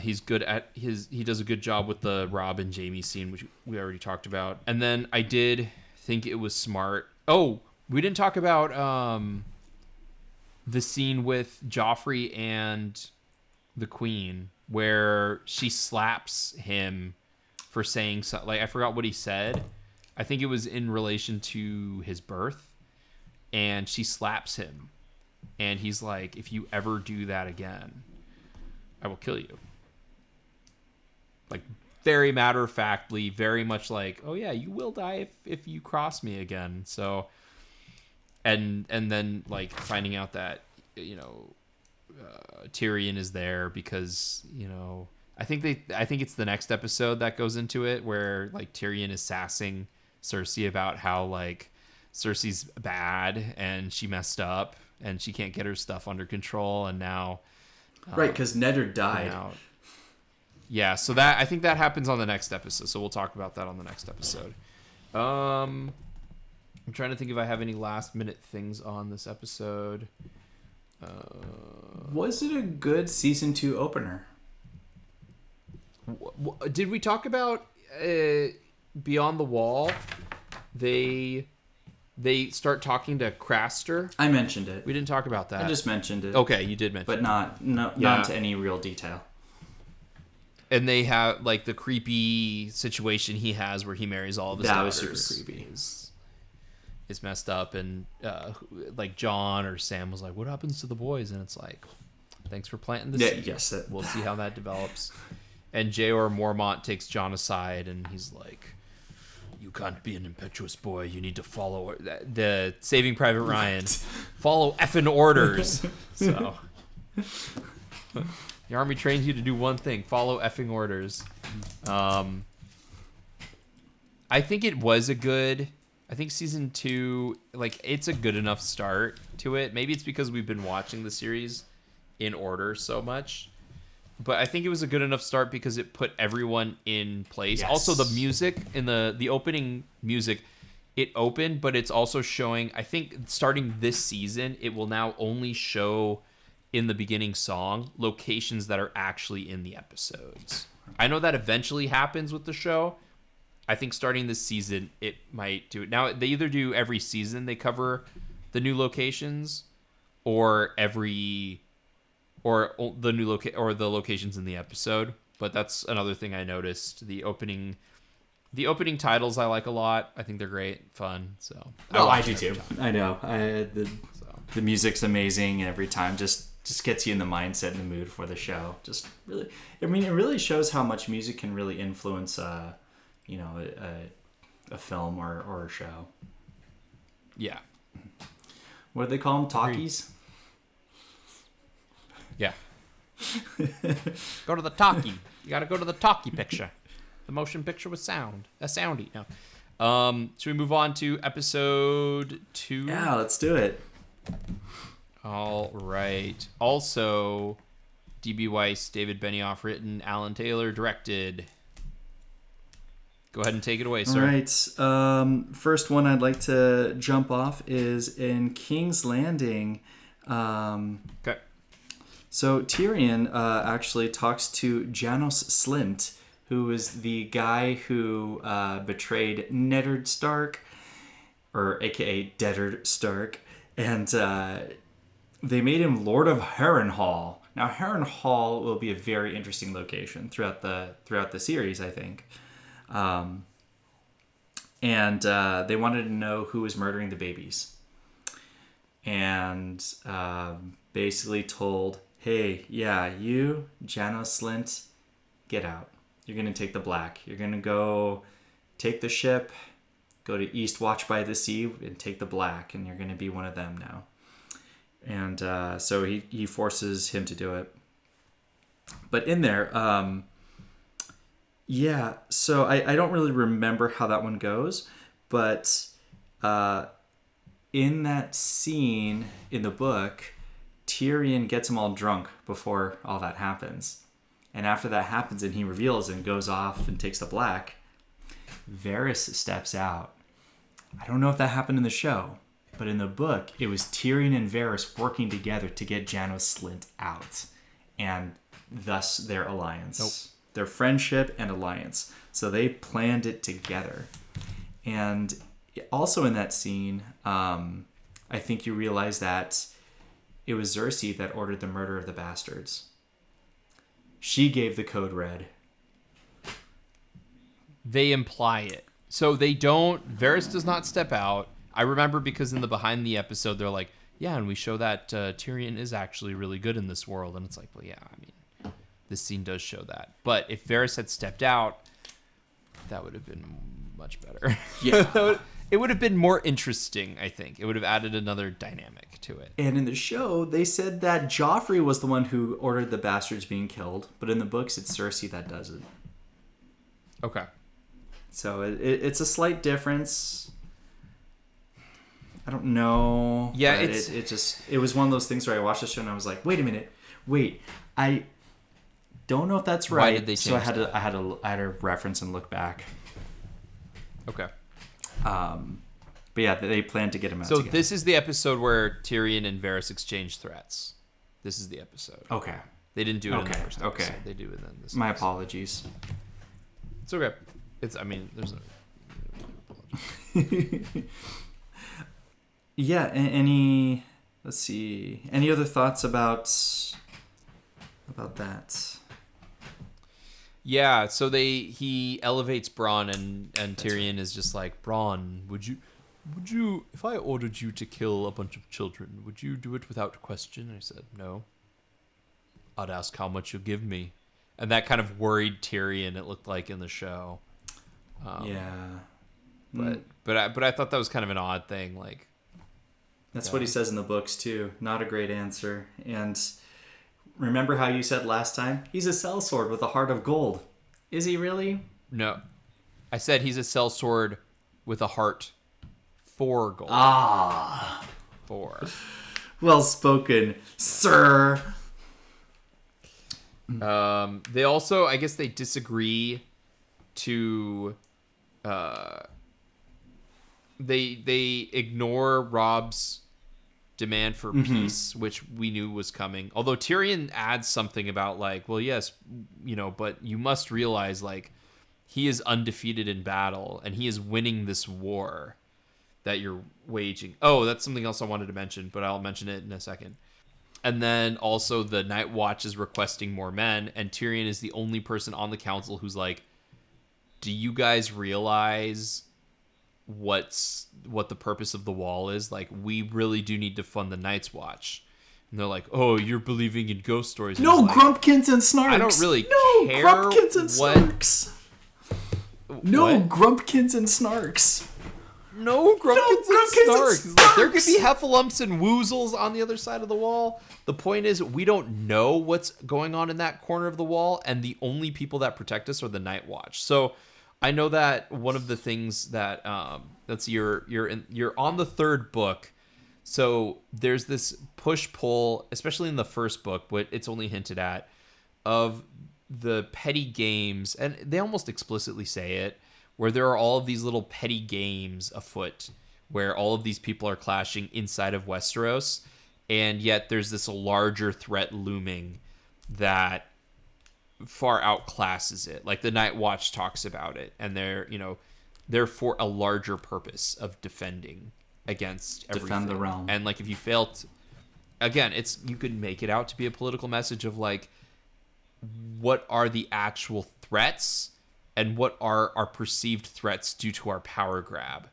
He's good at he does a good job with the Robb and Jaime scene, which we already talked about. And then I did think it was smart. Oh, we didn't talk about the scene with Joffrey and the Queen where she slaps him for saying something. Like, I forgot what he said. I think it was in relation to his birth. And she slaps him. And he's like, if you ever do that again, I will kill you. Like, very matter-of-factly, very much like, oh yeah, you will die if you cross me again. So, and then, like, finding out that, you know, Tyrion is there because, you know, I think it's the next episode that goes into it where like Tyrion is sassing Cersei about how like Cersei's bad and she messed up and she can't get her stuff under control, and now right, because Neddard died. Yeah, so that I think that happens on the next episode, so we'll talk about that on the next episode. I'm trying to think if I have any last minute things on this episode. Was it a good season 2 opener? Did we talk about Beyond the Wall? They start talking to Craster. I mentioned it. We didn't talk about that. I just mentioned it. Okay, you did mention but it. Not to any real detail. And they have like the creepy situation he has where he marries all of his daughters. That was super creepy. Is messed up, and like John or Sam was like, what happens to the boys? And it's like, thanks for planting the seed. Yes, we'll see how that develops. And J.R. Mormont takes John aside and he's like, you can't be an impetuous boy, you need to follow the Saving Private Ryan, follow effing orders. So the army trains you to do one thing, follow effing orders. I think it was I think season 2, like, it's a good enough start to it. Maybe it's because we've been watching the series in order so much. But I think it was a good enough start because it put everyone in place. Yes. Also, the music, in the opening music, it opened, but it's also showing, I think, starting this season, it will now only show in the beginning song locations that are actually in the episodes. I know that eventually happens with the show. I think starting this season, it might do it. Now, they either do every season they cover the new locations, or the locations in the episode. But that's another thing I noticed. The opening titles I like a lot. I think they're great, fun. So I do too. I know. The music's amazing every time. Just just gets you in the mindset and the mood for the show. Just really, I mean, it really shows how much music can really influence, a film or a show. Yeah. What do they call them? Talkies? Yeah. Go to the talkie. You got to go to the talkie picture. The motion picture with sound. Soundy. No. Should we move on to episode 2? Yeah, let's do it. All right. Also, D.B. Weiss, David Benioff written, Alan Taylor directed. Go ahead and take it away, sir. All right. First one I'd like to jump off is in King's Landing. Okay. So Tyrion actually talks to Janos Slynt, who is the guy who betrayed Neddard Stark, or AKA Deddard Stark, and they made him Lord of Harrenhal. Now, Harrenhal will be a very interesting location throughout the series, I think. And they wanted to know who was murdering the babies. And basically told, hey, yeah, you, Janos Slynt, get out. You're going to take the Black. You're going to go take the ship, go to East Watch by the Sea, and take the Black, and you're going to be one of them now. And so he forces him to do it. But in there, yeah, so I don't really remember how that one goes, but in that scene in the book, Tyrion gets them all drunk before all that happens. And after that happens and he reveals and goes off and takes the Black, Varys steps out. I don't know if that happened in the show, but in the book, it was Tyrion and Varys working together to get Janos Slynt out, and thus their alliance. Nope. Their friendship and alliance. So they planned it together. And also in that scene, I think you realize that it was Cersei that ordered the murder of the bastards. She gave the code red. They imply it. So they don't... Varys does not step out. I remember because in the behind the episode, they're like, yeah, and we show that Tyrion is actually really good in this world. And it's like, well, yeah, I mean, this scene does show that. But if Varys had stepped out, that would have been much better. Yeah. It would have been more interesting, I think. It would have added another dynamic to it. And in the show, they said that Joffrey was the one who ordered the bastards being killed. But in the books, it's Cersei that does it. Okay. So it's a slight difference. I don't know. Yeah, it was one of those things where I watched the show and I was like, wait a minute. Wait, I don't know if that's right. Why did they change so I had to reference and look back. Okay. But yeah, they plan to get him out So together. this is the episode where Tyrion and Varys exchange threats. This is the episode. Okay. They didn't do it in the first episode. Okay. They do it in this My episode. apologies. It's okay. There's no... Yeah, let's see. Any other thoughts about that? Yeah, so he elevates Bronn and Tyrion is just like, Bronn, would you, if I ordered you to kill a bunch of children, would you do it without question? And I said, no. I'd ask how much you'll give me. And that kind of worried Tyrion, it looked like in the show. Yeah. But I thought that was kind of an odd thing, like. That's what he says in the books too. Not a great answer. And remember how you said last time? He's a sellsword with a heart of gold. Is he really? No. I said he's a sellsword with a heart for gold. Ah. For. Well spoken, sir. They also, I guess they disagree to... They ignore Rob's demand for peace, which we knew was coming. Although Tyrion adds something about like, well, yes, but you must realize like he is undefeated in battle and he is winning this war that you're waging. Oh, that's something else I wanted to mention, but I'll mention it in a second. And then also the Night Watch is requesting more men, and Tyrion is the only person on the council who's like, do you guys realize what the purpose of the wall is? Like, we really do need to fund the Night's Watch. And they're like, "Oh, you're believing in ghost stories." And No, it's like, Grumpkins and Snarks. I don't really no, care Grumpkins and what- Snarks. No, What? Grumpkins and Snarks. No, Grumpkins and Grumpkins and Snarks. It's like, there could be Snarks. Heffalumps and Woozles on the other side of the wall. The point is, we don't know what's going on in that corner of the wall, and the only people that protect us are the Night Watch. So I know that one of the things that that's you're on the third book. So there's this push-pull, especially in the first book, but it's only hinted at, of the petty games, and they almost explicitly say it, where there are all of these little petty games afoot, where all of these people are clashing inside of Westeros, and yet there's this larger threat looming that far outclasses it. Like the Night Watch talks about it, and they're for a larger purpose of defending against everything. Defend the realm. And like if you fail to, again, you could make it out to be a political message of like, what are the actual threats and what are our perceived threats due to our power grab.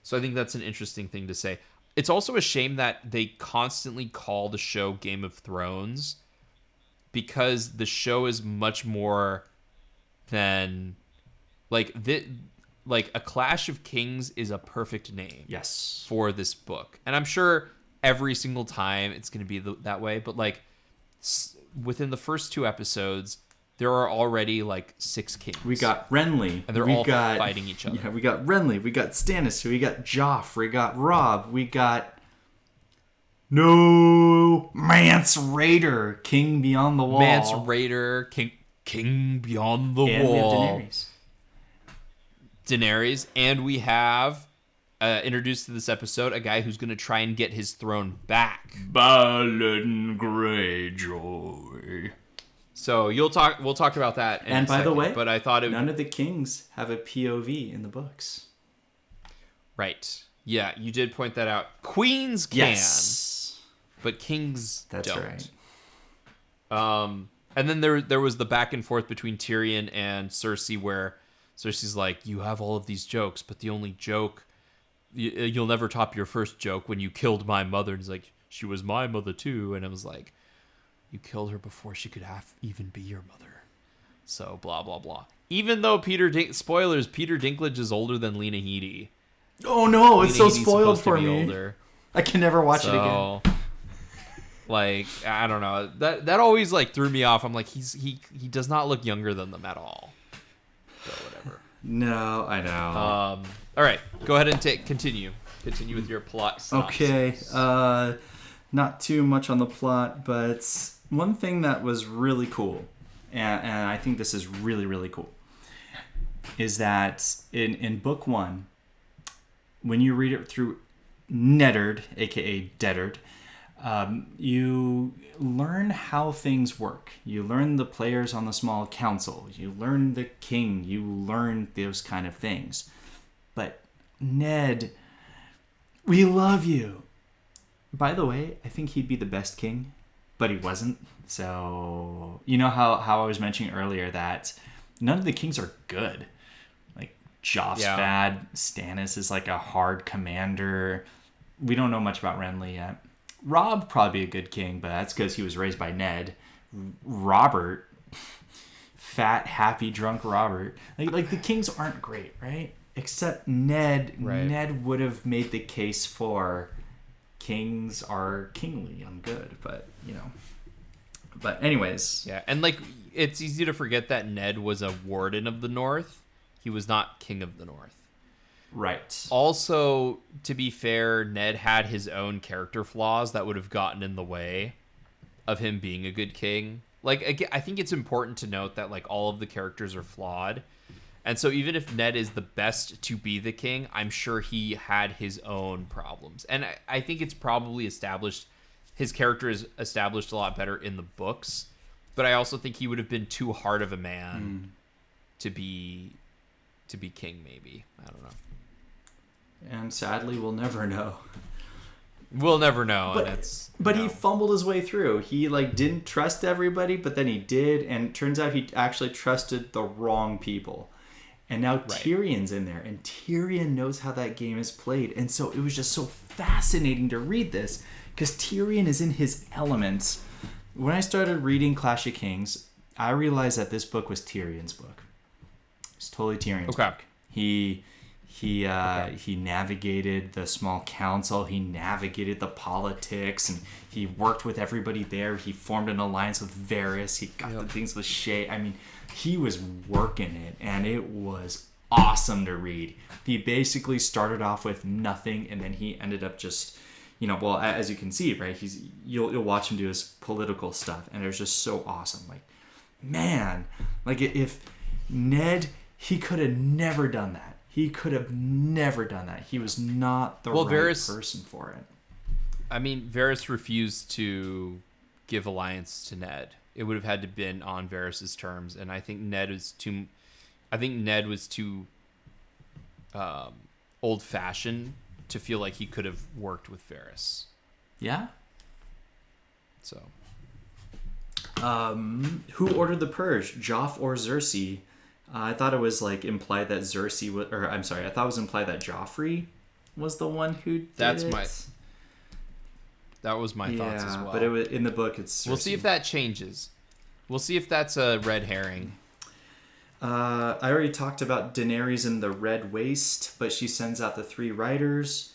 So I think that's an interesting thing to say. It's also a shame that they constantly call the show Game of Thrones, because the show is much more than like A Clash of Kings is a perfect name. Yes. For this book. And I'm sure every single time it's going to be that way, but like within the first 2 episodes, there are already like 6 kings. We got Renly. And they're all fighting each other. Yeah, we got Renly. We got Stannis. We got Joffrey. We got Robb. We got Mance Rayder, King Beyond the Wall. Mance Rayder, King Beyond the and Wall. We have Daenerys. And we have introduced to this episode a guy who's going to try and get his throne back. Balon Greyjoy. So we'll talk about that in And a by second, the way, but I thought none of the kings have a POV in the books. Right. Yeah, you did point that out. Queens can, Yes. but kings That's don't. right. And then there was the back and forth between Tyrion and Cersei, where Cersei's like, "You have all of these jokes, but the only joke, you'll never top your first joke when you killed my mother." And he's like, "She was my mother too." And I was like, "You killed her before she could even be your mother." So blah blah blah. Even though Peter Dinklage is older than Lena Headey. Oh no, it's so Lena Headey's spoiled supposed to for be me. older. I can never watch it again. Like, I don't know. That always like threw me off. I'm like, he does not look younger than them at all. So whatever. No, I know. All right, go ahead and continue. Continue with your plot synopsis. Okay. Not too much on the plot, but one thing that was really cool, and I think this is really, really cool, is that in book 1, when you read it through Neddard, aka Deddard, you learn how things work. You learn the players on the small council. You learn the king. You learn those kind of things. But Ned, we love you. By the way, I think he'd be the best king, but he wasn't. So, you know how I was mentioning earlier that none of the kings are good. Like, Joff's bad. Stannis is like a hard commander. We don't know much about Renly yet. Robb probably a good king, but that's because he was raised by Ned. Robert, fat, happy, drunk Robert. Like the kings aren't great, right? Except Ned. Right. Ned would have made the case for kings are kingly and good, but But anyways, Yeah, and like it's easy to forget that Ned was a warden of the North. He was not king of the North. right. Also, to be fair, Ned had his own character flaws that would have gotten in the way of him being a good king. Like, again, I think it's important to note that like all of the characters are flawed. And so even if Ned is the best to be the king, I'm sure he had his own problems. And I think it's probably established, his character is established a lot better in the books. But I also think he would have been too hard of a man to be king, maybe. I don't know. And sadly, we'll never know. We'll never know. But he fumbled his way through. He didn't trust everybody, but then he did, and it turns out he actually trusted the wrong people. And now Tyrion's in there, and Tyrion knows how that game is played. And so it was just so fascinating to read this, because Tyrion is in his elements. When I started reading Clash of Kings, I realized that this book was Tyrion's book. It's totally Tyrion's book. He navigated the small council. He navigated the politics, and he worked with everybody there. He formed an alliance with Varys. He got the things with Shay. I mean, he was working it, and it was awesome to read. He basically started off with nothing, and then he ended up just, well, as you can see, right? You'll watch him do his political stuff, and it was just so awesome. Like, man, like if Ned, he could have never done that. He could have never done that. He was not the right person for it. I mean, Varys refused to give alliance to Ned. It would have had to been on Varys' terms, and I think Ned was too old-fashioned to feel like he could have worked with Varys. Yeah. So, who ordered the purge, Joff or Cersei? I thought it was implied that Cersei was, or I'm sorry, I thought it was implied that Joffrey was the one who did it. That was my thoughts as well. But it was in the book. It's Cersei. We'll see if that changes. We'll see if that's a red herring. I already talked about Daenerys in the Red Waste, but she sends out the 3 riders,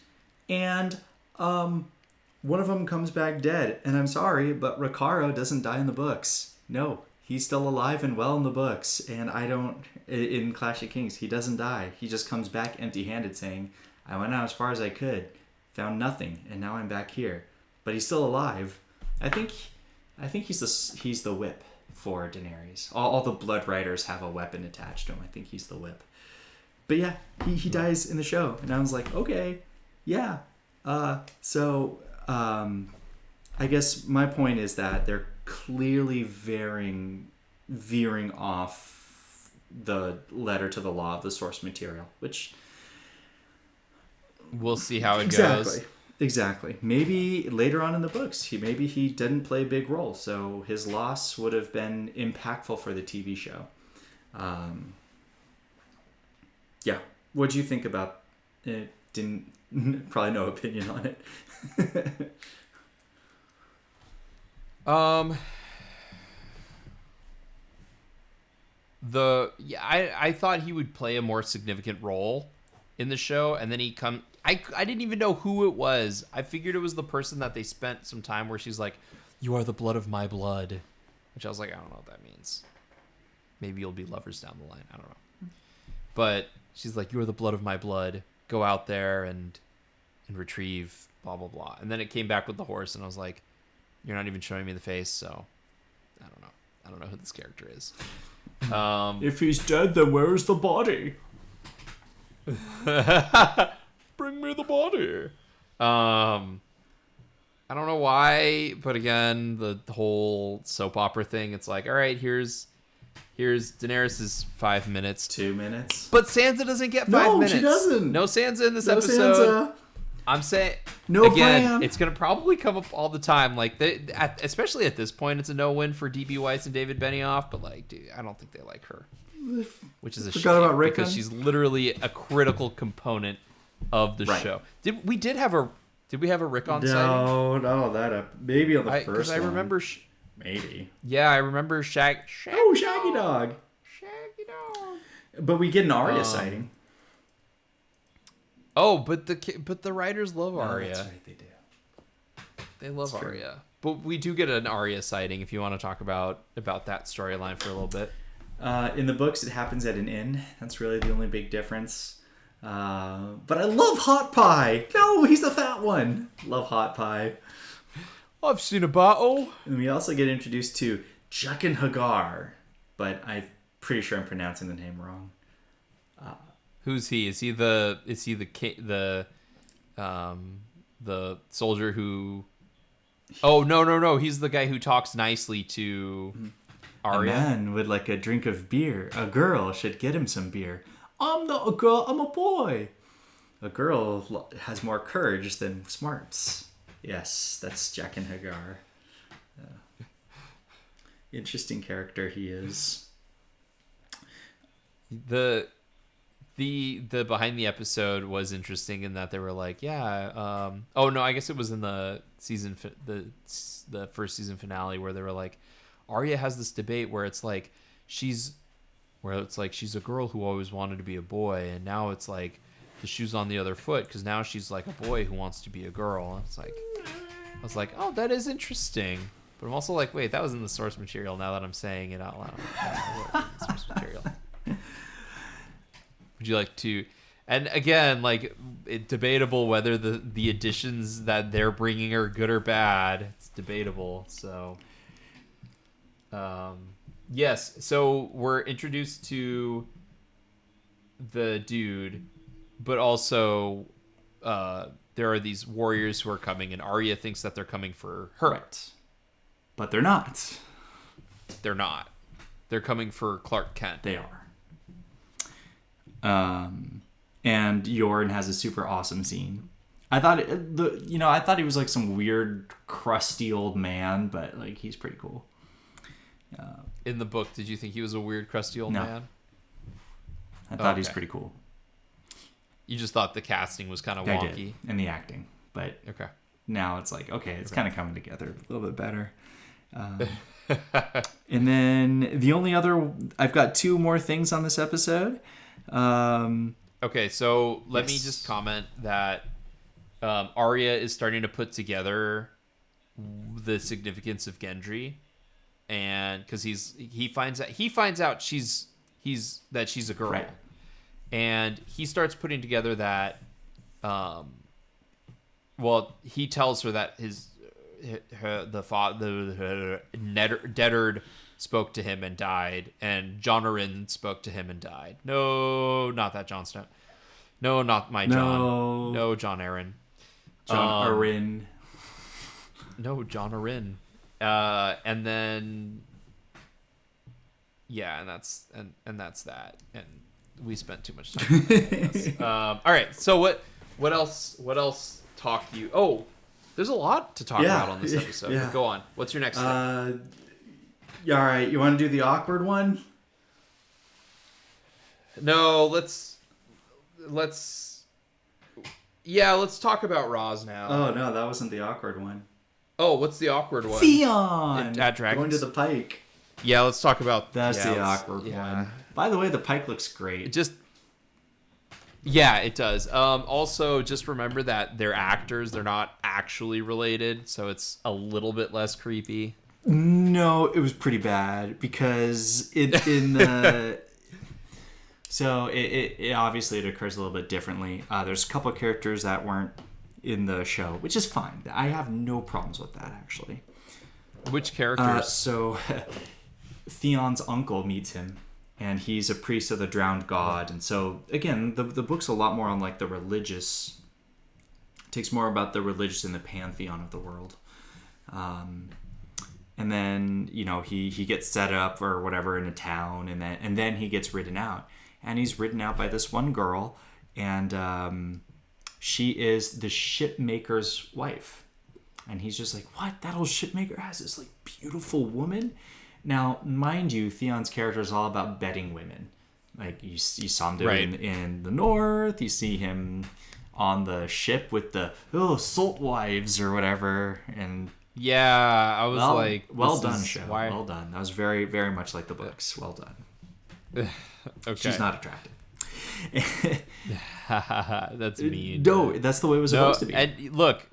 and one of them comes back dead. And I'm sorry, but Ricardo doesn't die in the books. No, he's still alive and well in the books. And in Clash of Kings, he doesn't die. He just comes back empty-handed, saying, "I went out as far as I could, found nothing, and now I'm back here." But he's still alive. I think he's the whip for Daenerys. All the Blood Riders have a weapon attached to him. I think he's the whip. But yeah, he dies in the show, and I was like, okay, yeah. So I guess my point is that they're clearly veering off the letter to the law of the source material, which we'll see how it goes. Exactly. Maybe later on in the books, maybe he didn't play a big role, so his loss would have been impactful for the TV show. Yeah. What do you think about it? Probably no opinion on it. I thought he would play a more significant role in the show, and then I didn't even know who it was. I figured it was the person that they spent some time where she's like, "You are the blood of my blood," which I was like, I don't know what that means. Maybe you'll be lovers down the line. I don't know. But she's like, "You are the blood of my blood. Go out there and retrieve blah blah blah." And then it came back with the horse, and I was like, "You're not even showing me the face, so I don't know. I don't know who this character is." If he's dead, then where is the body? Bring me the body. I don't know why, but again, the whole soap opera thing, it's like, all right, here's Daenerys' 5 minutes. 2 minutes. But Sansa doesn't get 5 minutes. No, she doesn't. No Sansa in this episode. Sansa. I'm saying, no again, plan. It's going to probably come up all the time. Like, especially at this point, it's a no-win for DB Weiss and David Benioff, but, like, dude, I don't think they like her. Which is a shame, about Rickon. Because she's literally a critical component of the show. Did we have a Rickon sighting? No, not all that. Maybe on the first one. Because I remember... Maybe. Yeah, I remember Shaggy Dog. Shaggy Dog. But we get an Arya sighting. Oh, but the writers love Arya. That's right, they do. They love Arya. But we do get an Arya sighting if you want to talk about that storyline for a little bit. In the books, it happens at an inn. That's really the only big difference. But I love Hot Pie. No, he's the fat one. Love Hot Pie. I've seen a battle. And we also get introduced to Jaqen Hagar, but I'm pretty sure I'm pronouncing the name wrong. Who's he? Is he the soldier who? Oh no! He's the guy who talks nicely to Arya. A man would like a drink of beer. A girl should get him some beer. I'm not a girl. I'm a boy. A girl has more courage than smarts. Yes, that's Jaqen Hagar. Interesting character he is. the behind the episode was interesting in that they were like, yeah, oh no, I guess it was in the the first season finale where they were like, Arya has this debate where it's like she's a girl who always wanted to be a boy, and now it's like the shoe's on the other foot because now she's like a boy who wants to be a girl. And it's like, I was like, oh, that is interesting. But I'm also like, wait, that was in the source material. Now that I'm saying it out loud, source material. Would you like to? And again, like, it's debatable whether the additions that they're bringing are good or bad. It's debatable. So, yes. So we're introduced to the dude, but also there are these warriors who are coming, and Arya thinks that they're coming for her. Right. But they're not. They're not. They're coming for Clark Kent. They are. And Yorn has a super awesome scene. I thought I thought he was like some weird crusty old man, but like he's pretty cool. In the book, did you think he was a weird crusty old man? I thought he was pretty cool. You just thought the casting was kind of wonky. I did, and the acting, but okay. Now it's like, okay, it's kind of coming together a little bit better. And then the only other, I've got two more things on this episode. Okay, so let me just comment that Arya is starting to put together the significance of Gendry, and because he finds out she's a girl, right. And he starts putting together that he tells her that Deddard spoke to him and died, and Jon Arryn spoke to him and died. No, not that Jon Snow. No, not my Jon. No, Jon Arryn. Jon Arryn. No, Jon Arryn. And then, yeah, and that's that. And we spent too much time on this. All right, so what else talk you? Oh, there's a lot to talk about on this episode. Yeah. Go on. What's your next thing? Yeah, all right. You want to do the awkward one? No, let's talk about Roz now. Oh no, that wasn't the awkward one. Oh, what's the awkward one? Theon at Dragons. Going to the Pike. Yeah, let's talk about that's the awkward one. By the way, the Pike looks great. Yeah, it does. Also, just remember that they're actors; they're not actually related, so it's a little bit less creepy. No, it was pretty bad because it obviously it occurs a little bit differently. There's a couple of characters that weren't in the show, which is fine. I have no problems with that actually. Which characters? So Theon's uncle meets him, and he's a priest of the drowned god. And so again, the book's a lot more on like the religious. It takes more about the religious and the pantheon of the world. And then, he gets set up or whatever in a town, and then he gets ridden out. And he's ridden out by this one girl, and she is the shipmaker's wife. And he's just like, what? That old shipmaker has this like beautiful woman? Now, mind you, Theon's character is all about betting women. Like you saw him do it in the north. You see him on the ship with the salt wives or whatever, and yeah, I was like, well done, show. Why? Well done. That was very, very much like the books. Well done. Okay. She's not attractive. That's mean. No, that's the way it was supposed to be. And look,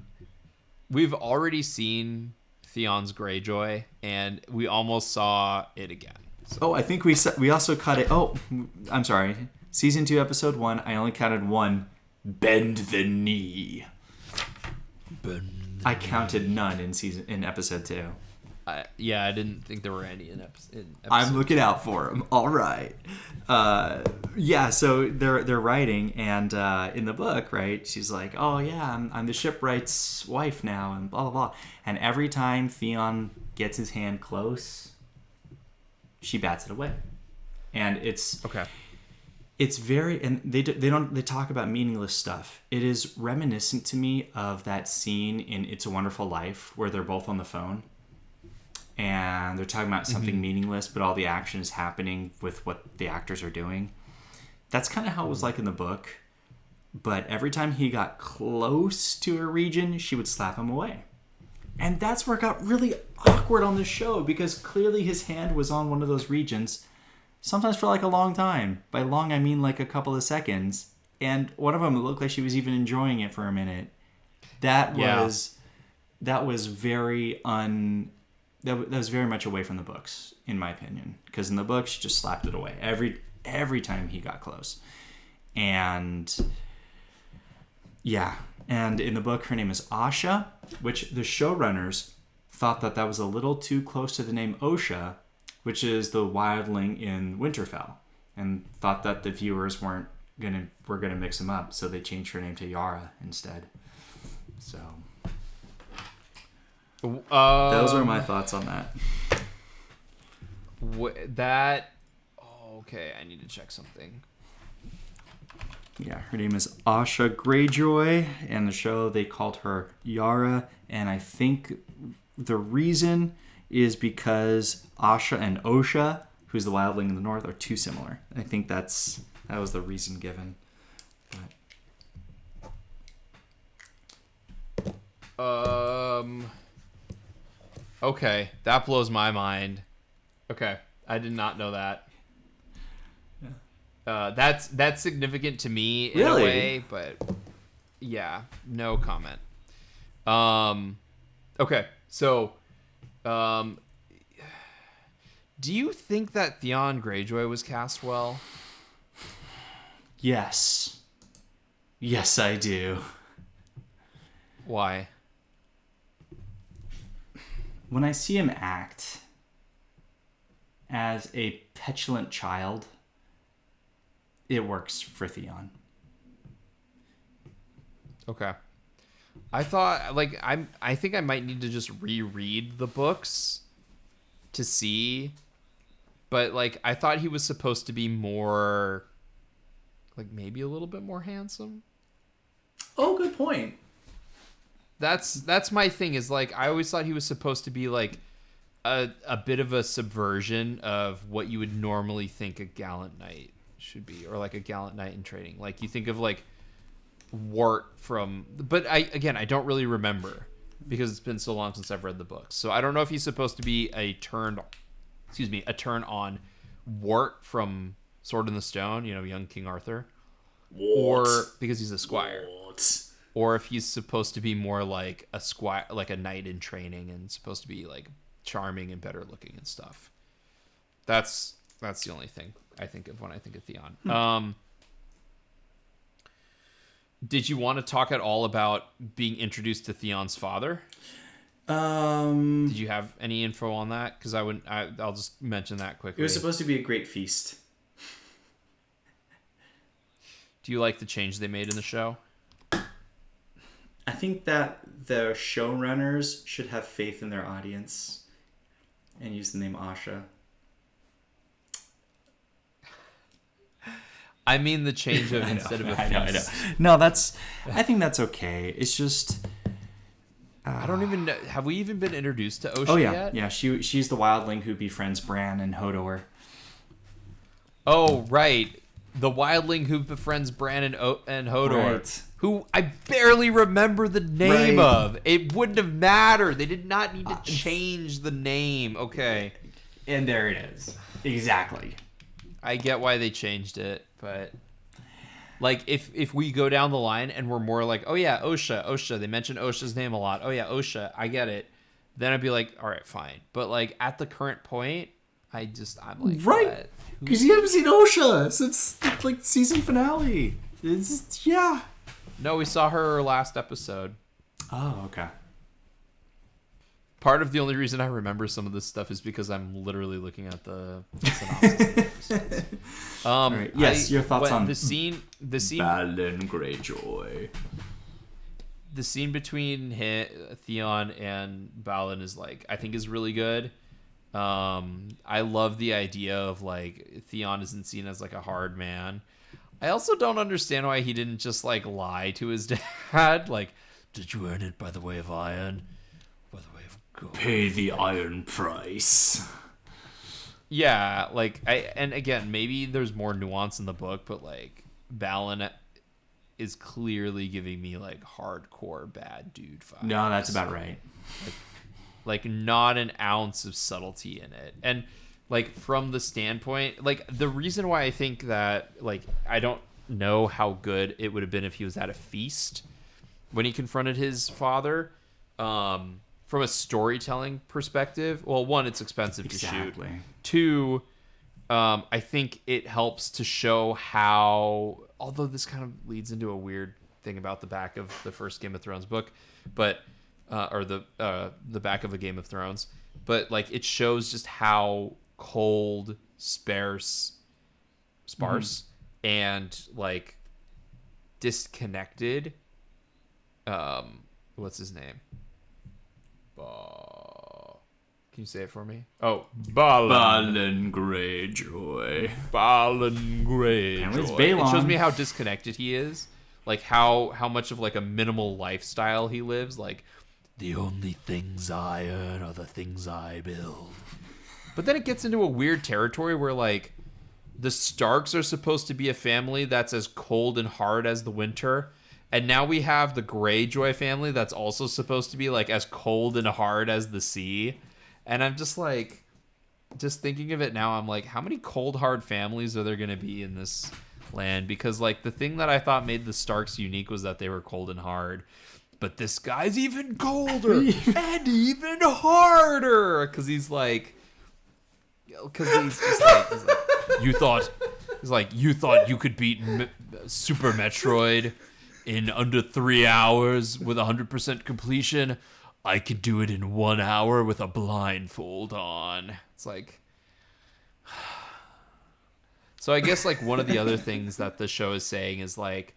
we've already seen Theon's Greyjoy, and we almost saw it again. So. I think we also caught it. Oh, I'm sorry. Season 2, episode 1. I only counted one. Bend the knee. I counted none in episode 2. I didn't think there were any in episode. I'm looking out for them. All right. So they're writing, and in the book, right, she's like, oh yeah, I'm the shipwright's wife now, and blah blah blah. And every time Theon gets his hand close, she bats it away, and it's okay. It's very, and they talk about meaningless stuff. It is reminiscent to me of that scene in It's a Wonderful Life where they're both on the phone and they're talking about something meaningless, but all the action is happening with what the actors are doing. That's kind of how it was like in the book. But every time he got close to a region, she would slap him away. And that's where it got really awkward on this show, because clearly his hand was on one of those regions, sometimes for like a long time. By long, I mean like a couple of seconds. And one of them, it looked like she was even enjoying it for a minute. That was very that was very much away from the books, in my opinion. Because in the books, she just slapped it away every time he got close. And yeah, and in the book, her name is Asha, which the showrunners thought that was a little too close to the name Osha, which is the wildling in Winterfell, and thought that the viewers were gonna mix them up, so they changed her name to Yara instead. So those are my thoughts on that. Okay, I need to check something. Yeah, her name is Asha Greyjoy, and the show they called her Yara, and I think the reason is because Asha and Osha, who's the wildling in the north, are too similar. I think that was the reason given. Okay, that blows my mind. Okay, I did not know that. That's significant to me in a way, but yeah, no comment. Okay, so, do you think that Theon Greyjoy was cast well? Yes. Yes, I do. Why? When I see him act as a petulant child, it works for Theon. Okay. I thought, I think I might need to just reread the books to see, but, I thought he was supposed to be more, maybe a little bit more handsome. Oh, good point. That's my thing, is, I always thought he was supposed to be, a bit of a subversion of what you would normally think a gallant knight should be, or, a gallant knight in training. You think of, Wart from... But, I don't really remember, because it's been so long since I've read the books. So I don't know if he's supposed to be a turn on Wart from Sword in the Stone, young King Arthur. What? Or because he's a squire. What? Or if he's supposed to be more like a squire, like a knight in training, and supposed to be charming and better looking and stuff. That's the only thing I think of when I think of Theon. Did you want to talk at all about being introduced to Theon's father? Did you have any info on that? Because I'll just mention that quickly. It was supposed to be a great feast. Do you like the change they made in the show? I think that the showrunners should have faith in their audience and use the name Asha. I mean the change of instead of a feast. I know. No, I think that's okay. It's just... I don't even know. Have we even been introduced to Osha yet? Yeah, she's the wildling who befriends Bran and Hodor. Oh, right. The wildling who befriends Bran and Hodor. Right. Who I barely remember the name of. It wouldn't have mattered. They did not need to change the name. Okay. And there it is. Exactly. I get why they changed it, but... if we go down the line and we're more oh yeah, Osha, they mention Osha's name a lot. Oh yeah, Osha, I get it. Then I'd be all right, fine. But at the current point, I'm right, because you haven't seen Osha since season finale. It's just, yeah. No, we saw her last episode. Oh, okay. Part of the only reason I remember some of this stuff is because I'm literally looking at the synopsis. Right. Yes, your thoughts on the scene Balin Greyjoy. The scene between Theon and Balin is I think is really good. I love the idea of Theon isn't seen as a hard man. I also don't understand why he didn't just lie to his dad. Did you earn it by the way of iron? By the way of gold? Pay the iron price. Yeah, like and again, maybe there's more nuance in the book, but like Balin is clearly giving me like hardcore bad dude vibes. No, that's about right. Like not an ounce of subtlety in it. And like from the standpoint, like the reason why I think that, like, I don't know how good it would have been if he was at a feast when he confronted his father. From a storytelling perspective, well, one, it's expensive to shoot. Two, I think it helps to show how, although this kind of leads into a weird thing about the back of the first Game of Thrones book, but or the back of a Game of Thrones, but like it shows just how cold, sparse, and like disconnected. What's his name? Can you say it for me? Oh, Balin Greyjoy. Balin Greyjoy. And it's Balon. It shows me how disconnected he is. Like how much of like a minimal lifestyle he lives. Like, the only things I earn are the things I build. But then it gets into a weird territory where like the Starks are supposed to be a family that's as cold and hard as the winter. And now we have the Greyjoy family that's also supposed to be like as cold and hard as the sea. And I'm just like, just thinking of it now, I'm like, how many cold, hard families are there going to be in this land? Because like the thing that I thought made the Starks unique was that they were cold and hard. But this guy's even colder and even harder. Because he's like, he's like, you thought you could beat Super Metroid in under 3 hours with 100% completion. I could do it in 1 hour with a blindfold on. It's like, so I guess like one of the other things that the show is saying is like,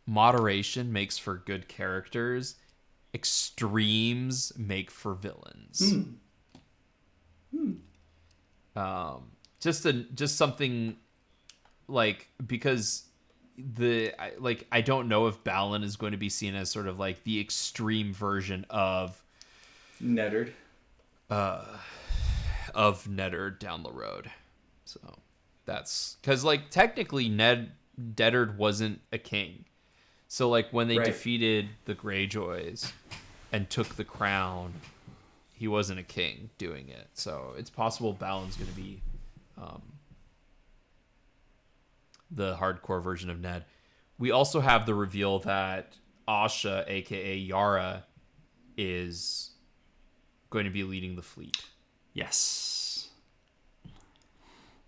moderation makes for good characters. Extremes make for villains. Just something like, because I don't know if Balin is going to be seen as sort of like the extreme version of Neddard down the road. So that's because like technically Neddard wasn't a king. So like when they defeated the Greyjoys and took the crown, he wasn't a king doing it. So it's possible Balin's going to be the hardcore version of Ned. We also have the reveal that Asha, aka Yara, is going to be leading the fleet. Yes.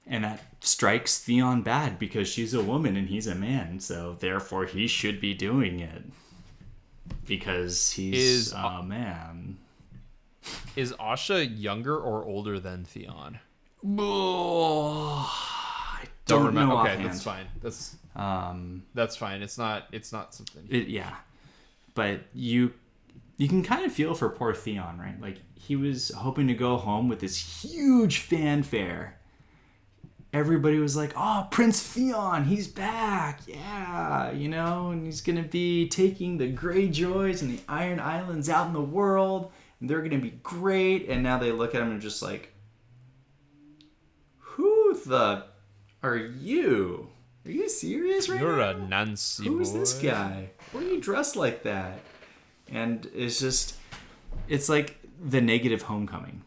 And that strikes Theon bad because she's a woman and he's a man, so therefore he should be doing it. Because he's a man. Is Asha younger or older than Theon? I don't remember. Okay, offhand. that's fine. That's fine. It's not something. Yeah, but you can kind of feel for poor Theon, right? Like he was hoping to go home with this huge fanfare. Everybody was like, "Oh, Prince Theon, he's back! Yeah, and he's gonna be taking the Greyjoys and the Iron Islands out in the world, and they're gonna be great." And now they look at him and just like, "Who the are you? Are you serious right You're now? a Nancy Who's boy. this guy? Why are you dressed like that?" And it's like the negative homecoming,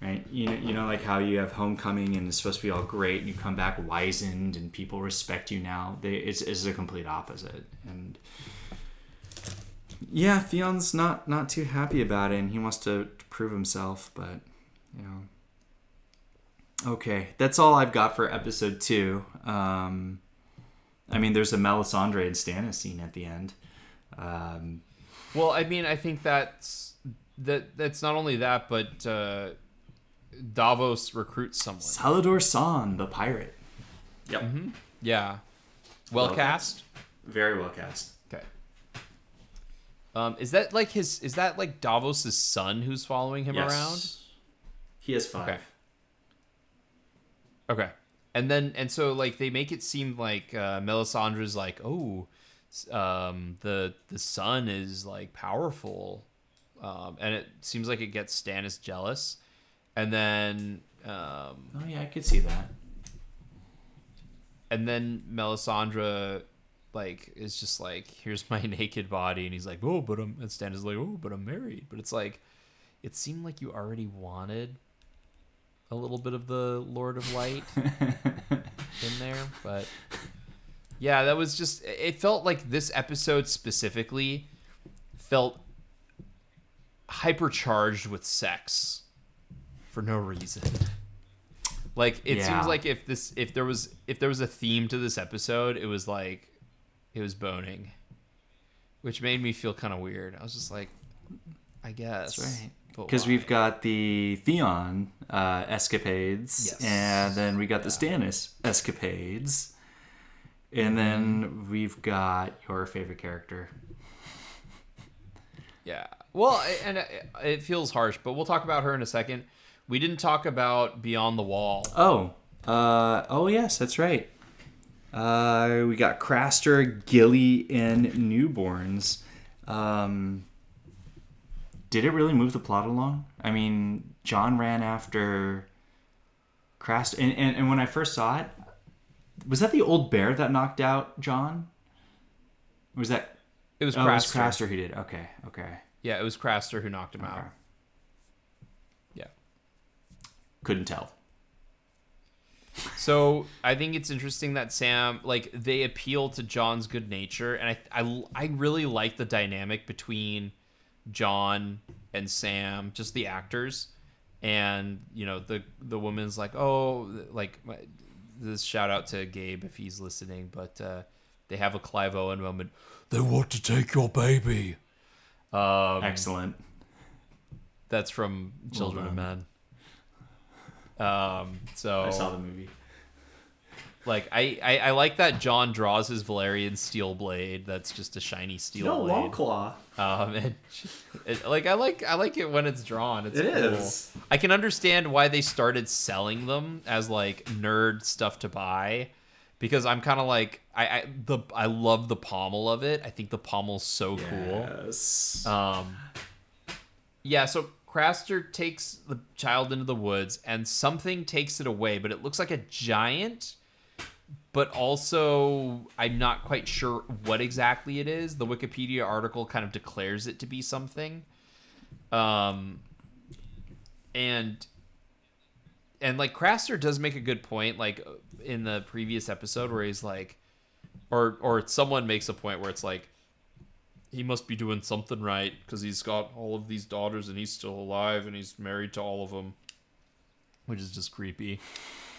right? You know, like how you have homecoming and it's supposed to be all great, and you come back wizened and people respect you now. It's a complete opposite. And yeah, Theon's not too happy about it, and he wants to prove himself, but Okay, that's all I've got for episode 2. I mean, there's a Melisandre and Stannis scene at the end. Well, I mean, I think that's not only that, but Davos recruits someone. Salador San, the pirate. Yep. Mm-hmm. Yeah. Well cast? Very well cast. Okay. Is that like Davos' son who's following him around? He has 5. Okay. And so like they make it seem like Melisandre's like, oh, the son is like powerful, and it seems like it gets Stannis jealous, And then Oh yeah, I could see that. and then Melisandre like is just like, here's my naked body, and he's like, oh, but I'm, and Stan is like, oh, but I'm married. But it's like, it seemed like you already wanted a little bit of the Lord of Light in there. But yeah, that was just, it felt like this episode specifically felt hypercharged with sex for no reason. Like, it seems like if there was a theme to this episode, it was like, it was boning, which made me feel kind of weird. I was just like, I guess. That's right. Because we've got the Theon escapades, Yes. and then we got the Stannis escapades, and then we've got your favorite character. Yeah. Well, and it feels harsh, but we'll talk about her in a second. We didn't talk about Beyond the Wall. Oh yes, that's right. We got Craster, Gilly, and Newborns. Did it really move the plot along? I mean, Jon ran after Craster, and when I first saw it, was that the old bear that knocked out Jon? Or was that? It was Craster. Craster. It was Craster who did. Okay. Yeah, it was Craster who knocked him out. Okay. Yeah. Couldn't tell. So I think it's interesting that Sam, like, they appeal to Jon's good nature, and I really like the dynamic between Jon and Sam, just the actors, and the woman's like, oh, like, this shout out to Gabe if he's listening, but they have a Clive Owen moment. They want to take your baby. Excellent. That's from Children of Men. So I saw the movie. Like, I like that Jon draws his Valyrian steel blade. That's just a shiny steel blade. Long claw. And I like it when it's drawn. It's It cool. is. I can understand why they started selling them as like nerd stuff to buy, because I'm kind of like, I love the pommel of it. I think the pommel's so cool. Yes. Yeah, so Craster takes the child into the woods, and something takes it away, but it looks like a giant, but also I'm not quite sure what exactly it is. The Wikipedia article kind of declares it to be something. And like, Craster does make a good point, like in the previous episode where he's like, or someone makes a point where it's like, he must be doing something right because he's got all of these daughters and he's still alive and he's married to all of them, which is just creepy.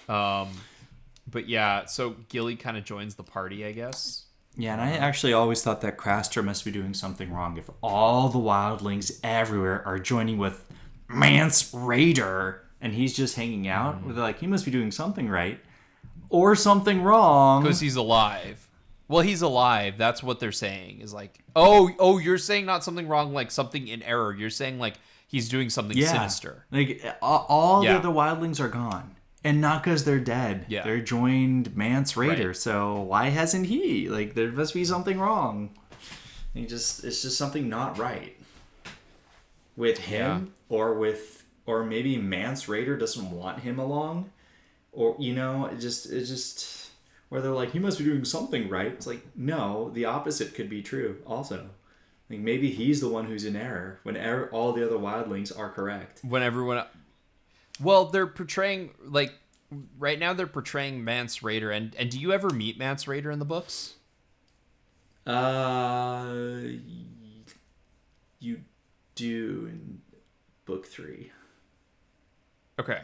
But yeah, so Gilly kind of joins the party, I guess. Yeah, and I actually always thought that Craster must be doing something wrong if all the wildlings everywhere are joining with Mance Rayder and he's just hanging out. They're like, he must be doing something right or something wrong. Because he's alive. Well, he's alive. That's what they're saying. Is like, oh, you're saying not something wrong, like something in error. You're saying like he's doing something sinister. Like all the other wildlings are gone. And not because they're dead. Yeah. They're joined Mance Rayder. Right. So why hasn't he? Like, there must be something wrong. It's just something not right with him, or maybe Mance Rayder doesn't want him along, or it just where they're like, he must be doing something right. It's like, no, the opposite could be true also. Like, maybe he's the one who's in error when all the other wildlings are correct. When everyone, well, they're portraying, like, right now they're portraying Mance Rayder, and do you ever meet Mance Rayder in the books? You do in book 3. Okay.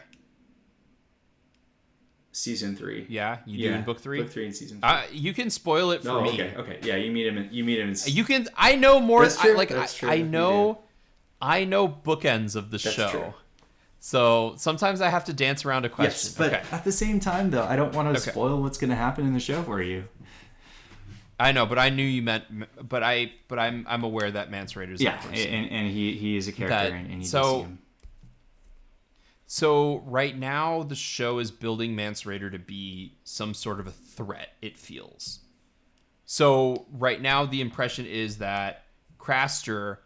Season 3. Yeah, you do in book 3? Book 3 and season 3. You can spoil it for me. Okay. Yeah, you meet him in You can. I know more. That's true. That's true. I know bookends of the show. True. So sometimes I have to dance around a question. Yes, but at the same time, though, I don't want to spoil what's going to happen in the show for you. I know, but I knew you meant. But I'm aware that Mance Rayder's and he is a character, and he does see him. So right now the show is building Mance Rayder to be some sort of a threat, it feels. So right now the impression is that Craster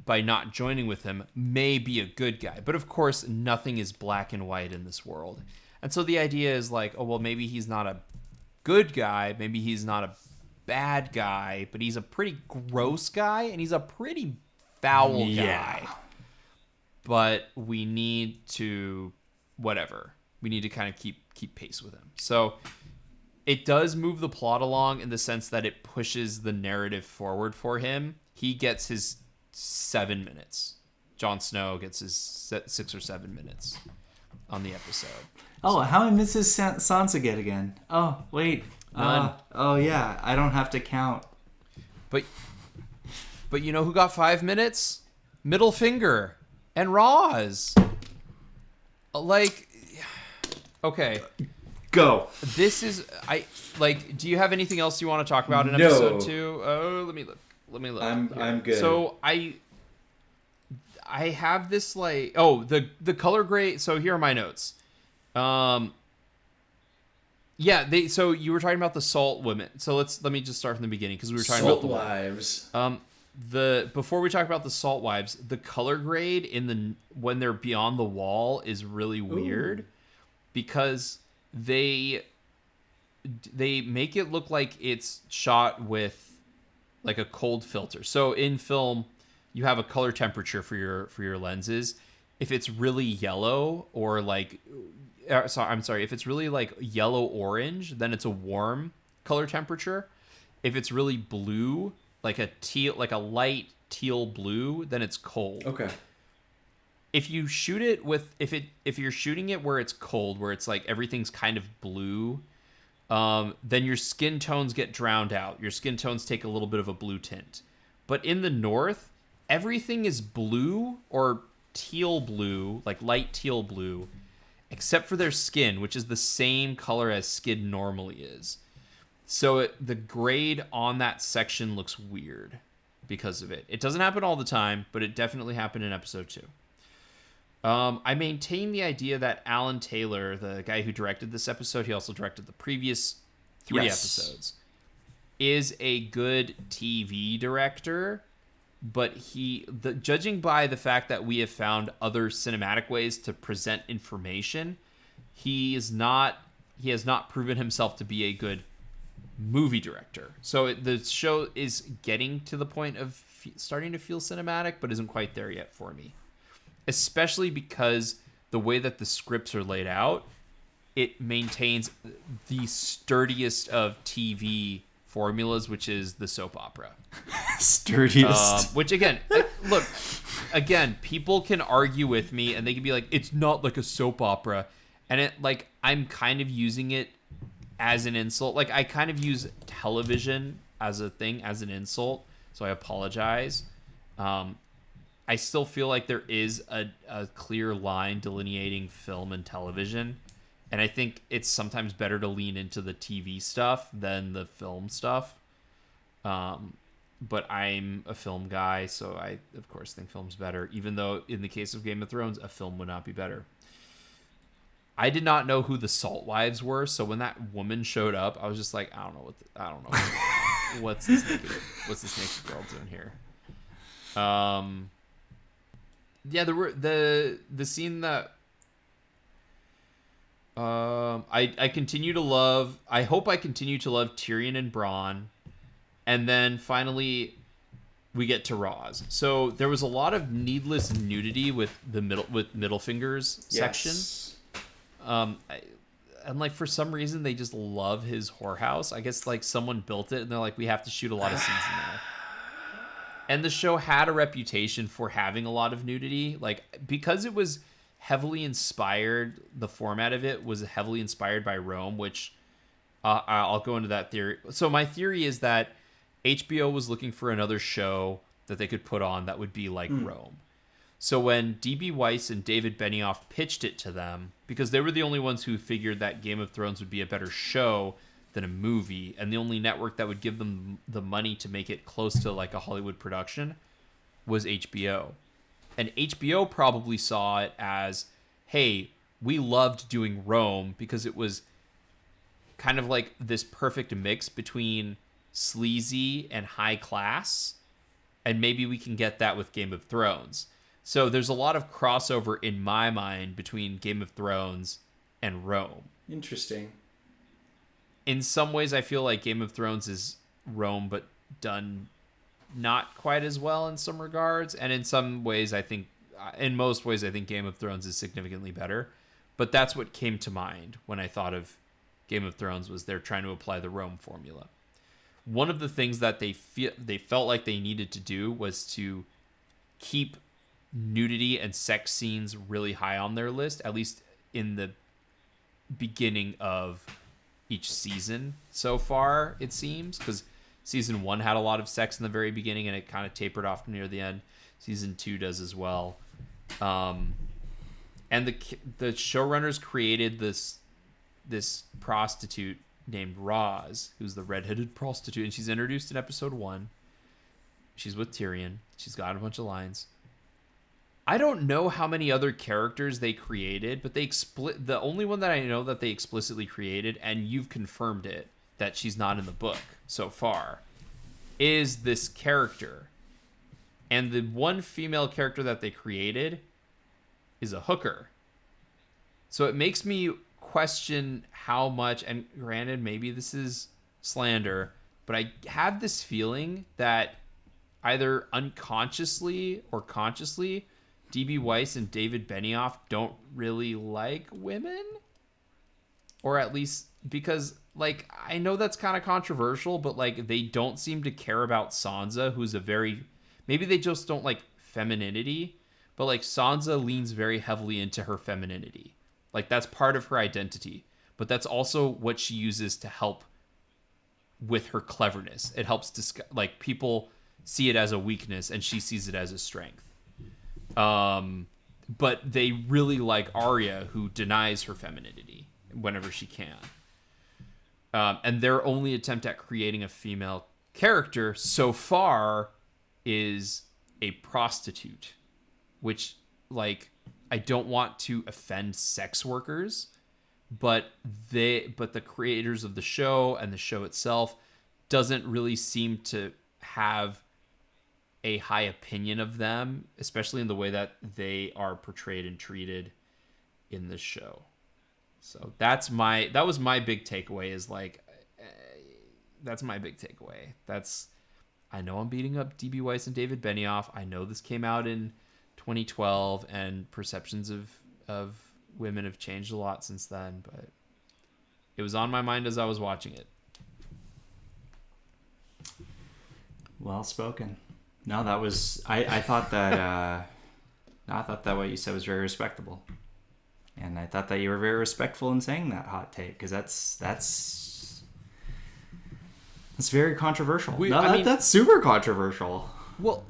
by not joining with him, may be a good guy. But of course, nothing is black and white in this world. And so the idea is like, oh, well, maybe he's not a good guy. Maybe he's not a bad guy, but he's a pretty gross guy and he's a pretty foul guy. But we need to, whatever. We need to kind of keep pace with him. So it does move the plot along in the sense that it pushes the narrative forward for him. He gets his 7 minutes. Jon Snow gets his 6 or 7 minutes on the episode. Oh, how many minutes does Sansa get again? Oh, wait. None. Oh, yeah. I don't have to count. But you know who got 5 minutes? Middle Finger and Roz. Like, okay. Go. This is do you have anything else you want to talk about in episode 2? Oh, let me look. I'm good. So I have this the color grade. So here are my notes. So you were talking about the salt women. So let me just start from the beginning because we were talking salt about the wives. Before we talk about the salt wives, the color grade when they're beyond the wall is really weird. Ooh. Because they make it look like it's shot with like a cold filter. So in film, you have a color temperature for your lenses. If it's really yellow or like, if it's really like yellow orange, then it's a warm color temperature. If it's really blue, like a light teal blue, then it's cold. Okay. If you shoot it if you're shooting it where it's cold, where it's like everything's kind of blue, then your skin tones get drowned out. Your skin tones take a little bit of a blue tint. But in the north, everything is blue or teal blue, like light teal blue, except for their skin, which is the same color as skin normally is. So the grade on that section looks weird because of it. It doesn't happen all the time, but it definitely happened in episode 2. I maintain the idea that Alan Taylor, the guy who directed this episode, he also directed the previous 3 episodes, is a good TV director, but judging by the fact that we have found other cinematic ways to present information, he has not proven himself to be a good movie director. So the show is getting to the point of starting to feel cinematic, but isn't quite there yet for me. Especially because the way that the scripts are laid out, it maintains the sturdiest of TV formulas, which is the soap opera. Sturdiest. Which again, people can argue with me and they can be like, it's not like a soap opera. And it like, I'm kind of using it as an insult. Like I kind of use television as a thing, as an insult. So I apologize. I still feel like there is a clear line delineating film and television. And I think it's sometimes better to lean into the TV stuff than the film stuff. But I'm a film guy, so I, of course, think film's better. Even though, in the case of Game of Thrones, a film would not be better. I did not know who the Salt Wives were, so when that woman showed up, I was just like, I don't know. What's this naked girl doing here? Yeah, there were the scene that I continue to love. I hope I continue to love Tyrion and Bronn, and then finally we get to Roz. So there was a lot of needless nudity with Middlefinger's section. And like for some reason they just love his whorehouse. I guess like someone built it and they're like, we have to shoot a lot of scenes in there. And the show had a reputation for having a lot of nudity, like because it was heavily inspired. The format of it was heavily inspired by Rome, which I'll go into that theory. So my theory is that HBO was looking for another show that they could put on that would be like Rome. So when D.B. Weiss and David Benioff pitched it to them, because they were the only ones who figured that Game of Thrones would be a better show than a movie, and the only network that would give them the money to make it close to like a Hollywood production was HBO. And HBO probably saw it as, hey, we loved doing Rome because it was kind of like this perfect mix between sleazy and high class. And maybe we can get that with Game of Thrones. So there's a lot of crossover in my mind between Game of Thrones and Rome. Interesting. In some ways, I feel like Game of Thrones is Rome, but done not quite as well in some regards. And in some ways, in most ways, I think Game of Thrones is significantly better. But that's what came to mind when I thought of Game of Thrones, was they're trying to apply the Rome formula. One of the things that they felt like they needed to do was to keep nudity and sex scenes really high on their list, at least in the beginning of each season so far, it seems, because season 1 had a lot of sex in the very beginning and it kind of tapered off near the end. Season 2 does as well. And the showrunners created this prostitute named Roz, who's the redheaded prostitute, and she's introduced in episode 1. She's with Tyrion. She's got a bunch of lines. I don't know how many other characters they created, but the only one that I know that they explicitly created, and you've confirmed it, that she's not in the book so far, is this character. And the one female character that they created is a hooker. So it makes me question how much, and granted, maybe this is slander, but I have this feeling that either unconsciously or consciously, D.B. Weiss and David Benioff don't really like women. Or at least, because, like, I know that's kind of controversial, but, like, they don't seem to care about Sansa, who's maybe they just don't like femininity, but, like, Sansa leans very heavily into her femininity. Like, that's part of her identity, but that's also what she uses to help with her cleverness. It helps like, people see it as a weakness and she sees it as a strength. But they really like Arya, who denies her femininity whenever she can. And their only attempt at creating a female character so far is a prostitute, which, like, I don't want to offend sex workers, but the creators of the show and the show itself doesn't really seem to have a high opinion of them, especially in the way that they are portrayed and treated in the show. So that was my big takeaway, is like, that's my big takeaway. I know I'm beating up D.B. Weiss and David Benioff. I know this came out in 2012 and perceptions of women have changed a lot since then, but it was on my mind as I was watching it. Well spoken. No, that was, I thought that what you said was very respectable. And I thought that you were very respectful in saying that hot take, because that's very controversial. That's super controversial. Well,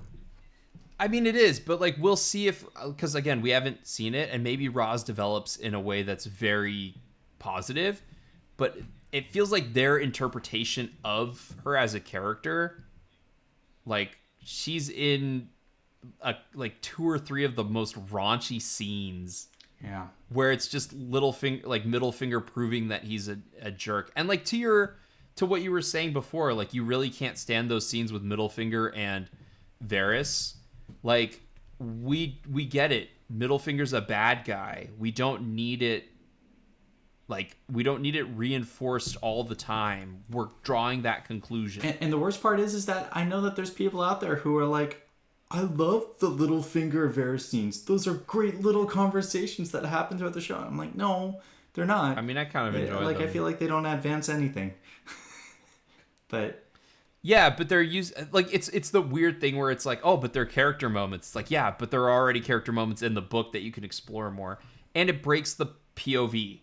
I mean, it is, but, like, we'll see because, again, we haven't seen it, and maybe Roz develops in a way that's very positive, but it feels like their interpretation of her as a character, like, she's in like 2 or 3 of the most raunchy scenes. Yeah. Where it's just middle finger proving that he's a jerk. And, like, to what you were saying before, like, you really can't stand those scenes with Middlefinger and Varys. Like, we get it. Middlefinger's a bad guy. We don't need it. Like, we don't need it reinforced all the time. We're drawing that conclusion. And the worst part is that I know that there's people out there who are like, I love the Littlefinger Varys scenes. Those are great little conversations that happen throughout the show. I'm like, no, they're not. I mean, I kind of enjoy them. Like, I feel like they don't advance anything. But yeah, but they're like, it's the weird thing where it's like, oh, but they're character moments. It's like, yeah, but there are already character moments in the book that you can explore more, and it breaks the POV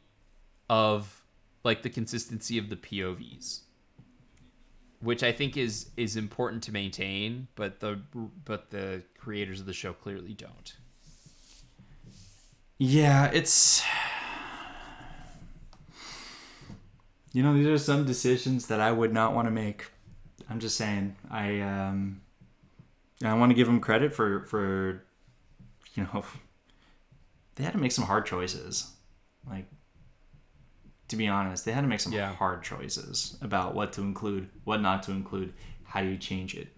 of, like, the consistency of the POVs, which I think is important to maintain, but the creators of the show clearly don't. Yeah, it's, these are some decisions that I would not want to make. I'm just saying, I want to give them credit for they had to make some hard choices. Like, to be honest, they had to make some hard choices about what to include, what not to include, how do you change it.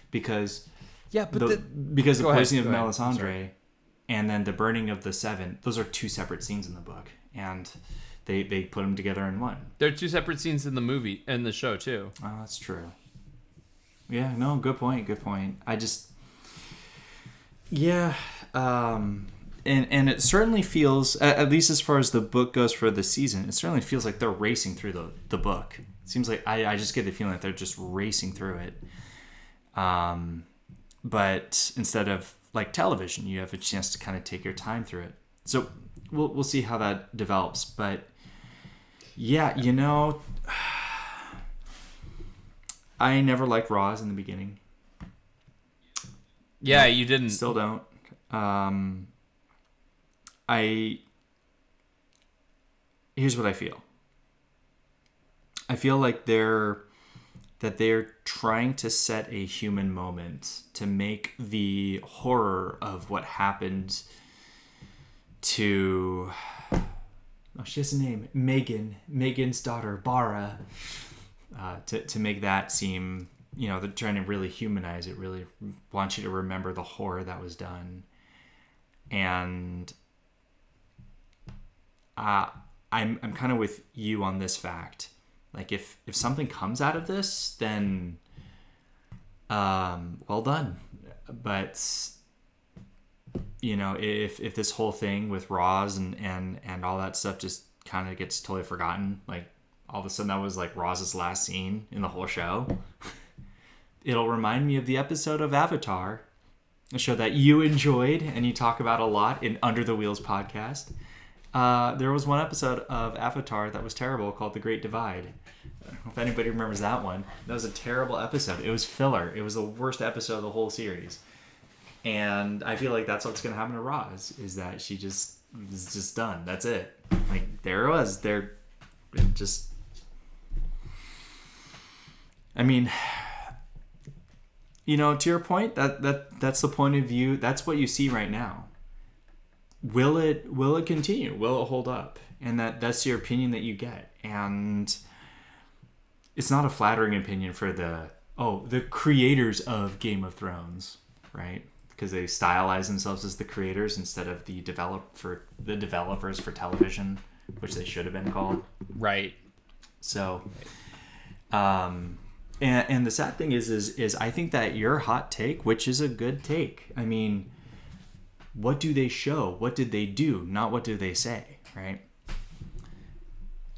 Because Yeah, but because the poisoning of go ahead. Melisandre and then the burning of the Seven, those are two separate scenes in the book, and they put them together in one. There are two separate scenes in the movie and the show too. Oh, that's true. Yeah, no, good point. I just, yeah, and it certainly feels, at least as far as the book goes for the season, it certainly feels like they're racing through the book. It seems like I just get the feeling that they're just racing through it. But instead of like television, you have a chance to kind of take your time through it. So we'll see how that develops. But yeah, I never liked Roz in the beginning. Yeah, you didn't. Still don't. Here's what I feel. I feel like they're trying to set a human moment to make the horror of what happened to, she has a name, Megan's daughter, Bara, to make that seem, they're trying to really humanize it, really want you to remember the horror that was done. And I'm kind of with you on this fact. Like if something comes out of this, then well done. But if this whole thing with Roz and all that stuff just kind of gets totally forgotten, like all of a sudden that was like Roz's last scene in the whole show, it'll remind me of the episode of Avatar, a show that you enjoyed and you talk about a lot in Under the Wheels podcast. There was one episode of Avatar that was terrible called The Great Divide. I don't know if anybody remembers that one. That was a terrible episode. It was filler. It was the worst episode of the whole series. And I feel like that's what's going to happen to Roz, is that she is just done. That's it. Like, there it was. They're just... I mean, to your point, that's the point of view. That's what you see right now. Will it continue? Will it hold up? And that's your opinion that you get. And it's not a flattering opinion for the creators of Game of Thrones, right? Because they stylize themselves as the creators instead of the developers for television, which they should have been called. Right. So, and the sad thing is I think that your hot take, which is a good take, I mean, what do they show? What did they do? Not what do they say, right?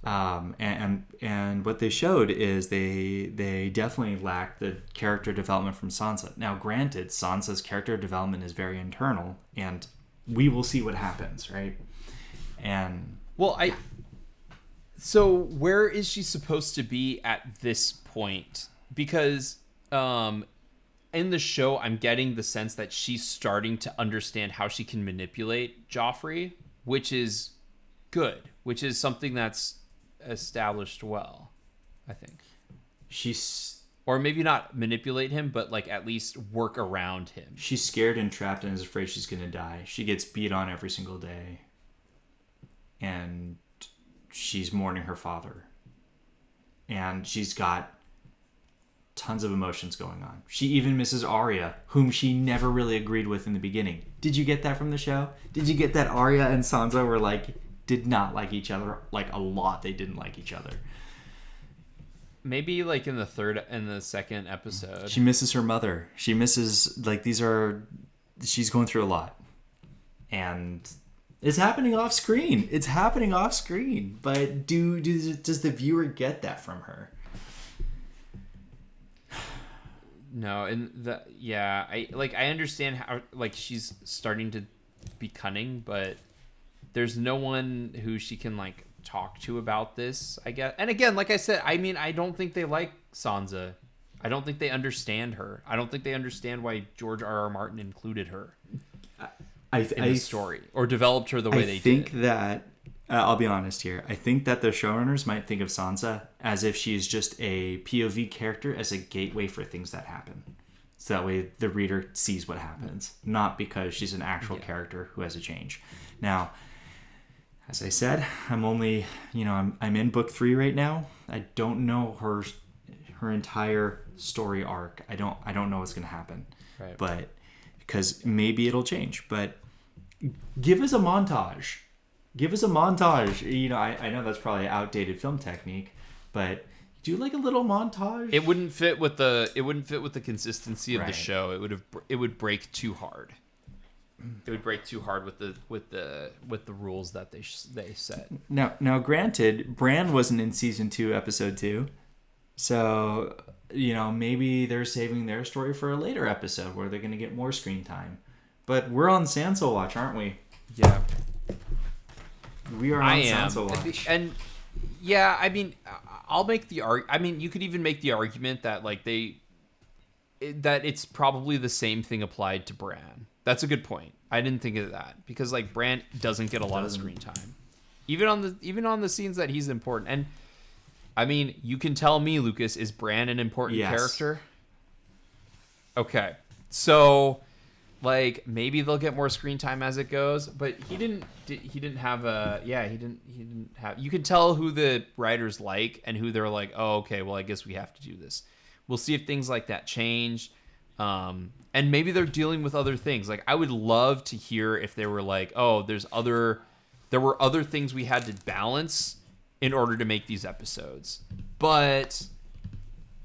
And what they showed is they definitely lacked the character development from Sansa. Now, granted, Sansa's character development is very internal, and we will see what happens, right? And so where is she supposed to be at this point? Because in the show, I'm getting the sense that she's starting to understand how she can manipulate Joffrey, which is good, which is something that's established well, I think. Or maybe not manipulate him, but like at least work around him. She's scared and trapped and is afraid she's going to die. She gets beat on every single day. And she's mourning her father. And she's got tons of emotions going on. She even misses Arya, whom she never really agreed with in the beginning. Did you get that from the show? Did you get that Arya and Sansa were did not like each other? Like a lot, they didn't like each other. Maybe like in the second episode. She misses her mother. She misses, she's going through a lot. And it's happening off screen. But does the viewer get that from her? No, I understand how she's starting to be cunning, but there's no one who she can talk to about this, I guess. And again, like I said, I mean, I don't think they like Sansa. I don't think they understand her. I don't think they understand why George R.R. Martin included her in the story or developed her the way they did. I think that I'll be honest here. I think that the showrunners might think of Sansa as if she's just a POV character as a gateway for things that happen. So that way the reader sees what happens, not because she's an actual character who has a change. Now, as I said, I'm only, I'm in book 3 right now. I don't know her entire story arc. I don't know what's going to happen. Right. But because maybe it'll change. But give us a montage. Give us a montage. You know, I know that's probably an outdated film technique, but do like a little montage. It wouldn't fit with the consistency of the Right. show. It would break too hard. It would break too hard with the rules that they set. Now, granted, Bran wasn't in season 2, episode 2, so you know maybe they're saving their story for a later episode where they're going to get more screen time. But we're on Sansa watch, aren't we? Yeah, We are on Sansa watch. And yeah, I mean, I'll make the I mean, you could even make the argument that like that it's probably the same thing applied to Bran. That's a good point. I didn't think of that because like Bran doesn't get a lot of screen time, even on the scenes that he's important. And I mean, you can tell me, Lucas, is Bran an important character? Okay, so like maybe they'll get more screen time as it goes, but he didn't have a he didn't have. You can tell who the writers like and who they're like, oh, okay, well, I guess we have to do this. We'll see if things like that change. And maybe they're dealing with other things. Like I would love to hear if they were like, oh, there were other things we had to balance in order to make these episodes. But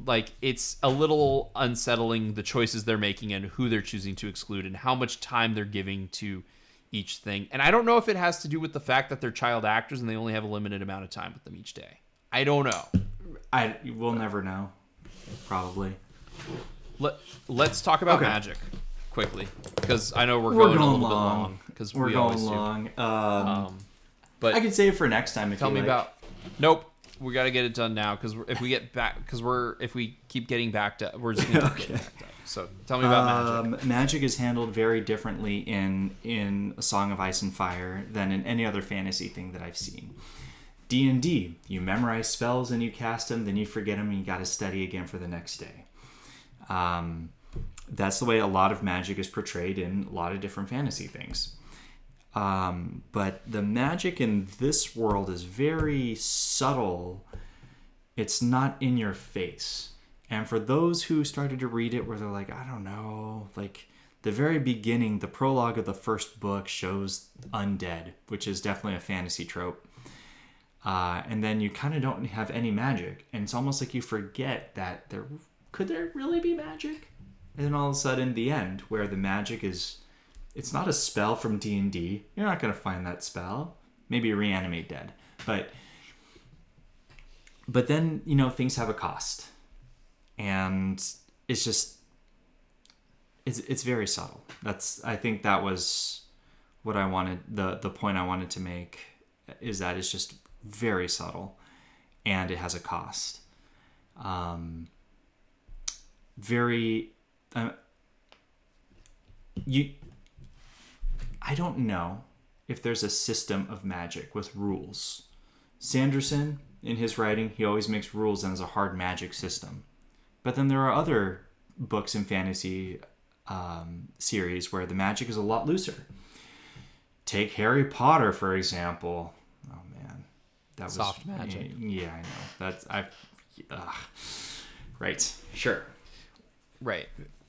like it's a little unsettling the choices they're making and who they're choosing to exclude and how much time they're giving to each thing. And I don't know if it has to do with the fact that they're child actors and they only have a limited amount of time with them each day. I don't know. We'll never know. Probably. Let's talk about magic quickly because I know we're going a little bit long because we always do. But I can save it for next time if tell you me like. about. Nope, we got to get it done now because if we get back if we keep getting backed up, we're just gonna get backed up. So tell me about magic. Magic is handled very differently in A Song of Ice and Fire than in any other fantasy thing that I've seen. D&D, you memorize spells and you cast them, then you forget them and you got to study again for the next day. That's the way a lot of magic is portrayed in a lot of different fantasy things. But the magic in this world is very subtle. It's not in your face. And for those who started to read it where they're like, I don't know, like the very beginning, the prologue of the first book shows undead, which is definitely a fantasy trope. And then you kind of don't have any magic. And it's almost like you forget that could there really be magic? And then all of a sudden, the end, where the magic is, it's not a spell from D&D. You're not going to find that spell. Maybe reanimate dead. But then, you know, things have a cost. And it's just, it's very subtle. I think that was what I wanted, the point I wanted to make, is that it's just very subtle. And it has a cost. I don't know if there's a system of magic with rules. Sanderson, in his writing, he always makes rules and has a hard magic system. But then there are other books in fantasy series where the magic is a lot looser. Take Harry Potter, for example. Oh man, that soft was magic. Yeah, I know. Right. Sure. Right.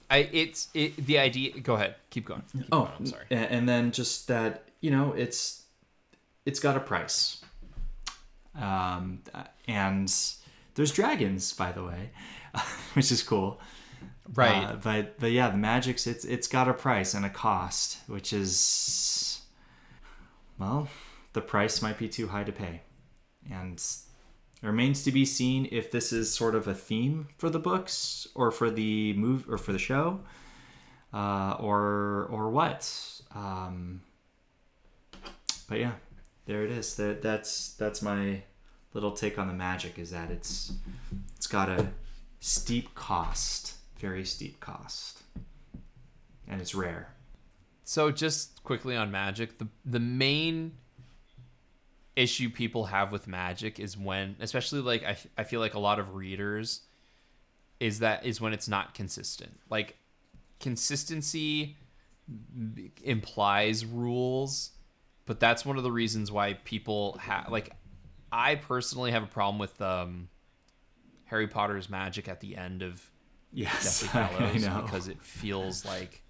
The idea. Go ahead. Keep going. I'm sorry. And then just that, you know, it's got a price. And there's dragons, by the way, which is cool. Right. But yeah, the magic's it's got a price and a cost, which is, well, the price might be too high to pay. And it remains to be seen if this is sort of a theme for the books or for the movie or for the show, or what. But yeah, there it is. That's my little take on the magic, is that it's got a steep cost, very steep cost, and it's rare. So just quickly on magic, the main issue people have with magic is when, especially like I feel like a lot of readers, is when it's not consistent. Like consistency implies rules, but that's one of the reasons why people have, like, I personally have a problem with Harry Potter's magic at the end of Yes, Deathly Hallows, I know. because it feels like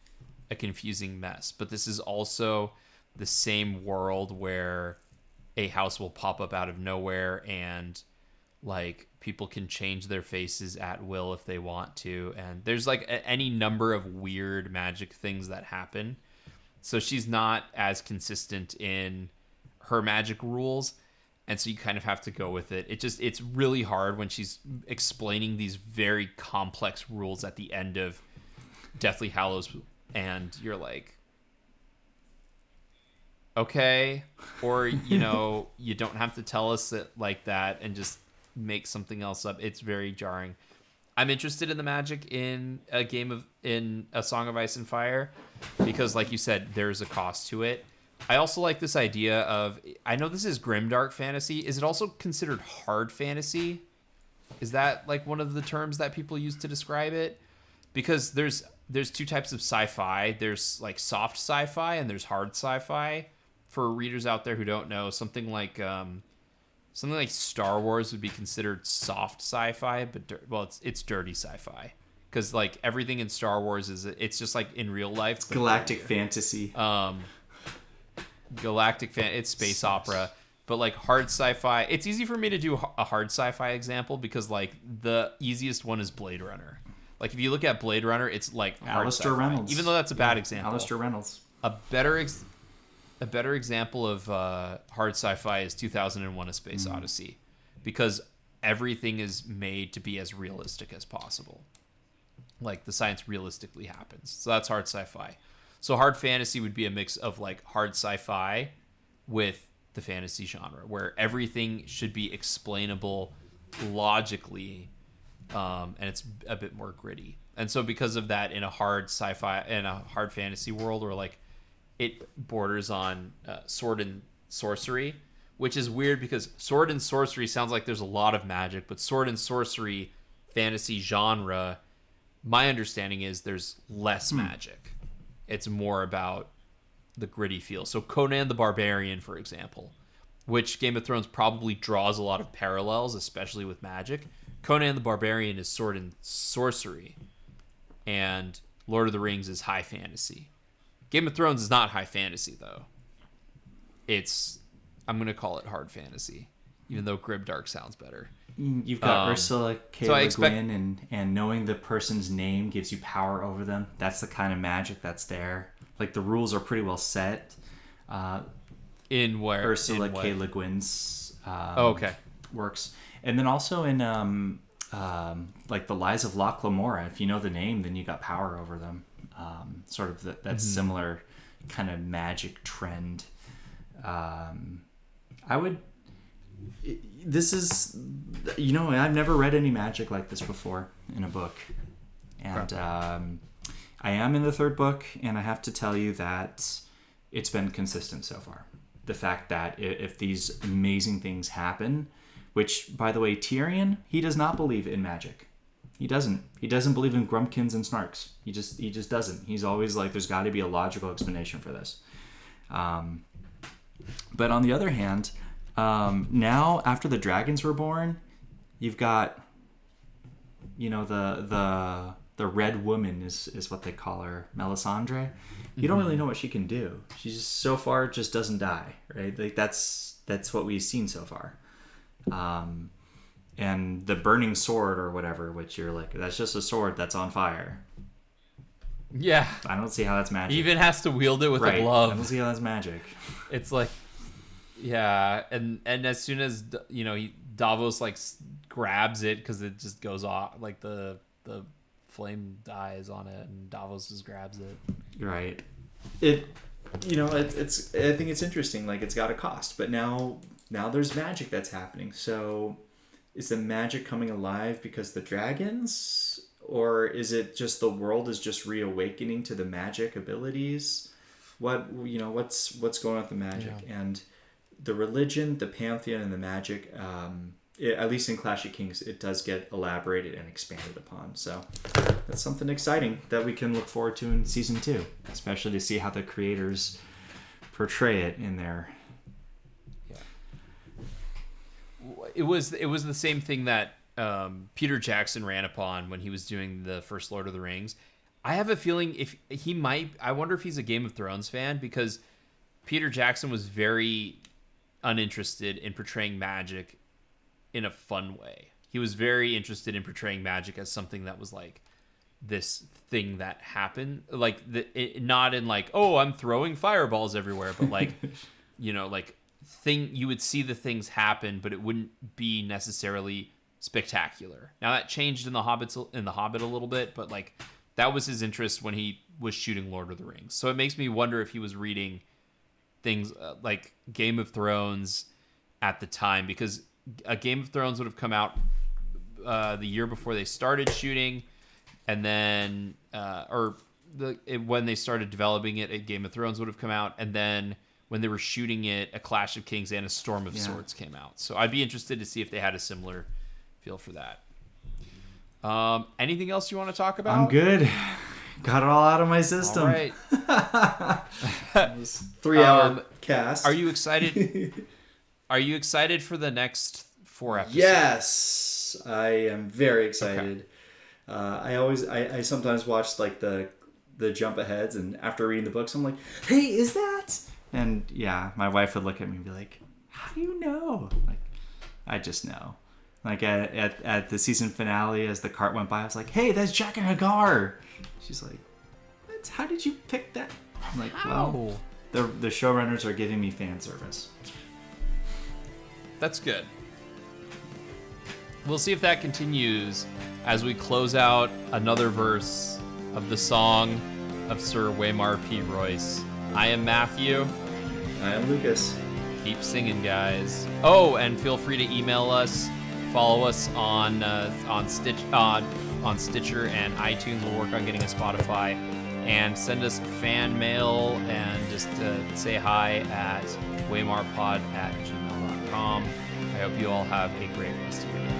a confusing mess. But this is also the same world where a house will pop up out of nowhere, and like people can change their faces at will if they want to, and there's like any number of weird magic things that happen. So she's not as consistent in her magic rules, and so you kind of have to go with it. It's really hard when she's explaining these very complex rules at the end of Deathly Hallows, and you're like, okay, or you don't have to tell us it like that and just make something else up. It's very jarring. I'm interested in the magic in a Song of Ice and Fire, because like you said, there's a cost to it. I also like this idea of, I know this is grimdark fantasy. Is it also considered hard fantasy? Is that like one of the terms that people use to describe it? Because there's two types of sci-fi. There's like soft sci-fi and there's hard sci-fi. For readers out there who don't know, something like Star Wars would be considered soft sci-fi, but it's dirty sci-fi, because like everything in Star Wars it's just like in real life. It's galactic fantasy. It's space opera. But like hard sci-fi, it's easy for me to do a hard sci-fi example, because like the easiest one is Blade Runner. Like if you look at Blade Runner, it's like hard Alistair sci-fi, Reynolds. even though that's a bad example. Alistair Reynolds. A better example of hard sci-fi is 2001: A Space Odyssey, because everything is made to be as realistic as possible. Like the science realistically happens. So that's hard sci-fi. So hard fantasy would be a mix of like hard sci-fi with the fantasy genre, where everything should be explainable logically, and it's a bit more gritty. And so because of that, in a hard sci-fi and a hard fantasy world, where like it borders on sword and sorcery, which is weird because sword and sorcery sounds like there's a lot of magic, but sword and sorcery fantasy genre, my understanding is there's less magic. It's more about the gritty feel. So Conan the Barbarian, for example, which Game of Thrones probably draws a lot of parallels, especially with magic. Conan the Barbarian is sword and sorcery, and Lord of the Rings is high fantasy. Game of Thrones is not high fantasy, though. I'm going to call it hard fantasy, even though grimdark sounds better. You've got Ursula K. so Le Guin, and knowing the person's name gives you power over them. That's the kind of magic that's there. Like, the rules are pretty well set. In where? Ursula K. Le Guin's okay. works. And then also in like The Lies of Locke Lamora, if you know the name, then you got power over them. Sort of that similar kind of magic trend. This is, I've never read any magic like this before in a book. And I am in the third book, and I have to tell you that it's been consistent so far. The fact that if these amazing things happen, which, by the way, Tyrion, he does not believe in magic. He doesn't. He doesn't believe in grumpkins and snarks. He just doesn't. He's always like, there's got to be a logical explanation for this. But on the other hand, now after the dragons were born, you've got, the red woman is what they call her, Melisandre. You don't really know what she can do. She just so far just doesn't die, right? Like that's what we've seen so far. And the burning sword or whatever, which you're like, that's just a sword that's on fire. Yeah. I don't see how that's magic. He even has to wield it with a glove. I don't see how that's magic. It's like, yeah, and as soon as Davos like grabs it, because it just goes off, like the flame dies on it, and Davos just grabs it. Right. It's I think it's interesting. Like, it's got a cost, but now there's magic that's happening. So is the magic coming alive because the dragons, or is it just the world is just reawakening to the magic abilities? What's going on with the magic? Yeah. And the religion, the pantheon, and the magic, at least in Clash of Kings, it does get elaborated and expanded upon. So that's something exciting that we can look forward to in season 2, especially to see how the creators portray it in there. Yeah. It was the same thing that Peter Jackson ran upon when he was doing the first Lord of the Rings. I have a feeling I wonder if he's a Game of Thrones fan, because Peter Jackson was very uninterested in portraying magic in a fun way. He was very interested in portraying magic as something that was like this thing that happened, like not in like, oh, I'm throwing fireballs everywhere, but like, like you would see the things happen, but it wouldn't be necessarily spectacular. Now that changed in the Hobbit a little bit, but like that was his interest when he was shooting Lord of the Rings. So it makes me wonder if he was reading things like Game of Thrones at the time, because a Game of Thrones would have come out the year before they started shooting, and then when they started developing it, a Game of Thrones would have come out, and then when they were shooting it, A Clash of Kings and A Storm of Swords came out. So I'd be interested to see if they had a similar feel for that. Anything else you want to talk about? I'm good. Got it all out of my system. All right. 3-hour cast. Are you excited? Are you excited for the next 4 episodes? Yes, I am very excited. Okay. I sometimes watch like the jump aheads, and after reading the books, I'm like, hey, is that? And yeah, my wife would look at me and be like, how do you know? Like, I just know. Like at the season finale, as the cart went by, I was like, hey, that's Jack and Hagar. She's like, what? How did you pick that? I'm like, well, the showrunners are giving me fan service. That's good. We'll see if that continues as we close out another verse of the song of Sir Waymar P. Royce. I am Matthew. I am Lucas. Keep singing, guys. Oh, and feel free to email us. Follow us on Stitcher and iTunes. We'll work on getting a Spotify. And send us fan mail and just say hi at waymarpod@gmail.com. I hope you all have a great rest of your day.